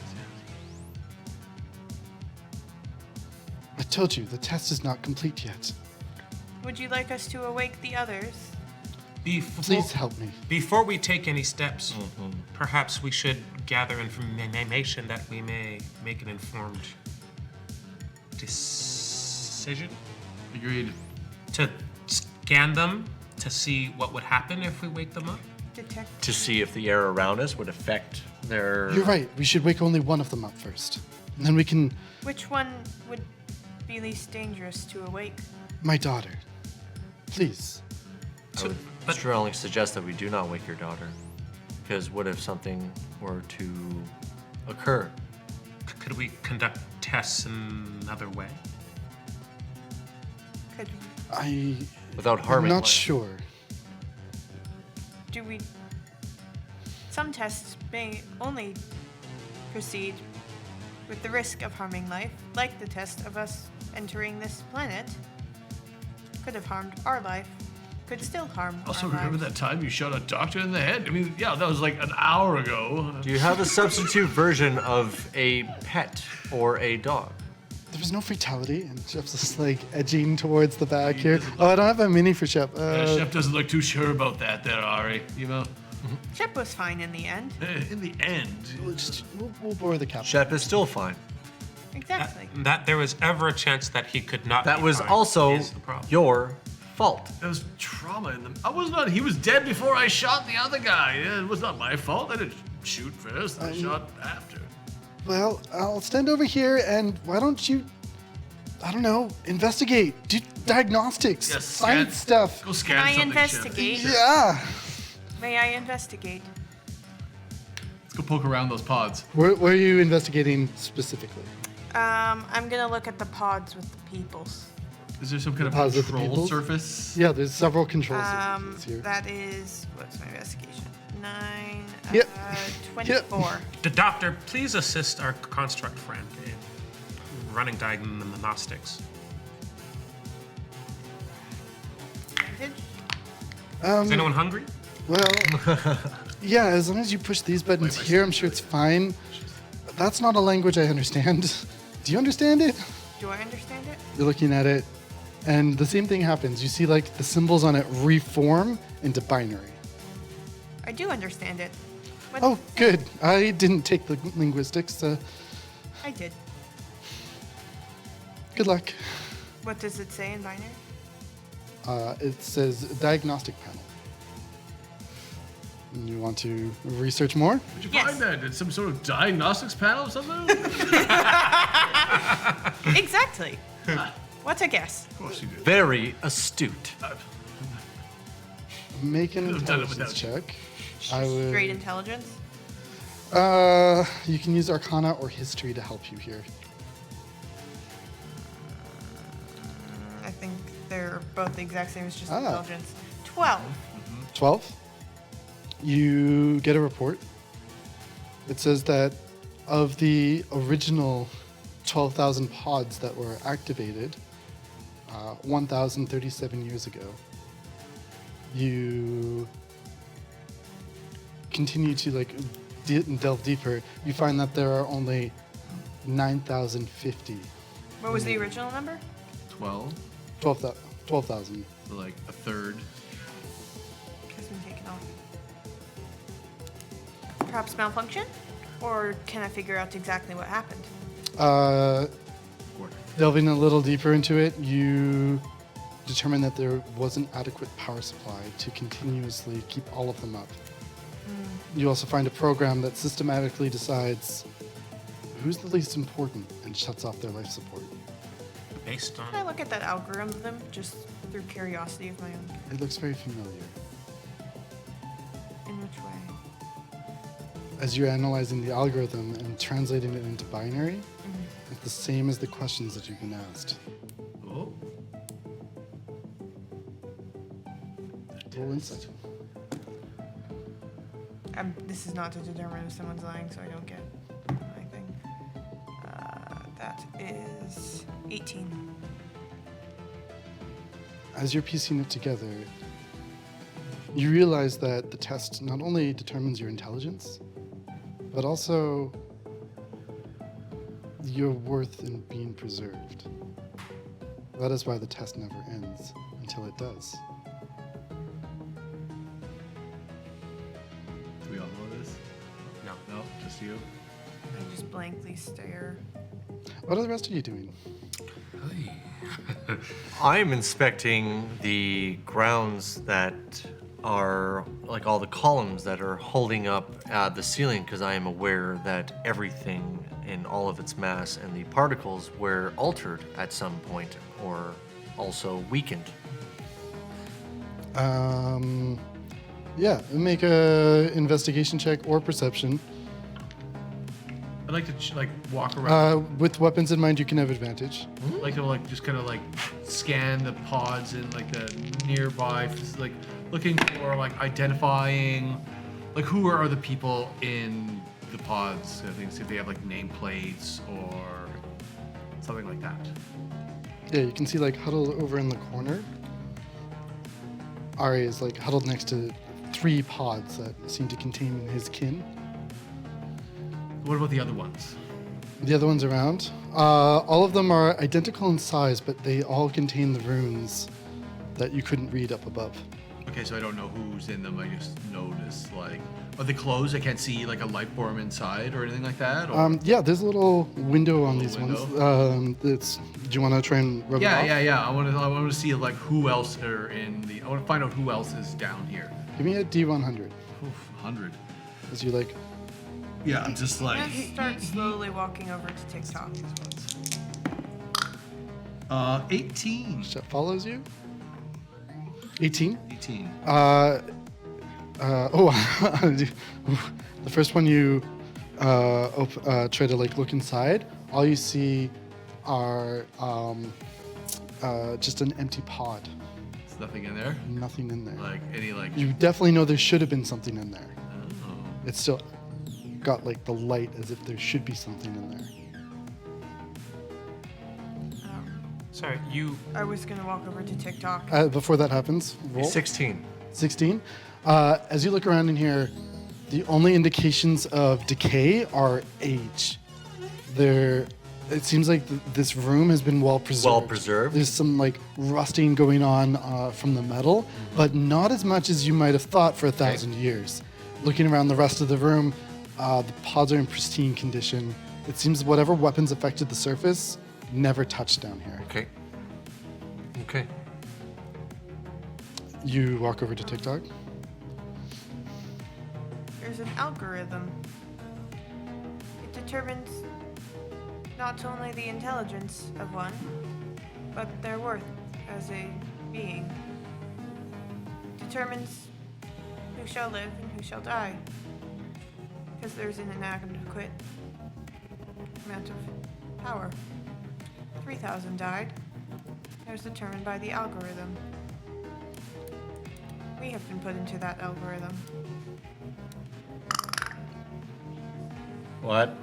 I told you, the test is not complete yet.
Would you like us to awake the others?
Please help me.
Before we take any steps, perhaps we should gather information that we may make an informed decision.
Yes. Agreed.
To scan them to see what would happen if we wake them up.
Detect.
To see if the air around us would affect their.
You're right. We should wake only one of them up first. And then we can.
Which one would be least dangerous to awake?
My daughter. Please.
I would
but-
strongly suggest that we do not wake your daughter. Because what if something were to occur?
Could we conduct tests another way?
Could
Without
I'm
harming
not
life?
sure.
do we? Some tests may only proceed with the risk of harming life, like the test of us entering this planet. Could have harmed our life. Could still harm
Also,
our
remember
lives.
that time you shot a doctor in the head? I mean, yeah, that was like an hour ago.
Do you have a substitute version of a pet or a dog?
There was no fatality, and Shep's just like edging towards the back here. Oh, I don't have a mini for Shep.
Chef doesn't look too sure about that there, Ari. You know?
Chip was fine in the end.
In the end.
We'll bore the captain.
Shep is still fine.
Exactly.
That there was ever a chance that he could not.
That
be
was
fine
also
is the problem.
your fault.
There was trauma in them. I was not. He was dead before I shot the other guy. It was not my fault. I didn't shoot first. I shot after.
Well, I'll stand over here, and why don't you, I don't know, investigate, do diagnostics,
Yes,
science
scan-
stuff.
Go scan
Can I
something,
investigate?
Chef.
Yeah.
May I investigate?
Let's go poke around those pods.
Where are you investigating specifically?
I'm gonna look at the pods with the peoples.
Is there some kind of
Pods with the
control
peoples?
surface?
Yeah, there's several control surfaces here.
That is what's my investigation? 9.
Yep.
24.
The doctor, please assist our construct friend in running diagnostics.
Advantage?
Is anyone hungry?
Well, yeah, as long as you push these buttons here, I'm sure it's fine. That's not a language I understand. Do you understand it?
Do I understand it?
You're looking at it, and the same thing happens. You see, like, the symbols on it reform into binary.
I do understand it. What
Oh, good. I didn't take the linguistics.
I did.
Good luck.
What does it say in binary?
It says diagnostic panel. You want to research more?
Did you
Yes.
find that? It's some sort of diagnostics panel or something?
Exactly. What's a guess?
Of course you did.
Very astute.
Make an
Could've done it
intelligence
without
check. I would.
Straight intelligence?
You can use Arcana or History to help you here.
I think they're both the exact same as just
Ah.
intelligence. 12.
12. You get a report. It says that of the original 12,000 pods that were activated 1,037 years ago, you continue to delve deeper. You find that there are only 9,050.
What was the original number?
12.
12,000.
Like a third.
perhaps malfunction? Or can I figure out exactly what happened?
Delving a little deeper into it, you determine that there wasn't adequate power supply to continuously keep all of them up. You also find a program that systematically decides who's the least important and shuts off their life support.
Based
Can I
on.
look at that algorithm just through curiosity of my own?
It looks very familiar.
In which way?
As you're analyzing the algorithm and translating it into binary, it's the same as the questions that you've been asked.
Oh.
Roll insight.
This is not to determine if someone's lying, so I don't get anything. That is 18.
As you're piecing it together, you realize that the test not only determines your intelligence, but also your worth in being preserved. That is why the test never ends until it does.
Do we all know this?
No.
No, just you.
I just blankly stare.
What are the rest of you doing?
I'm inspecting the grounds that are like all the columns that are holding up the ceiling because I am aware that everything in all of its mass and the particles were altered at some point or also weakened.
Yeah, make a investigation check or perception.
I'd like to walk around.
With weapons in mind, you can have advantage.
I'd like to just kind of scan the pods and the nearby, looking for identifying who are the people in the pods. I think see if they have nameplates or something like that.
Yeah, you can see huddled over in the corner. Ari is huddled next to 3 pods that seem to contain his kin.
What about the other ones?
The other ones around, all of them are identical in size, but they all contain the runes that you couldn't read up above.
Okay, so I don't know who's in them. I just noticed are they closed? I can't see a light form inside or anything like that. Or?
Yeah, there's a little window on these
window?
ones. Do you want to try and rub it off?
Yeah. I want to see who else are in the. I want to find out who else is down here.
Give me a D100
Oof, 100.
as you
Yeah, I'm just
I'm gonna start slowly walking over to TikTok.
18.
Shep follows you. 18.
18.
The first one you try to look inside. All you see are just an empty pod.
There's nothing in there.
Nothing in there.
You
You definitely know there should have been something in there.
Oh.
It's still got the light as if there should be something in there.
Sorry, you.
I was gonna walk over to TikTok.
Before that happens, roll.
16.
16. As you look around in here, the only indications of decay are age. It seems like this room has been well preserved.
Well preserved.
There's some rusting going on from the metal, but not as much as you might have thought for 1,000 years. Looking around the rest of the room, the pods are in pristine condition. It seems whatever weapons affected the surface never touched down here.
Okay.
You walk over to TikTok.
There's an algorithm. It determines not only the intelligence of one, but their worth as a being. Determines who shall live and who shall die. Because there's an inadequate amount of power. 3,000 died. That was determined by the algorithm. We have been put into that algorithm.
What?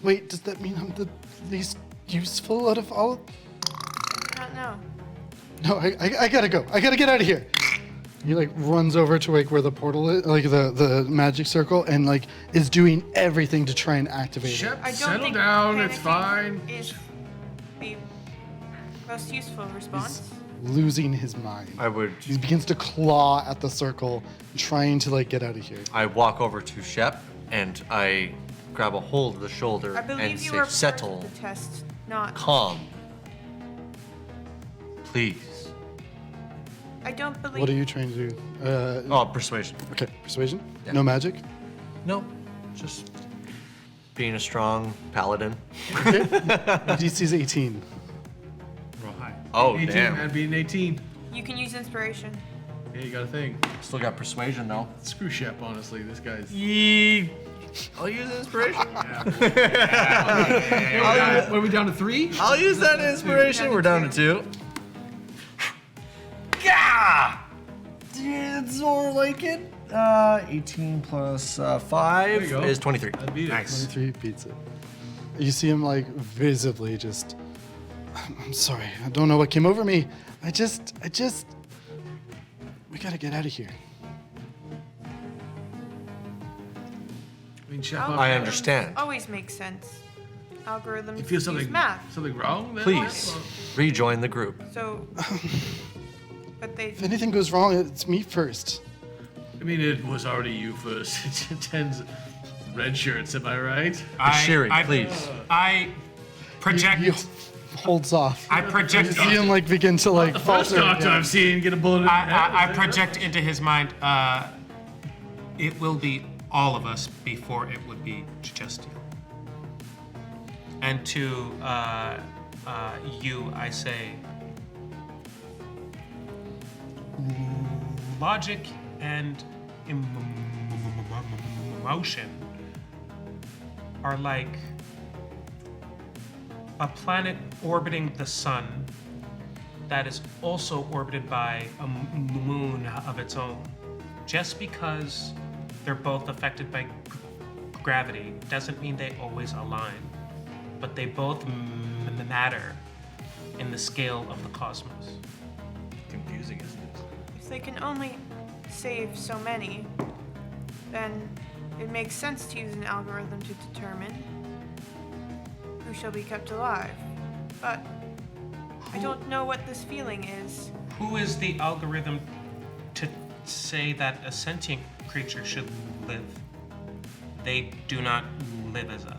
Wait, does that mean I'm the least useful out of all?
I don't know.
No, I gotta go. I gotta get out of here. He runs over to where the portal is, the magic circle, and is doing everything to try and activate it.
Shep,
I don't
settle
think
down. It's
panicking
fine.
is the most useful response.
losing his mind.
I would.
He begins to claw at the circle, trying to like get out of here.
I walk over to Shep and I grab a hold of the shoulder
I
and
believe you
say,
were part
"Settle,
of the test, not.
calm, please."
I don't believe.
What are you trying to do?
Oh, persuasion.
Okay, persuasion.
Yeah.
No magic.
No, just being a strong paladin.
DC is 18.
Roll high.
Oh,
18,
damn.
man, being 18.
You can use inspiration.
Yeah, you got a thing.
Still got persuasion though.
Screw Shep, honestly. This guy's.
I'll use inspiration.
What are we down to 3?
I'll use that inspiration. We're down to 2. Yeah! It's more like it. 18 plus 5
you go.
is 23.
That'd beat it.
Nice.
23 beats it. You see him like visibly just. I'm sorry. I don't know what came over me. I just. We gotta get out of here.
I mean, Shep,
I understand.
Always makes sense. Algorithms
you feel
use
something
math.
something wrong? Then?
Please rejoin the group.
So, but they.
If anything goes wrong, it's me first.
I mean, it was already you first. Ten's red shirts, am I right?
Shiri, please.
I project.
You holds off.
I project.
You see him like begin to like
First
falter.
doctor I've seen get a bullet in the head.
I project into his mind. It will be all of us before it would be just you. And to you, I say, logic and emotion are like a planet orbiting the sun that is also orbited by a moon of its own. Just because they're both affected by gravity doesn't mean they always align, but they both matter in the scale of the cosmos.
Confusing, isn't it?
If they can only save so many, then it makes sense to use an algorithm to determine who shall be kept alive. But I don't know what this feeling is.
Who is the algorithm to say that a sentient creature should live? They do not live as us.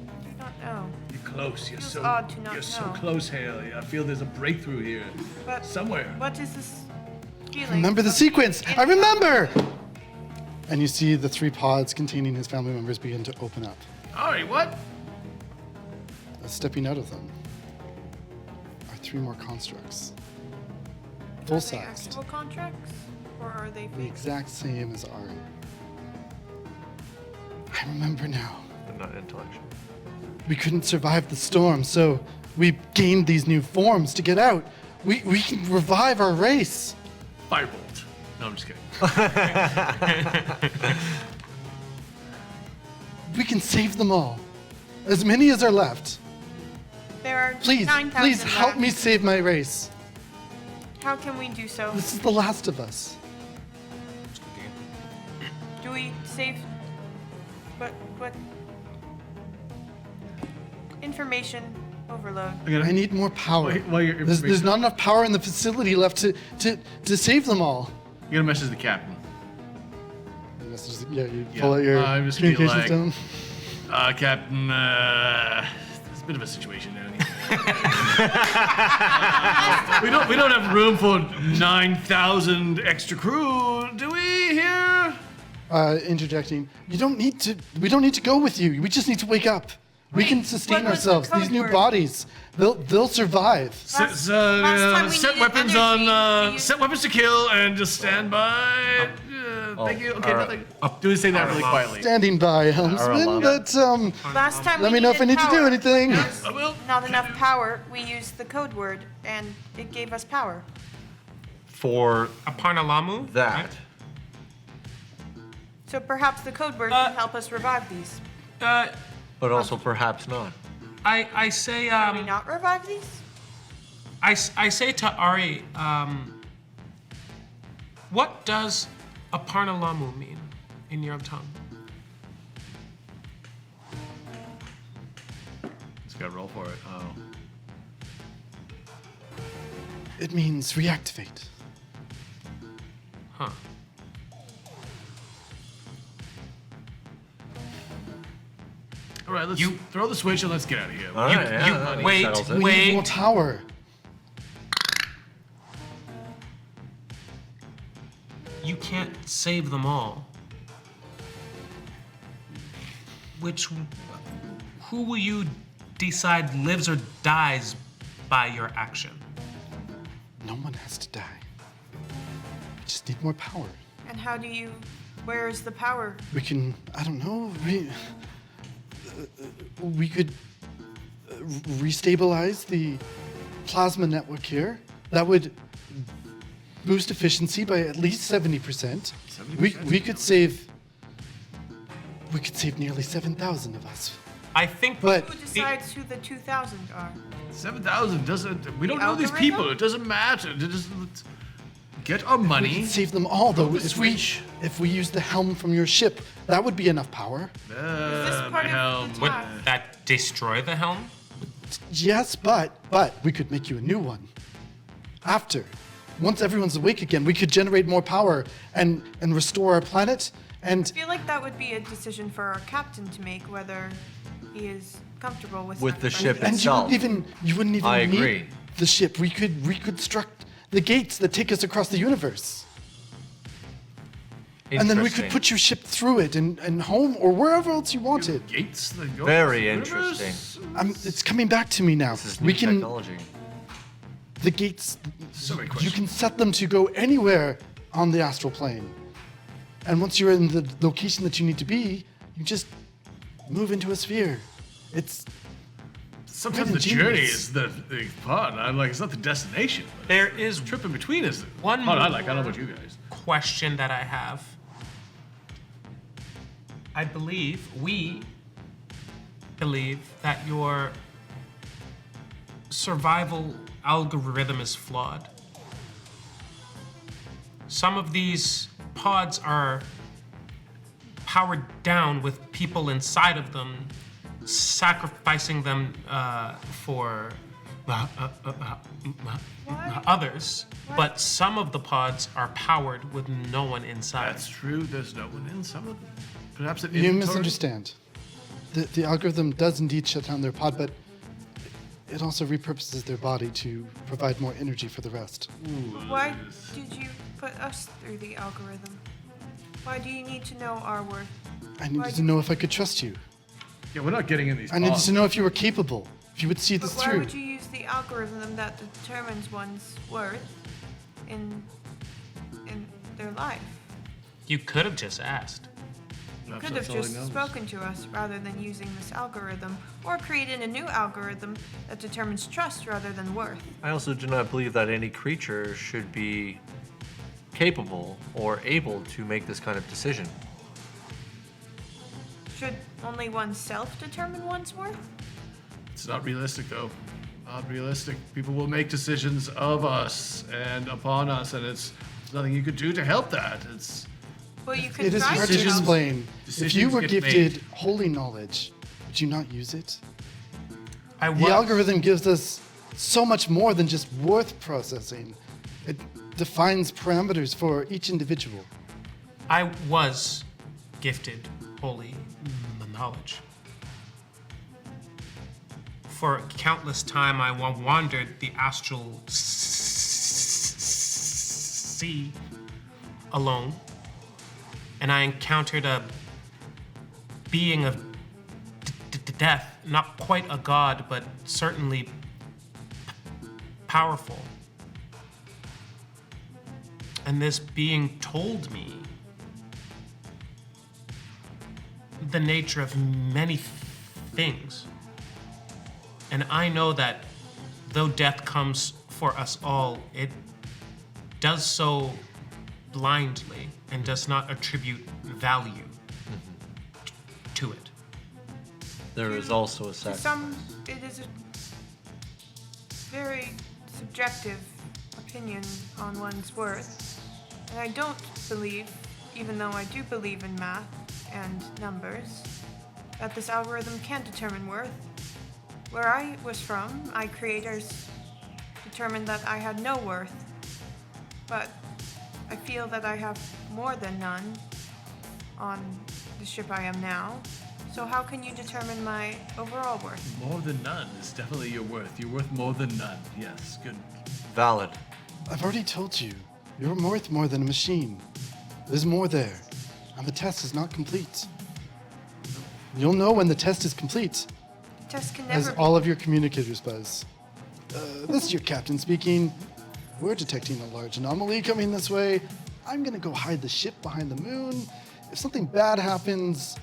I do not know.
You're close. You're
Feels
so
odd to not
you're so
know.
close, Haley. I feel there's a breakthrough here.
But
Somewhere.
what is this feeling?
Remember the
of
sequence.
being
I
in-
remember. And you see the 3 pods containing his family members begin to open up.
Alright, what?
Stepping out of them are 3 more constructs.
Are they
Full-sized.
actual contracts, or are they
The
fake?
exact same as Ari. I remember now.
But not intellectual.
We couldn't survive the storm, so we gained these new forms to get out. We can revive our race.
Firebolt. No, I'm just kidding.
We can save them all. As many as are left.
There are
Please,
9,000
please help
left.
me save my race.
How can we do so?
This is the last of us.
Do we save? What? Information overload.
I need more power.
While your
There's
information-
not enough power in the facility left to save them all.
You gotta message the captain.
Yeah, you pull out your
I'm just gonna be
communication
like-
stone.
Captain, there's a bit of a situation down here. we don't have room for 9,000 extra crew, do we here?
Interjecting. We don't need to go with you. We just need to wake up. We can sustain
what was the
ourselves. These
code
new
word?
bodies, they'll survive.
Last time we
Set
needed
weapons
energy,
on,
we used-
set weapons to kill, and just stand by. Thank you. Okay, nothing. Do we say that really quietly?
Standing by, helmsman.
love.
But
Last time
let
we
me know if I need
needed
to do
power.
anything.
I will.
Not enough power. We used the code word, and it gave us power.
For
Aparnalamu?
that,
So perhaps the code word can help us revive these.
but also perhaps not.
I say
Can we not revive these?
I say to Ari, what does Aparnalamu mean in your tongue?
Just gotta roll for it. Oh.
It means reactivate.
Huh.
All right, let's
You-
throw the switch and let's get out of here.
All right, yeah,
you-
that
wait,
settles it.
We need more power.
You can't save them all. Who will you decide lives or dies by your action?
No one has to die. We just need more power.
And where is the power?
We can, I don't know, we could restabilize the plasma network here. That would boost efficiency by at least 70%. We could save nearly 7,000 of us.
I think
But
Who decides who the 2,000 are?
7,000 doesn't. We don't
The
know these
algorithm?
people. It doesn't matter. Just get our
we
money.
could save them all, though.
Throw the switch.
If we use the helm from your ship, that would be enough power.
Is this
My
part
helm.
of the
would
task?
that destroy the helm?
Yes, but we could make you a new one. After. Once everyone's awake again, we could generate more power and restore our planet. And
I feel like that would be a decision for our captain to make, whether he is comfortable with
With the
sacrificing.
ship
and
itself.
you wouldn't even
I
need
agree.
the ship. We could reconstruct the gates that take us across the universe. And then we could
Interesting.
put your ship through it and home or wherever else you wanted.
Gates that go
Very
across the universe?
interesting.
It's coming back to me now.
This is
We
new
can
technology.
the gates.
So many
You
questions.
can set them to go anywhere on the astral plane. And once you're in the location that you need to be, you just move into a sphere. It's
Sometimes
Quite
the journey
ingenious.
is the part. I'm like, it's not the destination. But
There is
the trip in between is the
One
part I like. I don't know
more.
about you guys.
question that I have. I believe, we believe that your survival algorithm is flawed. Some of these pods are powered down with people inside of them, sacrificing them for others. But some of the pods are powered with no one inside.
That's true. There's no one in some of them. Perhaps it
you
isn't
misunderstand. The algorithm does indeed shut down their pod, but it also repurposes their body to provide more energy for the rest.
Why did you put us through the algorithm? Why do you need to know our worth?
I needed to know if I could trust you.
Yeah, we're not getting in these
I needed
pods.
to know if you were capable, if you would see
But
this
why
through.
would you use the algorithm that determines one's worth in their life?
You could have just asked.
You
Perhaps
could have
that's all he
just
knows.
spoken to us rather than using this algorithm, or created a new algorithm that determines trust rather than worth.
I also do not believe that any creature should be capable or able to make this kind of decision.
Should only oneself determine one's worth?
It's not realistic, though. Not realistic. People will make decisions of us and upon us, and it's there's nothing you could do to help that. It's
Well, you could
It is
try
hard to
to help.
explain. If
Decisions
you were
get
gifted
made.
holy knowledge, would you not use it?
I
The algorithm gives us so much more than just worth processing. It defines parameters for each individual.
I was gifted holy knowledge. For countless time, I wandered the astral sea alone, and I encountered a being of death, not quite a god, but certainly powerful. And this being told me the nature of many things. And I know that though death comes for us all, it does so blindly and does not attribute value to it.
There is also a
To
sacrifice.
some, it is a very subjective opinion on one's worth. And I don't believe, even though I do believe in math and numbers, that this algorithm can determine worth. Where I was from, creators determined that I had no worth. But I feel that I have more than none on the ship I am now. So how can you determine my overall worth?
More than none is definitely your worth. You're worth more than none. Yes, good.
Valid.
I've already told you, you're worth more than a machine. There's more there, and the test is not complete. You'll know when the test is complete,
Test can
as
never be.
all of your communicators buzz. This is your captain speaking. We're detecting a large anomaly coming this way. I'm gonna go hide the ship behind the moon. If something bad happens,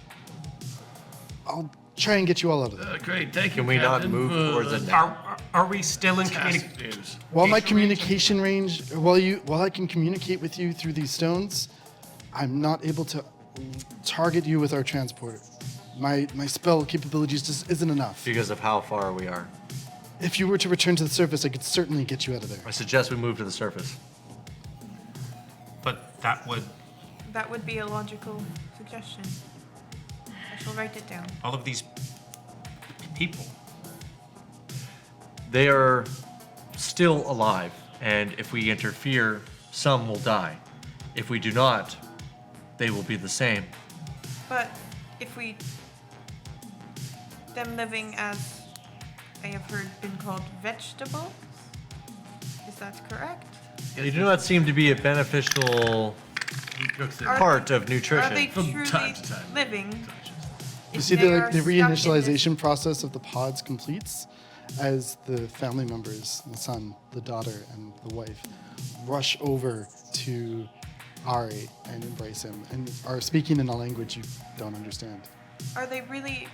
I'll try and get you all out of there.
Great, thank you.
Can we not
Captain,
move
for
towards
the
it?
Are we still in
fantastic
communication?
news.
While my
Range?
communication range, while I can communicate with you through these stones, I'm not able to target you with our transporter. My spell capabilities just isn't enough.
Because of how far we are.
If you were to return to the surface, I could certainly get you out of there.
I suggest we move to the surface.
But that would
That would be a logical suggestion. I shall write it down.
all of these people.
They are still alive, and if we interfere, some will die. If we do not, they will be the same.
But if we... them living as I have heard been called vegetables? Is that correct?
They do not seem to be a beneficial
He cooks it.
Are-
part of
Are
nutrition.
they
From
truly
time to time.
living?
You
if
see
they
the
are stuck in this-
reinitialization process of the pods completes as the family members, the son, the daughter, and the wife, rush over to Ari and embrace him and are speaking in a language you don't understand.
Are they really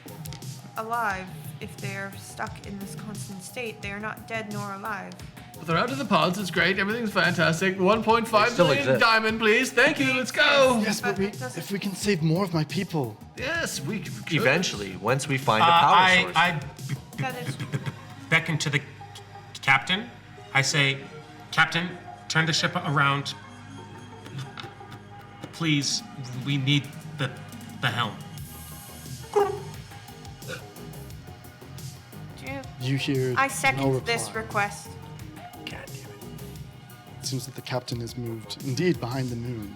alive if they're stuck in this constant state? They are not dead nor alive.
But they're out of the pods. It's great. Everything's fantastic. 1.5
still
million
exist.
diamond, please. Thank you. Let's go.
Yes, but
But it doesn't-
if we can save more of my people,
Yes, we could.
Eventually, once we find a power source.
I
That is
beckon to the captain. I say, Captain, turn the ship around. Please, we need the helm.
you hear
I
no
second
reply.
this request.
God damn it.
It seems that the captain has moved, indeed, behind the moon,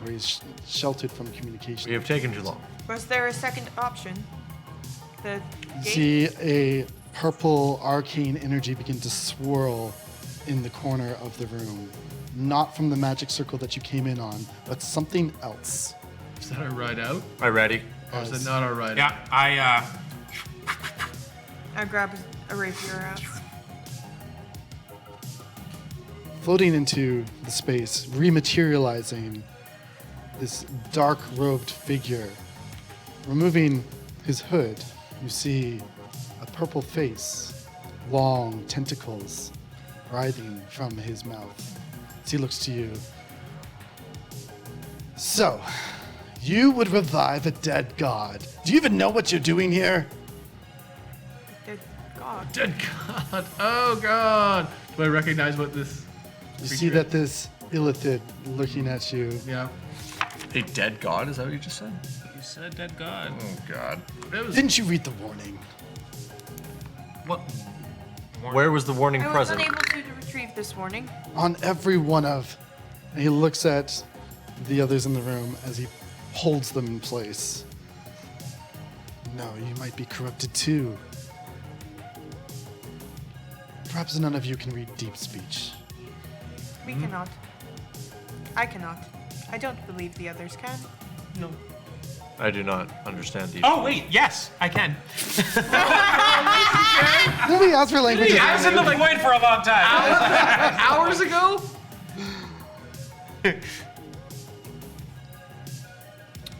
where he's sheltered from communication.
We have taken too long.
Was there a second option? The
You
gate?
see a purple arcane energy begin to swirl in the corner of the room. Not from the magic circle that you came in on, but something else.
Is that our ride out?
Are ready?
Or is
As
that not our ride out?
Yeah,
I grab a rapier out.
floating into the space, rematerializing this dark-robed figure. Removing his hood, you see a purple face, long tentacles writhing from his mouth. As he looks to you. So, you would revive a dead god. Do you even know what you're doing here?
Dead god.
Dead God. Oh God. Do I recognize what this?
You see that this illithid looking at you.
Yeah.
A dead god? Is that what you just said?
you said dead god.
Oh god.
It was,
Didn't you read the warning?
What?
Where was the warning
I was
present?
unable to retrieve this warning.
On every one of. And he looks at the others in the room as he holds them in place. No, you might be corrupted too. Perhaps none of you can read deep speech.
We cannot. I cannot. I don't believe the others can.
No.
I do not understand these.
Oh wait, yes, I can.
Nobody asked for language.
I was in the void for a long time.
hours ago.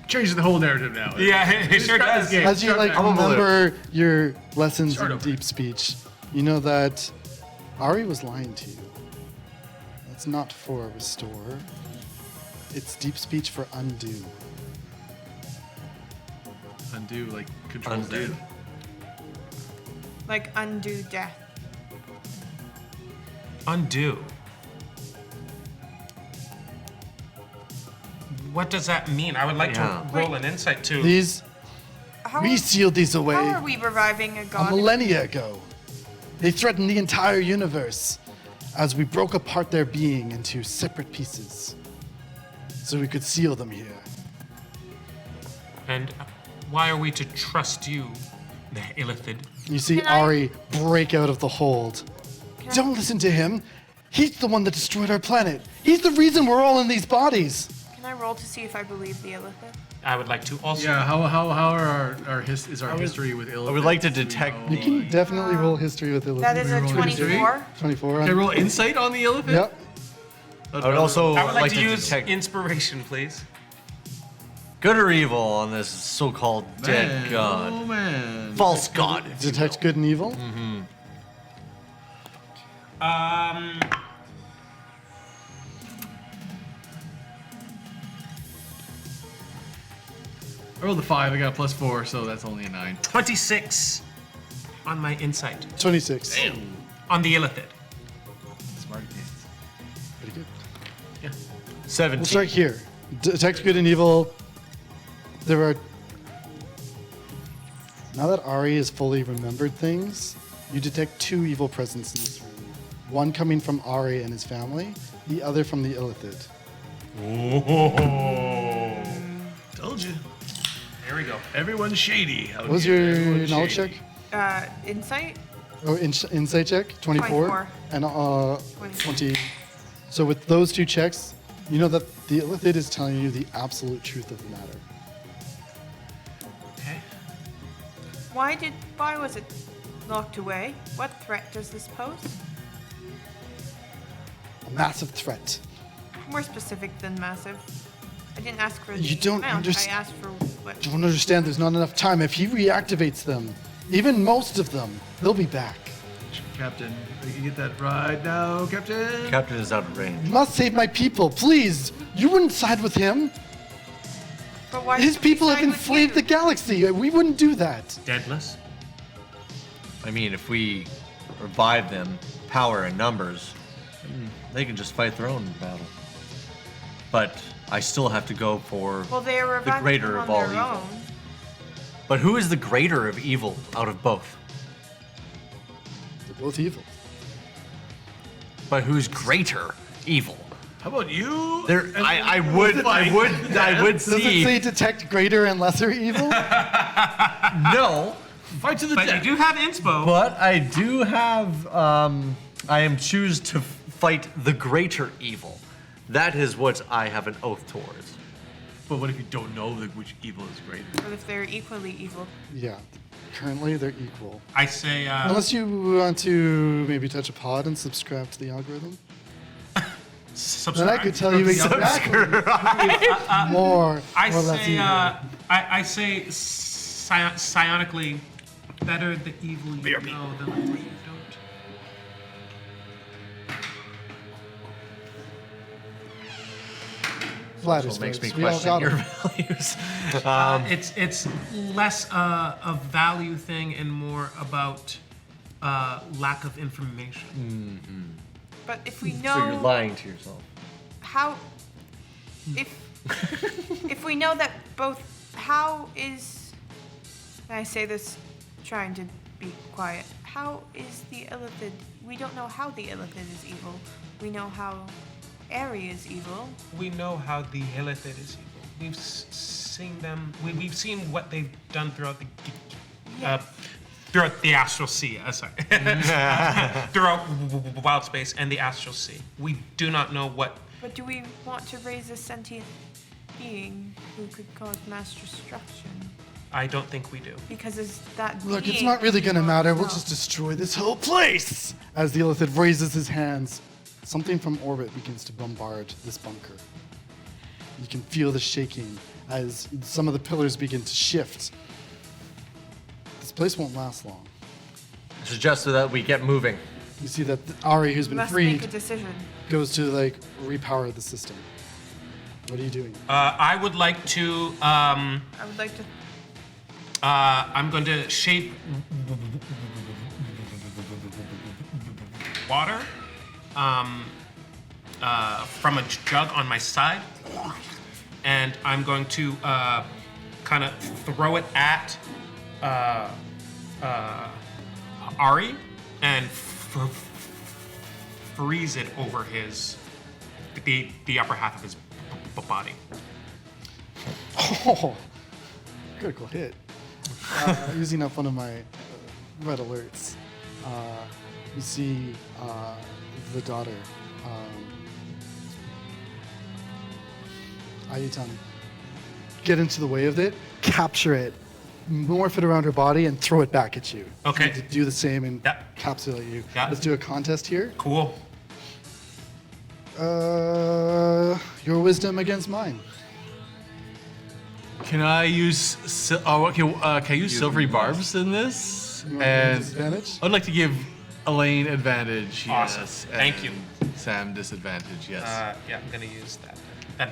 Changing the whole narrative now.
Yeah, it sure
Start this
does.
game.
As you like
I'm a believer.
remember your lessons
Start
in
over.
deep speech, you know that Ari was lying to you. It's not for restore. It's deep speech for undo.
Undo, like control
Undo.
Z.
Like undo death.
Undo. What does that mean? I would like
Yeah.
to roll an insight to.
These,
How
we
are,
sealed these away
how are we reviving a
a
god?
millennia ago. They threatened the entire universe. as we broke apart their being into separate pieces so we could seal them here.
And why are we to trust you, the Illithid?
You see
Can I-
Ari break out of the hold. Don't listen to him. He's the one that destroyed our planet. He's the reason we're all in these bodies.
Can I roll to see if I believe the Illithid?
I would like to also.
Yeah, how are our history with Illithid?
I would like to detect
You can definitely roll history with Illithid.
That is a
roll
24.
24.
Can I roll insight on the Illithid?
Yep.
I would also
I would like to
to
use
detect
inspiration, please.
good or evil on this so-called dead god.
Oh man.
False god. if you
Detect good and evil.
I rolled a 5. I got a +4, so that's only a 9.
26 on my insight
26.
on the Illithid.
Smart kids.
Pretty good.
Yeah.
17.
We'll start here. Detect good and evil. There are. Now that Ari has fully remembered things, you detect 2 evil presence in this room. One coming from Ari and his family, the other from the Illithid.
Told you.
There we go.
Everyone's shady.
What was your knowledge check?
Insight?
Oh, insight check? 24?
24.
And 20. So with those 2 checks, you know that the Illithid is telling you the absolute truth of the matter.
Okay.
Why was it locked away? What threat does this pose?
A massive threat.
More specific than massive. I didn't ask for the
You don't
amount.
underst-
I asked for what.
Don't understand, there's not enough time. If he reactivates them, even most of them, they'll be back.
Captain, we can get that right now, Captain.
Captain is out of range.
You must save my people, please. You wouldn't side with him.
But why
His
should we
people have
side with
enslaved the
you?
galaxy. We wouldn't do that.
Deadless.
I mean, if we revive them, power and numbers, then they can just fight their own battle. But I still have to go for
Well, they are
the greater
on
of all
their
evil.
own.
But who is the greater of evil out of both?
They're both evil.
But who's greater evil?
How about you?
There, I would
Does it
see.
say detect greater and lesser evil?
No,
Fight to the
But you
death.
do have inspo.
but I do have. I am choose to fight the greater evil. That is what I have an oath towards.
But what if you don't know which evil is greater?
But if they're equally evil.
Yeah. Currently, they're equal.
I say,
Unless you want to maybe touch a pod and subscribe to the algorithm. Then
subscribe.
I could tell you exactly more
I
or less
say,
evil.
I say psionically, better the evil you know than the evil you don't.
Flatters,
What makes me
folks. We all
question
got
your
'em.
values.
It's less a value thing and more about lack of information.
But if we
So
know
you're lying to yourself.
how, if we know that both, how is, and I say this trying to be quiet, how is the Illithid, we don't know how the Illithid is evil. We know how Ari is evil.
We know how the Illithid is evil. We've seen them. We've seen what they've done throughout the throughout the Astral Sea. Sorry, throughout Wildspace and the Astral Sea. We do not know what.
But do we want to raise a sentient being who could cause mass destruction?
I don't think we do.
Because is that
Look, it's
being
not really gonna
evil
matter. We'll
itself?
just destroy this whole place. As the Illithid raises his hands, something from orbit begins to bombard this bunker. You can feel the shaking as some of the pillars begin to shift. This place won't last long.
I suggest that we get moving.
You see that Ari, who's been
Must make a
freed,
decision.
goes to like repower the system. What are you doing?
I would like to.
I would like to.
I'm going to shape water from a jug on my side, and I'm going to kind of throw it at Ari and freeze it over the upper half of his body.
Oh, critical hit. Using up one of my red alerts. You see the daughter, Ayutani, get into the way of it, capture it, morph it around her body, and throw it back at you.
Okay.
To do the same and
Yep.
capsulate you.
Yep.
Let's do a contest here.
Cool.
Your wisdom against mine.
Can I use can I use silvery barbs in this?
You want
And
disadvantage?
I'd like to give Elaine advantage.
Awesome.
Yes.
Thank you.
and Sam disadvantage. Yes.
Yeah, I'm gonna use that.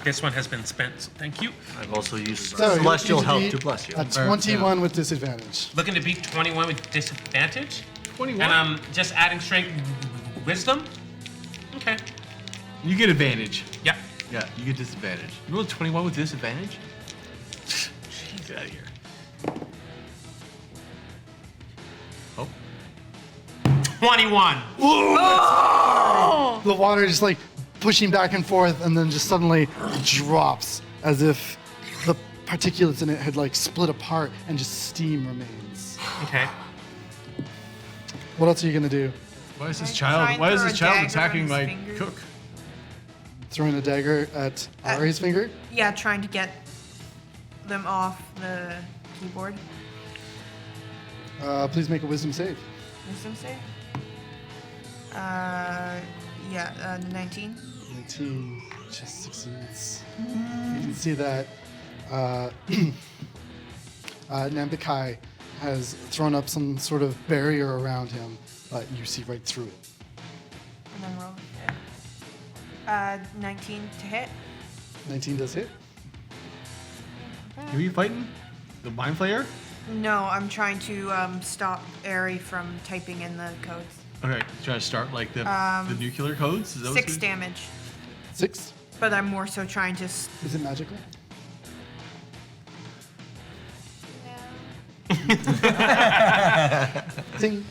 This one has been spent, so thank you.
I've also used
So,
celestial
you
help
beat
to bless you.
A 21 with disadvantage.
Looking to beat 21 with disadvantage.
21.
And I'm just adding strength wisdom. Okay.
You get advantage.
Yep.
Yeah, you get disadvantage. You rolled 21 with disadvantage? Jeez, get out of here. Oh.
21.
The water just like pushing back and forth and then just suddenly drops as if the particulates in it had like split apart and just steam remains.
Okay.
What else are you gonna do?
Why is this
I
child?
try and
Why is
throw
this
a
child
dagger
attacking
on his
my
finger.
cook?
Throwing a dagger at Ari's finger?
Yeah, trying to get them off the keyboard.
Please make a wisdom save.
Wisdom save? 19.
19 just succeeds. You can see that Nambikai has thrown up some sort of barrier around him, but you see right through it.
And then roll. 19 to hit.
19 does hit.
Who are you fighting? The Mind Flayer?
No, I'm trying to stop Ari from typing in the codes.
Okay, trying to start like the nuclear codes? Is that what
6
you-
damage.
6.
But I'm more so trying to.
Is it magical? Ding.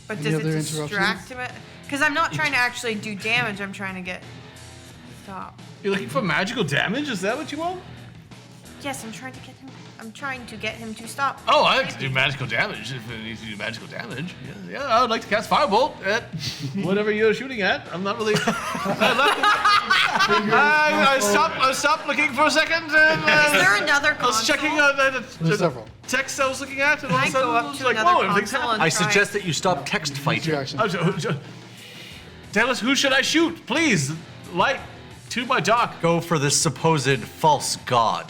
But
Any
does it
other
distract him? Because I'm not trying to actually do damage. I'm trying to get. Stop.
You're looking for magical damage? Is that what you want?
Yes, I'm trying to get him. I'm trying to get him to stop.
Oh, I like to do magical damage if it needs to do magical damage. Yeah, I would like to cast Firebolt at whatever you're shooting at. I'm not really. I stopped looking for a second. And,
Is there another
I was
console?
checking
There's
the
several.
text I was looking at, and all
Can
of a
I
sudden
go
I
up
was
to
like,
another
whoa, everything's
console
happening.
and
I
try?
suggest that you stop text
Use your
fighting.
action.
Tell us, who should I shoot? Please, light to my dock.
Go for this supposed false god.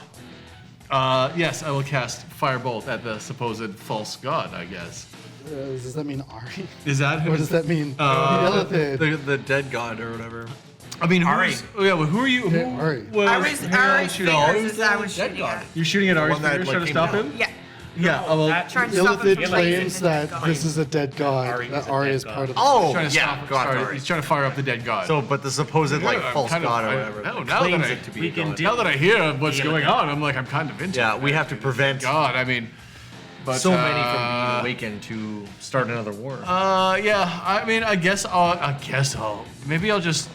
Yes, I will cast Firebolt at the supposed false god, I guess.
Does that mean Ari?
Is that
Or does that mean Illithid?
The dead god or whatever.
I mean,
Ari.
Yeah, well, who are you?
Yeah, Ari.
Ari's
shooting
fingers is I was shooting at.
You're shooting at Ari's
one that,
fingers,
like,
trying to
came
stop
down.
him?
Yeah.
Yeah, well,
Trying to stop him
Illithid
from
claims
blazing the
that
dead
this is a dead god.
Ari
That
is a
Ari
dead
is
god.
part of
Oh,
trying to
yeah,
stop.
God,
Sorry,
Ari.
he's trying to fire up the dead god.
So, but the supposed like
I'm
false
kind of-
god or
I-
whatever.
no,
that
now that
claims
I-
it to be
we
a
can
god.
do-
Now that I hear what's
Yeah.
going on, I'm like, I'm kind of into
Yeah,
it.
we have to prevent
God, I mean, but
so many from being awakened to start another war.
Yeah, I mean, I guess I'll. Maybe I'll just.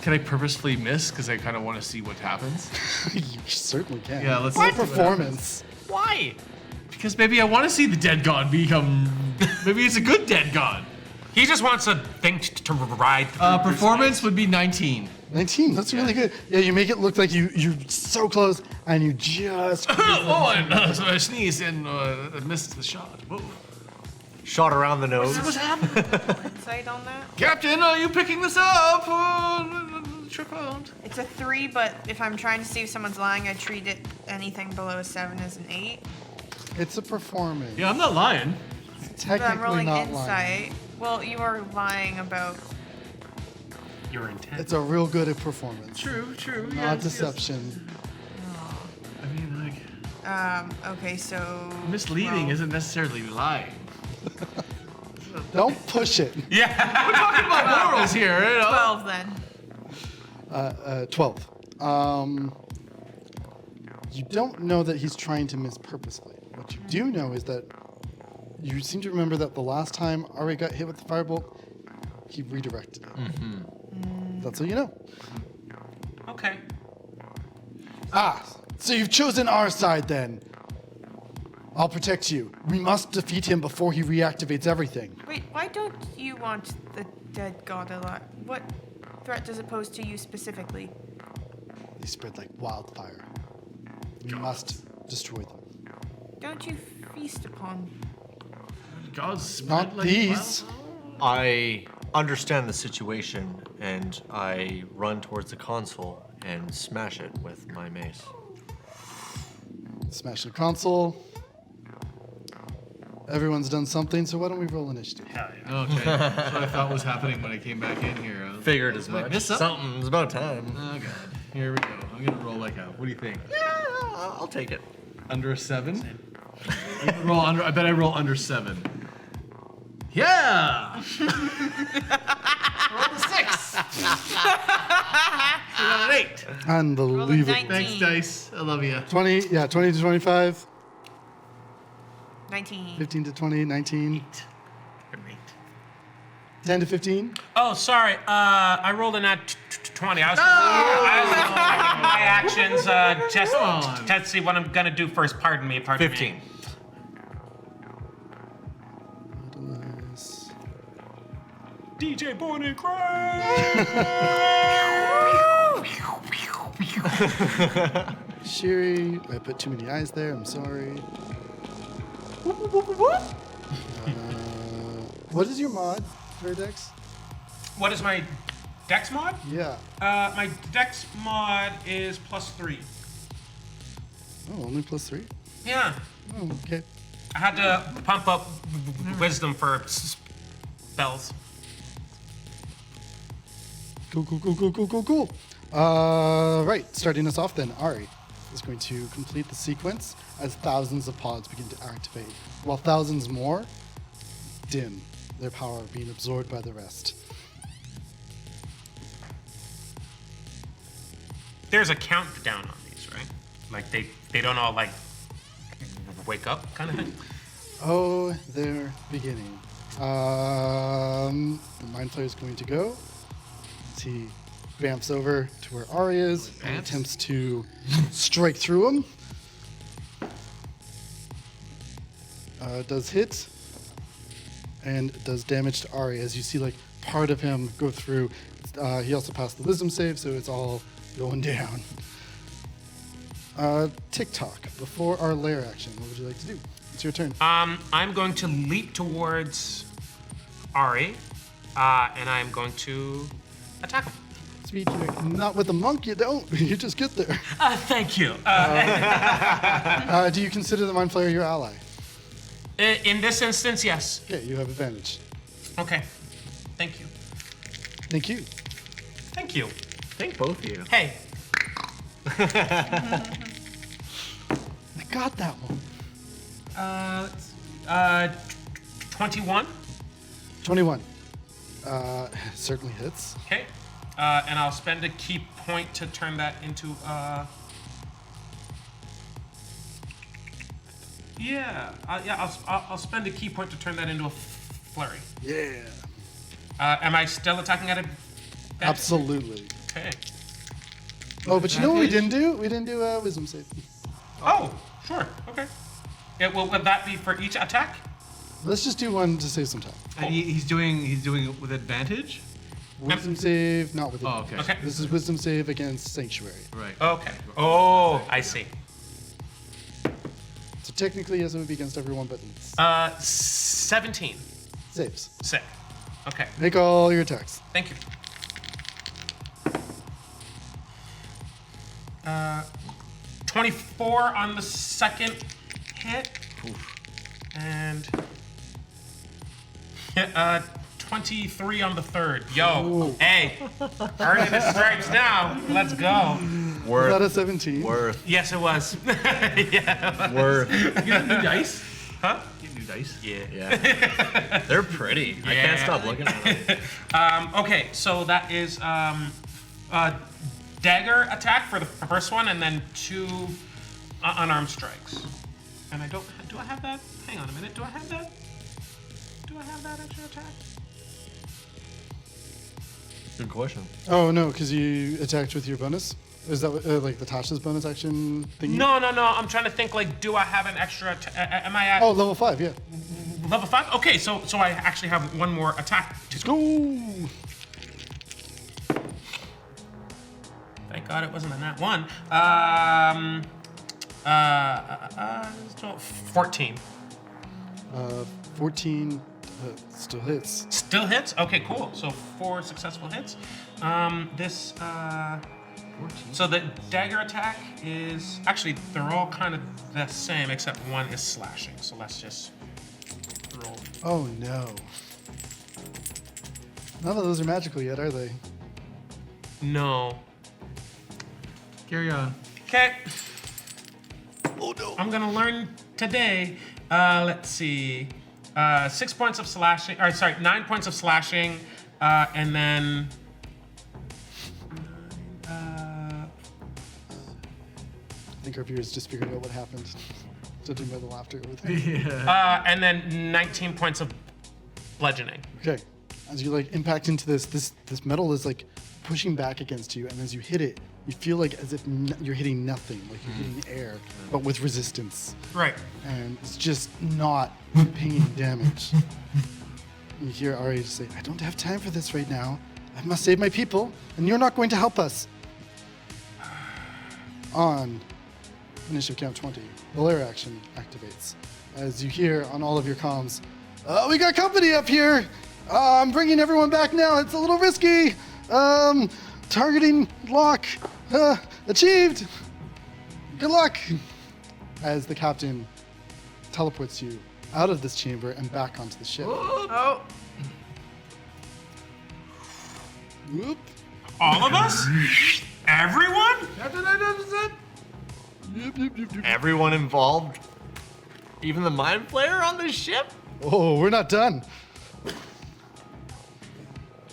Can I purposefully miss because I kind of want to see what happens?
You certainly can.
Yeah, let's-
What
let's see what
performance?
Why?
Because maybe I want to see the dead god become. Maybe it's a good dead god.
He just wants a thing to ride through.
Performance would be 19.
19. That's really good. Yeah, you make it look like you're so close and you just.
So I sneezed and missed the shot. Whoa.
Shot around the nose.
Insight on that.
Captain, are you picking this up? Trip out.
It's a 3, but if I'm trying to see if someone's lying, I treat it anything below a 7 as an 8.
It's a performance.
Yeah, I'm not lying.
But I'm
Technically
rolling
not
insight.
lying.
Well, you are lying about.
Your intent.
It's a real good at performance.
True.
Not deception.
I mean, like,
Okay, so.
misleading
roll.
isn't necessarily lying.
Don't push it.
Yeah.
We're talking about morals here, you know?
12 then.
12. You don't know that he's trying to miss purposely. What you do know is that you seem to remember that the last time Ari got hit with the firebolt, he redirected it. That's all you know.
Okay.
So you've chosen our side then. I'll protect you. We must defeat him before he reactivates everything.
Wait, why don't you want the dead god alive? What threat does it pose to you specifically?
They spread like wildfire. We must destroy them.
Don't you feast upon?
Gods spread
Not
like
these.
I understand the situation, and I run towards the console and smash it with my mace.
Smash the console. Everyone's done something, so why don't we roll initiative?
Hell yeah.
Okay, that's what I thought was happening when I came back in here. I was-
Figured
I
as
was like,
much.
"This up?"
Something's about time.
Oh god, here we go. I'm gonna roll like a. What do you think?
I'll take it.
Under a 7? Roll under. I bet I roll under 7. Yeah. Roll a 6. I got an 8.
Unbelievable.
19.
Thanks, dice. I love you.
20 to 25,
19.
15 to 20, 19,
Great.
10 to 15.
Oh, sorry. I rolled a nat 20. I was my actions just
on.
to see what I'm gonna do first. Pardon me.
15.
Me. DJ Born and
Shiri, I put too many eyes there, I'm sorry. What is your mod for Dex?
What is my dex mod?
Yeah.
My dex mod is +3.
Oh, only +3?
Yeah.
Oh, okay.
I had to pump up wisdom for spells.
Cool. Right, starting us off then, Ari is going to complete the sequence as thousands of pods begin to activate, while thousands more dim, their power being absorbed by the rest.
There's a countdown on these, right? Like they don't all like wake up kind of thing.
Oh, they're beginning. The Mind Flayer is going to go. As he vamps over to where Ari is and attempts to strike through him. Does hit and does damage to Ari as you see like part of him go through. He also passed the wisdom save, so it's all going down. TikTok, before our lair action, what would you like to do? It's your turn.
I'm going to leap towards Ari, and I'm going to attack him.
Speed check. Not with the monk, you don't. You just get there.
Thank you.
Do you consider the Mind Flayer your ally?
In this instance, yes.
Okay, you have advantage.
Okay. Thank you.
Thank you.
Thank you.
Thank both of you.
Hey.
I got that one.
21.
21. Certainly hits.
Okay. And I'll spend a key point to turn that into I'll spend a key point to turn that into a flurry.
Yeah.
Am I still attacking at a?
Absolutely.
Okay.
Oh, but you know what we didn't do? We didn't do a wisdom save.
Oh, sure. Okay. Yeah, would that be for each attack?
Let's just do one to save some time.
And he's doing it with advantage.
Wisdom save, not with
Oh,
advantage.
okay.
Okay.
This is wisdom save against sanctuary.
Right.
Okay. Oh, I see.
So technically, yes, it would be against everyone, but it's
17.
saves.
Sick. Okay.
Make all your attacks.
Thank you. 24 on the second hit. And 23 on the third. Yo,
Ooh.
hey, earning the stripes now. Let's go.
Is that
Worth.
a 17?
Worth.
Yes, it was. Yeah.
Worth.
You get new dice.
Huh?
You get new dice.
Yeah.
Yeah. They're pretty. I
Yeah.
can't stop looking at them.
Okay, so that is dagger attack for the first one, and then 2 unarmed strikes. And I don't. Do I have that? Hang on a minute. Do I have that? Do I have that extra attack?
Good question.
Oh no, because you attacked with your bonus. Is that like the Tasha's bonus action thingy?
No. I'm trying to think. Like, do I have an extra? Am I at
Oh, level 5. Yeah.
level 5? Okay, so I actually have one more attack.
Let's go.
Thank God it wasn't a nat 1. 14.
14 still hits.
Still hits? Okay, cool. So 4 successful hits. This. 14. So the dagger attack is actually they're all kind of the same except one is slashing. So let's just roll.
Oh no. None of those are magical yet, are they?
No.
Carry on.
Okay.
Oh no.
I'm gonna learn today. Let's see. 6 points of slashing. Or sorry, 9 points of slashing, and then.
I think our viewers just figured out what happened. Judging by the laughter over there.
Yeah.
And then 19 points of bludgeoning.
Okay. As you like impact into this metal is like pushing back against you, and as you hit it, you feel like as if you're hitting nothing, like you're hitting air, but with resistance.
Right.
And it's just not pinging damage. You hear Ari just say, "I don't have time for this right now. I must save my people, and you're not going to help us." On initiative count 20, the lair action activates. As you hear on all of your comms, "We got company up here. I'm bringing everyone back now. It's a little risky. Targeting lock achieved. Good luck." As the captain teleports you out of this chamber and back onto the ship.
Oh,
Whoop.
All of us? Everyone?
Everyone involved? Even the mind flayer on this ship?
Oh, we're not done.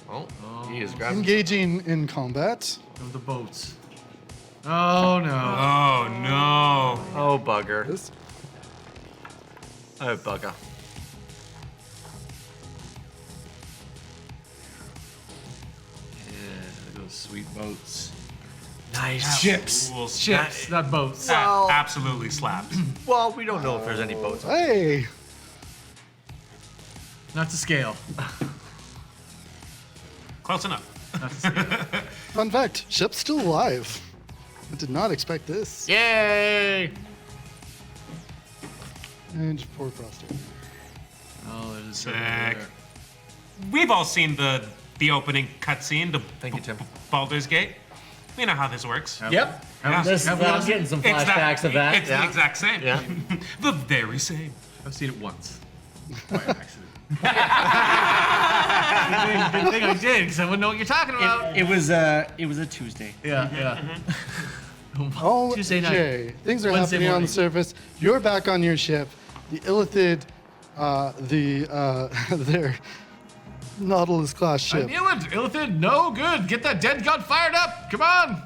Oh, he is grabbing.
Engaging in combat.
Of the boats. Oh no.
Oh no.
Oh, bugger.
This
Oh, bugger.
Yeah, those sweet boats.
Nice.
Ships.
Cool.
Ships, not boats.
Well-
Absolutely slapped.
Well, we don't know if there's any boats.
Hey.
Not to scale.
Close enough.
Not to scale.
Fun fact, ship's still alive. I did not expect this.
Yay!
And poor Froster.
Oh, there's a
Sick.
there.
We've all seen the opening cutscene to
Thank you, Tim.
Baldur's Gate. We know how this works.
Yep.
Yeah.
I'm getting some
It's
flashbacks of that.
It's the exact same.
Yeah.
The very same.
I've seen it once. By accident. Good thing I did, because I wouldn't know what you're talking about.
It was a Tuesday.
Yeah, yeah.
Oh,
Tuesday night.
Jay, things are
Wednesday
happening on the
morning.
surface. You're back on your ship. The Illithid, their Nautilus class
I
ship.
knew it! Illithid, no good! Get that dead god fired up! Come on!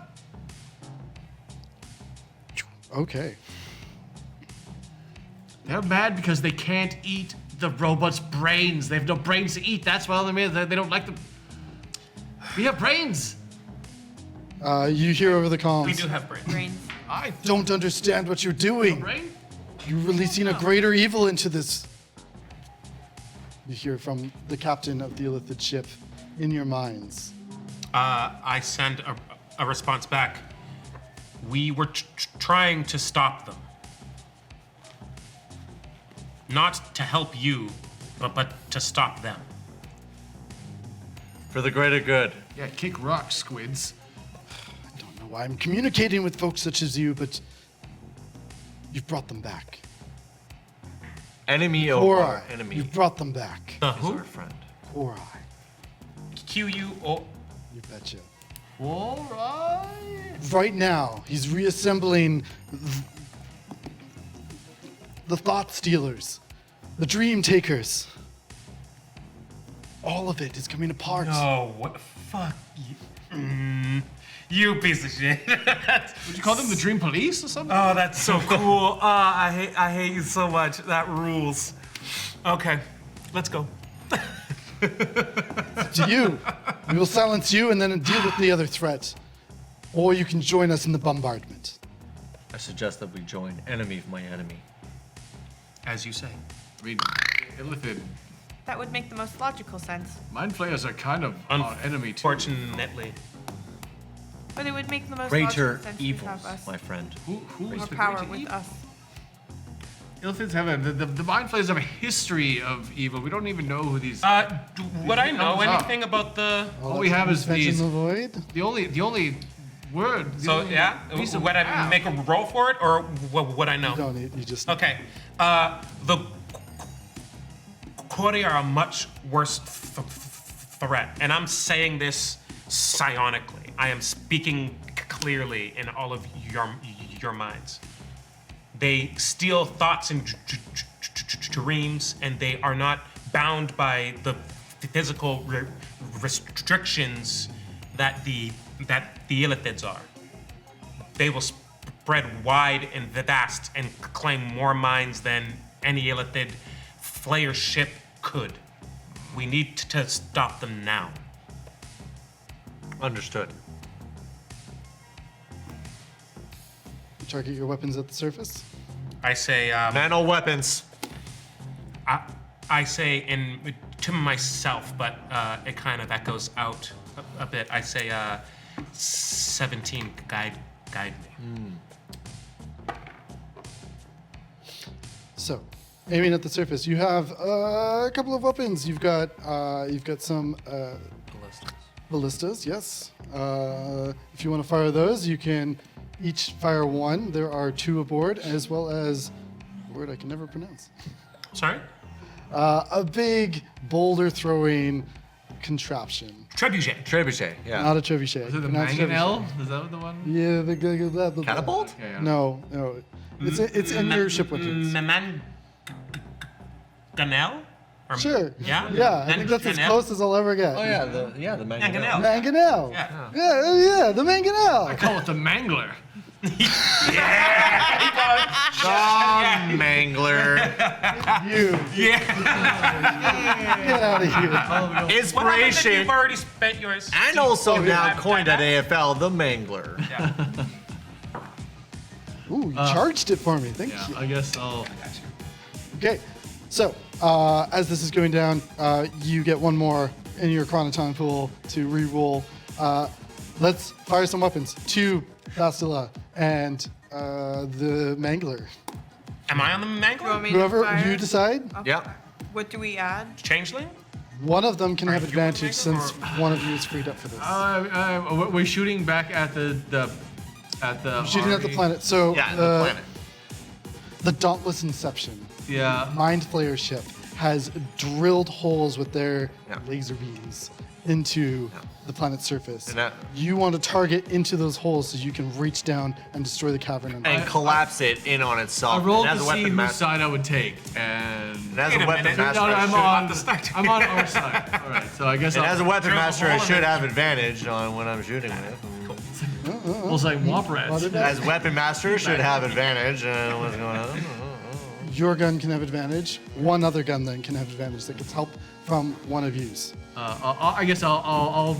Okay.
They're mad because they can't eat the robot's brains. They have no brains to eat. That's why they don't like them. We have brains!
You hear over the comms.
We do have brains.
brains.
I
Don't understand what you're doing.
brain?
You're releasing a greater evil into this. You hear from the captain of the Illithid ship in your minds.
I send a response back. We were trying to stop them. Not to help you, but to stop them.
For the greater good.
Yeah, kick rocks, squids.
I don't know why I'm communicating with folks such as you, but you've brought them back.
Enemy
Or
over
I.
enemy
You've brought them back.
The
is
who?
our friend.
Or I.
QUO.
You betcha.
All right.
Right now, he's reassembling the Thought Stealers, the Dream Takers. all of it is coming apart.
No, what? Fuck you. You piece of shit.
Would you call them the Dream Police or something?
Oh, that's so cool. I hate you so much. That rules. Okay, let's go.
To you. We will silence you and then deal with the other threat. Or you can join us in the bombardment.
I suggest that we join enemy of my enemy.
As you say.
I mean, Illithid,
That would make the most logical sense.
mind flayers are kind of our enemy too.
Fortunately.
But it would make the most
Greater
logical sense to
evils,
have us.
my friend.
Who
More
is the
power
greater
with
evil?
us.
Illithids have the mind flayers have a history of evil. We don't even know who these.
Would I know
thumbs up.
anything about the?
All we have is
Invention
these.
of the void.
The only word. the
So
only
yeah,
piece of
would I
map-
make a roll for it, or would I know?
You don't need, you just.
Okay. The Kori are a much worse threat, and I'm saying this psionically. I am speaking clearly in all of your minds. They steal thoughts and dreams, and they are not bound by the physical restrictions that the Illithids are. They will spread wide and vast and claim more minds than any Illithid Flayer ship could. We need to stop them now.
Understood.
Target your weapons at the surface.
I say,
Nano weapons.
I say in to myself, but it kind of echoes out a bit. I say, 17, guide me.
So, aiming at the surface, you have a couple of weapons. You've got some ballistas. Yes. If you want to fire those, you can each fire one. There are 2 aboard, as well as a word I can never pronounce.
Sorry?
A big boulder throwing contraption.
Trebuchet.
Trebuchet, yeah.
Not a trebuchet.
Is it the
Pronounced
mangonel? Is that the one?
trebuchet. Yeah, the
Catapult?
Yeah, yeah.
No. It's in your ship weapons.
Mangonel? Or-
Sure.
Yeah?
Yeah, I think that's as close as I'll ever get.
Oh yeah, the mangonel.
Mangonel.
Mangonel.
Yeah.
Yeah, the mangonel.
I call it the mangler.
Mangler.
You
Yeah.
get out of here.
Inspiration.
You've already spent yours.
And also now
Yeah.
coined at AFL, the Mangler.
Yeah.
Ooh, you charged it for me. Thank
Yeah,
you.
I guess I'll.
Okay, so as this is going down, you get one more in your chronoton pool to re-roll. Let's fire some weapons. 2 Bastila and the Mangler.
Am I on the
You want
mangler?
me to
Whoever
fire?
you decide,
Okay.
Yep.
What do we add?
Changeling?
one of them can have
you
advantage
Mangler
since
or-
one of you is freed up for this.
We're shooting back at the
Shooting at the
army.
planet. So
Yeah, the planet.
the Dauntless Inception.
Yeah.
Mind Flayer ship has drilled holes with their
Yeah.
laser beams into the planet's surface.
And that-
You want to target into those holes so you can reach down and destroy the cavern.
And collapse it in on
I
itself.
rolled
It
to
has a
see
weapon
whose
master.
side I would take, and
It has
Wait
a
a
weapon
minute.
master.
no,
I
I'm
should-
on. I'm on our side. All right, so I guess
It has a weapon
Drill a
master. I
hole in
should
it.
have advantage on when I'm shooting with.
Well, it's like womp rats.
As weapon master, should have advantage. What's going on?
Your gun can have advantage. One other gun then can have advantage that gets help from one of yous.
I guess I'll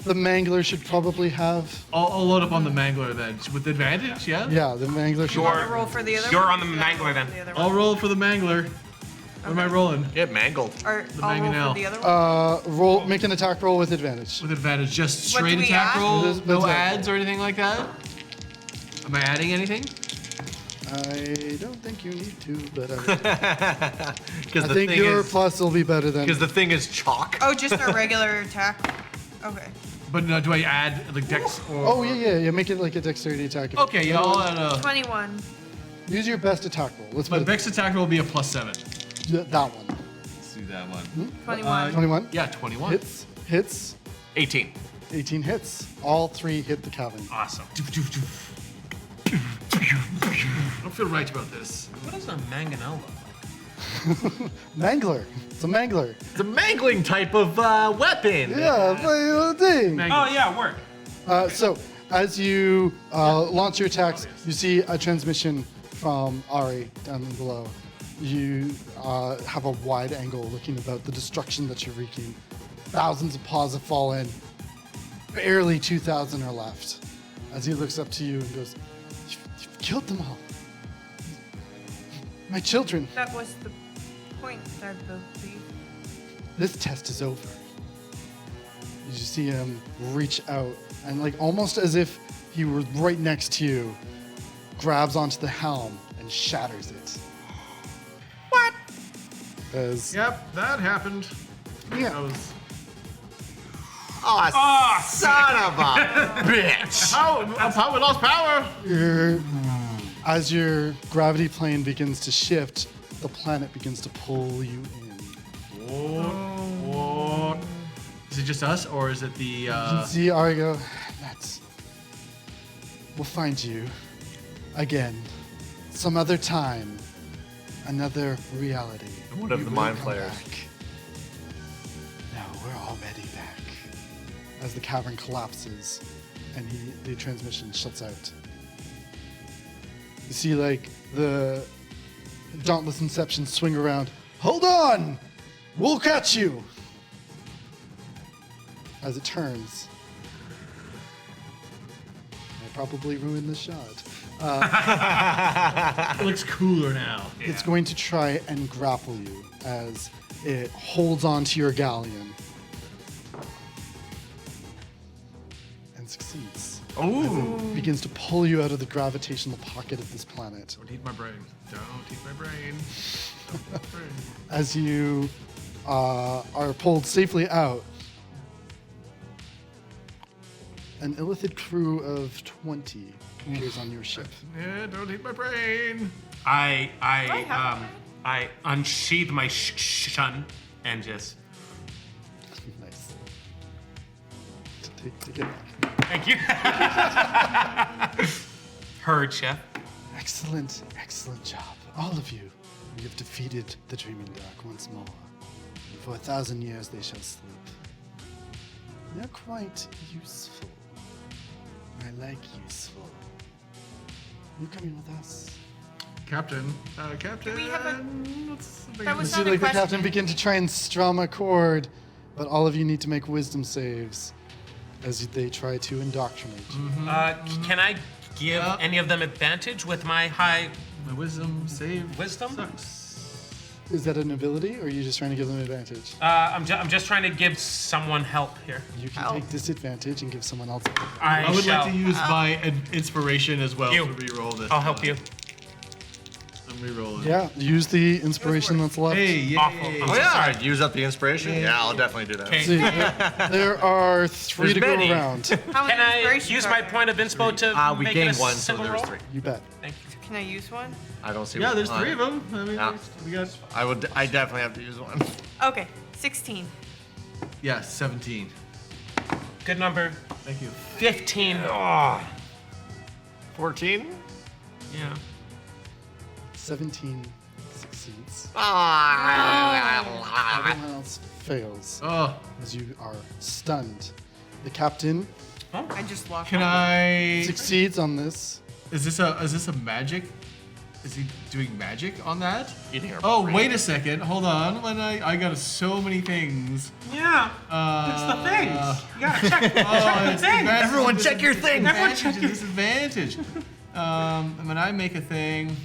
The Mangler should probably have.
I'll load up on the mangler then with advantage. Yeah.
Yeah, the Mangler should.
You're-
Roll for the other
You're
one?
on the
Should I
mangler
roll
then.
for the other
I'll
one?
roll for the mangler. What am I rolling?
Get mangled.
Or
the
I'll roll
mangonel.
for the other one?
Roll. Make an attack roll with advantage.
With advantage, just
What
straight
do we
attack
add?
roll,
With
no
attack
ads or anything like that. Am I adding anything?
I don't think you need to, but
Because
I
the
think
thing
your
is,
plus will be better than.
because the thing is chalk.
Oh, just a regular attack? Okay.
But no, do I add like dex or?
Oh yeah. Make it like a dexterity attack.
Okay, yeah, I'll add a.
21.
Use your best attack roll. Let's
My
put
dex attack will be a +7.
that one.
Let's do that one.
21.
21
Yeah, 21.
hits.
18.
18 hits. All 3 hit the cavern.
Awesome.
I don't feel right about this.
What does a mangonel look like?
Mangler. It's a mangler.
It's a mangling type of weapon.
Yeah, but you know the thing.
Oh yeah, work.
So, as you launch your attacks, you see a transmission from Ari down below. You have a wide angle looking about the destruction that you're wreaking. Thousands of paws have fallen. Barely 2,000 are left. As he looks up to you and goes, You've killed them all. My children.
That was the point, I believe.
This test is over. You see him reach out and, like, almost as if he were right next to you, grabs onto the helm and shatters it.
What?
As
Yep, that happened.
Yeah.
That was-
Oh, son of a bitch!
Power, we lost power.
as your gravity plane begins to shift, the planet begins to pull you in.
What? Is it just us, or is it the?
You can see Ari go, we'll find you again, some other time, another reality.
One of
You
the
will
mind
come
flayers.
back. No, we're already back. As the cavern collapses and the transmission shuts out. You see, like, the Dauntless Inception swing around. Hold on! We'll catch you! As it turns. I probably ruined the shot.
It looks cooler now.
It's going to try and grapple you as it holds onto your galleon. And succeeds.
Ooh.
It begins to pull you out of the gravitational pocket of this planet.
Don't eat my brain. Don't eat my brain. Don't eat my brain.
As you are pulled safely out, an illithid crew of 20 appears on your ship.
Yeah, don't eat my brain.
I unsheathe my shun and just
Nice. Take it back.
thank you. Heard, chef.
Excellent, excellent job. All of you. You have defeated the Dreaming Dark once more. And for 1,000 years they shall sleep. They're quite useful. I like useful. You coming with us?
Captain. Captain.
Do we have a- That
You
was
see,
not a
like, the
question.
captain begin to try and strum a chord, but all of you need to make wisdom saves as they try to indoctrinate you.
Can I give
Yeah.
any of them advantage with my high
My wisdom save.
wisdom?
Sucks.
Is that an ability, or are you just trying to give them advantage?
I'm just trying to give someone help here.
You can take disadvantage and give someone else advantage.
I,
I would
shall.
like to use my inspiration as well
You.
to re-roll this.
I'll help you.
I'm re-rolling.
Yeah, use the inspiration that's left.
Hey, yay.
Awful. I'm
Oh
so
yeah,
sorry.
I'd use up the inspiration. Yeah, I'll definitely do that.
Okay.
See, there are 3
There's
to go
many.
around.
How
Can
many
I
inspirations
use
are
my
there?
point of inspo to
We
make it a
gained one, so
single
there was
roll?
3.
You bet.
Thank you.
Can I use one?
I don't see.
Yeah,
what-
there's 3 of them. I mean,
Yeah.
we got.
I definitely have to use one.
Okay, 16.
Yeah, 17.
Good number.
Thank you.
15.
14.
Yeah.
17 succeeds.
Ah.
Everyone else fails
Oh,
as you are stunned. The captain
I just lost
can I?
succeeds on this.
Is this a magic? Is he doing magic on that?
Eating our
Oh,
brain.
wait a second. Hold on. When I got so many things.
Yeah. It's the things. You gotta check, check the
it's
things.
advantage,
Everyone check your thing.
Everyone check your
disadvantage. When I make a thing,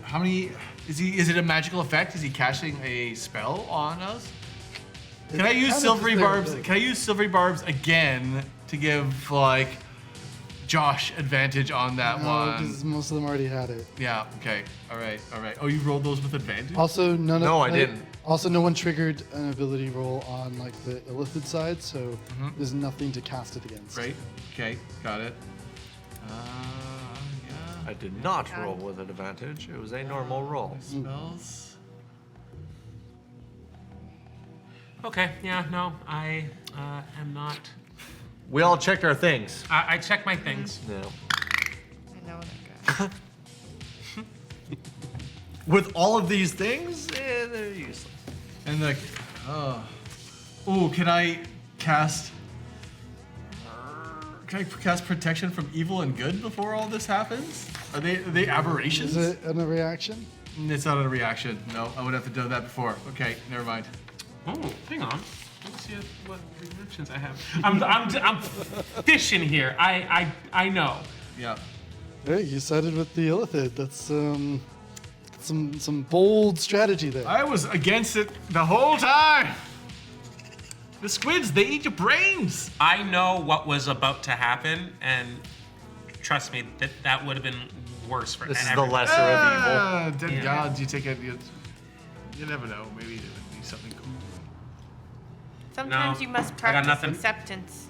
how many? Is it a magical effect? Is he casting a spell on us? Can I use silvery barbs? Can I use silvery barbs again to give like Josh advantage on that
No,
one?
because most of them already had it.
Yeah. Okay. All right. All right. Oh, you rolled those with advantage.
Also, none of
No, I didn't.
Also, no one triggered an ability roll on like the illithid side, so there's nothing to cast it against.
Right. Okay. Got it. Yeah.
I did not roll with an advantage. It was a normal roll.
Spells.
Okay. Yeah. No, I am not.
We all checked our things.
I check my things.
No.
I know that guy.
with all of these things, they're useless.
And like, ooh, can I cast protection from evil and good before all this happens? Are they aberrations?
Is it a reaction?
It's not a reaction. No, I would have to do that before. Okay, never mind.
Oh, hang on. Let's see what reactions I have. I'm fishing here. I know.
Yeah.
Hey, you sided with the Illithid. That's some bold strategy there.
I was against it the whole time. The squids, they eat your brains.
I know what was about to happen, and trust me, that would have been worse for
This is the
everyone.
lesser of evil.
Dead gods, you take it. You never know. Maybe it would be something cool.
Sometimes
No,
you must
I got
practice
nothing.
acceptance.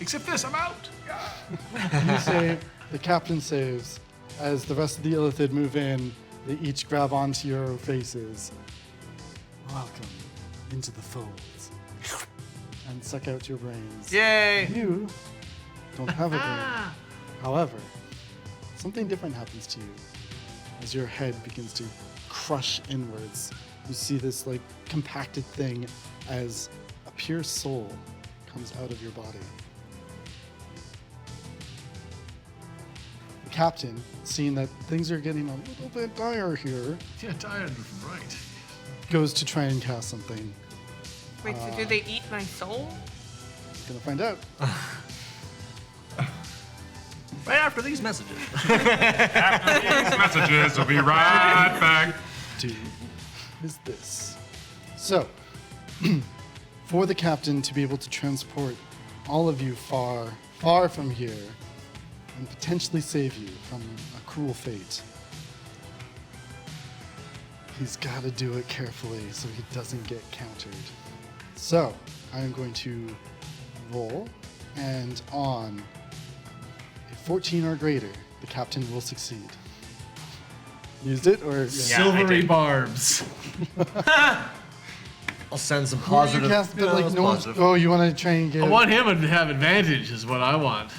Except this, I'm out.
You save, the captain saves. As the rest of the Illithid move in, they each grab onto your faces. Welcome into the folds. And suck out your brains.
Yay!
You don't have a brain. However, something different happens to you as your head begins to crush inwards. You see this like compacted thing as a pure soul comes out of your body. The captain, seeing that things are getting a little bit dire here,
Yeah, tired. Right.
goes to try and cast something.
Wait, so do they eat my soul?
Gonna find out.
Right after these messages.
These messages will be right back.
Do is this. So, for the captain to be able to transport all of you far, far from here and potentially save you from a cruel fate, he's got to do it carefully so he doesn't get countered. So, I am going to roll, and on a 14 or greater, the captain will succeed. Used it, or
Silvery barbs.
I'll send some
You
positive.
cast, but like
it's
no one's.
positive.
Oh, you want to try and get?
I want him to have advantage, is what I want.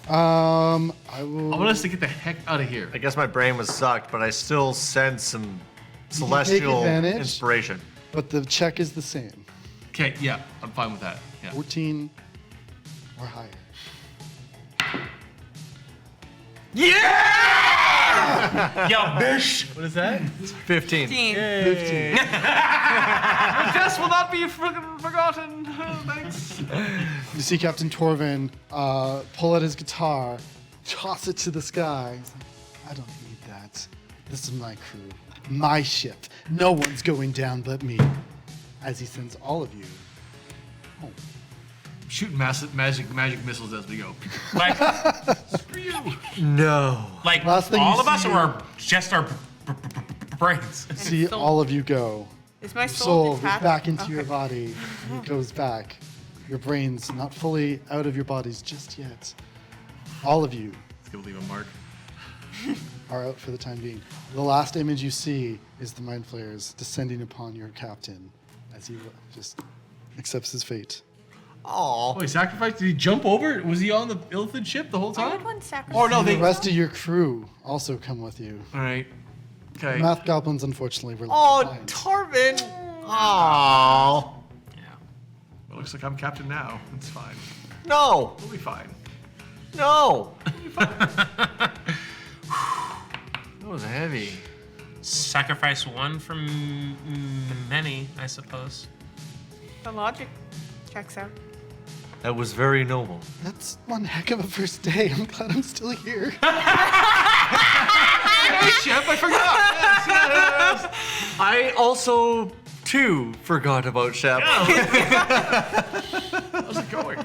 I will.
I want us to get the heck out of here.
I guess my brain was sucked, but I still send some
can take
celestial
advantage.
inspiration.
But the check is the same.
Okay, yeah, I'm fine with that. Yeah.
14 or higher.
Yo, bish.
What is that?
15.
15.
15.
Test will not be forgotten. Thanks.
You see Captain Torvin pull out his guitar, toss it to the sky. He's like, I don't need that. This is my crew, my ship. No one's going down but me. As he sends all of you home.
Shooting massive magic missiles as we go.
Like,
No.
like
Last thing
all
you
of us,
see-
or just our brains?
See
soul.
all of you go.
Is my
Your
soul
soul goes
detached?
back into
Okay.
your body. It goes back. Your brain's not fully out of your bodies just yet. All of you
Let's go leave a mark.
are out for the time being. The last image you see is the mind flayers descending upon your captain as he just accepts his fate.
Aw.
Oh, he sacrificed? Did he jump over? Was he on the Illithid ship the whole
Why would
time?
one sacrifice?
Oh, no,
The
they.
rest of your crew also come with you.
All right. Okay.
Math goblins, unfortunately, were left
Oh,
behind.
Tarvin. Aw.
Yeah.
Well, looks like I'm captain now. It's fine.
No.
We'll be fine.
No. That was heavy.
Sacrifice one from many, I suppose.
The logic checks out.
That was very noble.
That's one heck of a first day. I'm glad I'm still here.
Hey, Chef, I forgot. Yes.
I also, too, forgot about Shep.
How's it going?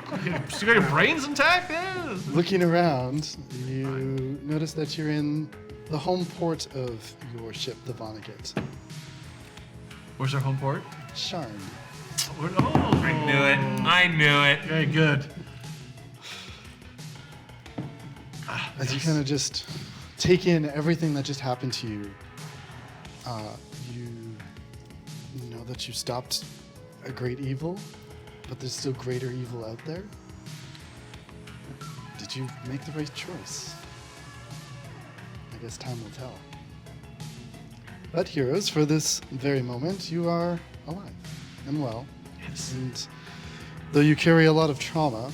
Still got your brains intact? Yeah.
Looking around, you notice that you're in the home port of your ship, the Vonnegut.
Where's our home port?
Sharn.
Oh,
I knew it. I knew it.
Very good.
As you kind of just take in everything that just happened to you, you know that you stopped a great evil, but there's still greater evil out there. Did you make the right choice? I guess time will tell. But heroes, for this very moment, you are alive and well. Yes. And though you carry a lot of trauma,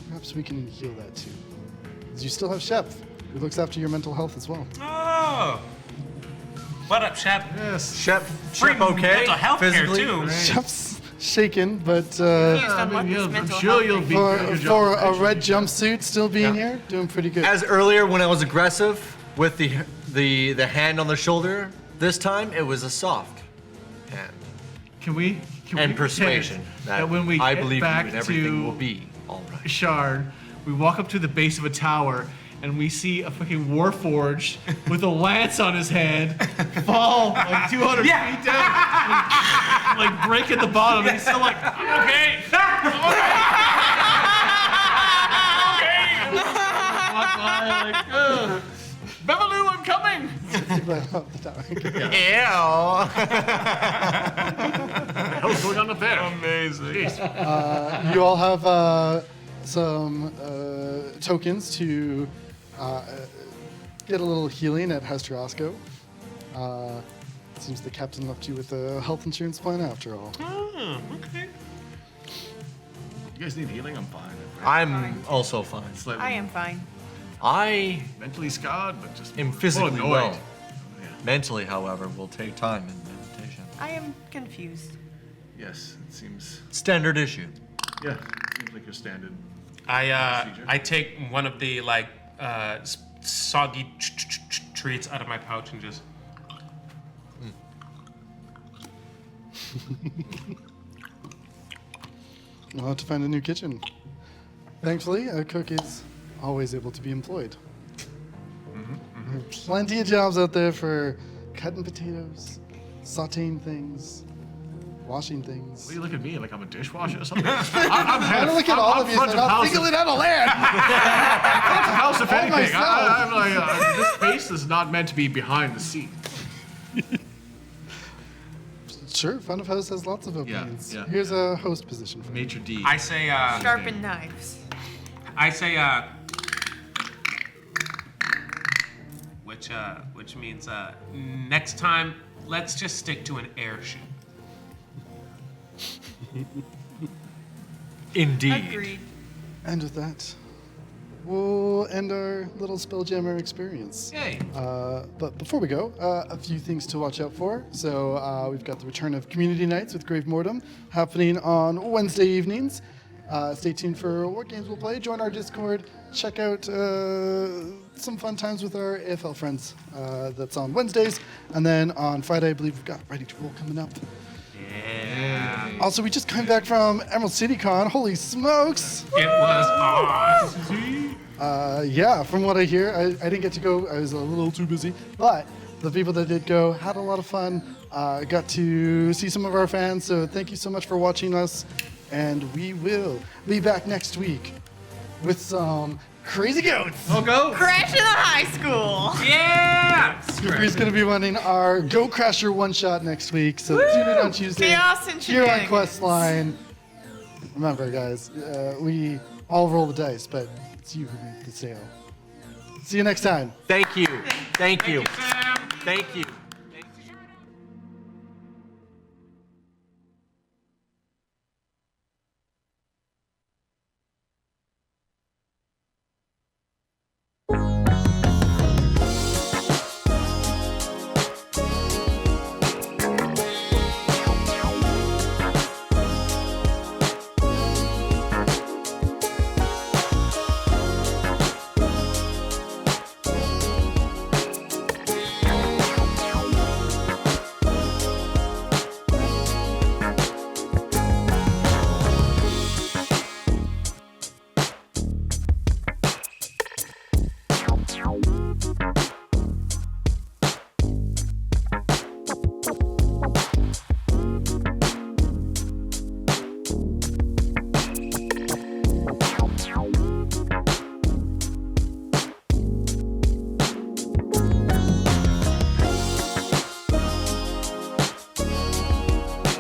perhaps we can heal that too. You still have Shep, who looks after your mental health as well.
Oh. What up, Shep?
Yes.
Shep,
Bring
okay?
mental health care
Physically?
too.
Shep's shaken, but
Used on what this
I'm
mental
sure
health
you'll
thing.
be
for,
doing your job
for a
eventually.
red jumpsuit still being here, doing pretty good.
As earlier when I was aggressive with the hand on the shoulder, this time it was a soft hand.
Can we
And persuasion
that when we
I
get
believe you
back
and everything
to
will be all right.
Shard, we walk up to the base of a tower and we see a fucking warforged with a lance on his head fall like 200 feet down, like break at the bottom. And he's still like, okay. Walk by like, Beverloo, I'm coming. What's going on up there? Amazing.
You all have some tokens to get a little healing at Hestrosco. Seems the captain left you with a health insurance plan after all.
Oh, okay.
You guys need healing? I'm fine.
I'm also fine.
Slightly
I am fine.
I
mentally scarred, but just
am
a little
physically
annoyed.
well. Mentally, however, will take time and meditation.
I am confused.
Yes, it seems.
Standard issue.
Yeah, seems like your standard.
I take one of the like soggy treats out of my pouch and just.
We'll have to find a new kitchen. Thankfully, a cook is always able to be employed. There are plenty of jobs out there for cutting potatoes, sauteing things, washing things.
What do you look at me like I'm a dishwasher or something? I'm
I don't look at all of you,
front
so
of
I'm
house.
thinking out of land.
House, if
All
anything.
myself.
I'm like, this space is not meant to be behind the scene.
Sure, front of house has lots of openings.
yeah.
Here's a host position for you.
Maitre d'.
I say
Sharpen knives.
which means next time let's just stick to an airship.
Indeed.
Agreed.
And with that, we'll end our little Spelljammer experience.
Yay.
But before we go, a few things to watch out for. So we've got the return of Community Nights with Grave Mortem happening on Wednesday evenings. Stay tuned for what games we'll play. Join our Discord. Check out some fun times with our AFL friends. That's on Wednesdays. And then on Friday, I believe we've got Ready to Roll coming up.
Yeah.
Also, we just came back from Emerald City Con. Holy smokes!
It was awesome.
Yeah, from what I hear, I didn't get to go. I was a little too busy. But the people that did go had a lot of fun. Got to see some of our fans. So thank you so much for watching us. And we will be back next week with some crazy goats.
Oh, go!
Crash in the high school.
Yeah.
Scooby's going to be running our Go Crasher one-shot next week. So tune in on Tuesday
Chaos and
here on
shenanigans.
Questline. Remember, guys, we all roll the dice, but it's you who make the sale. See you next time.
Thank you. Thank you.
Sam.
Thank you.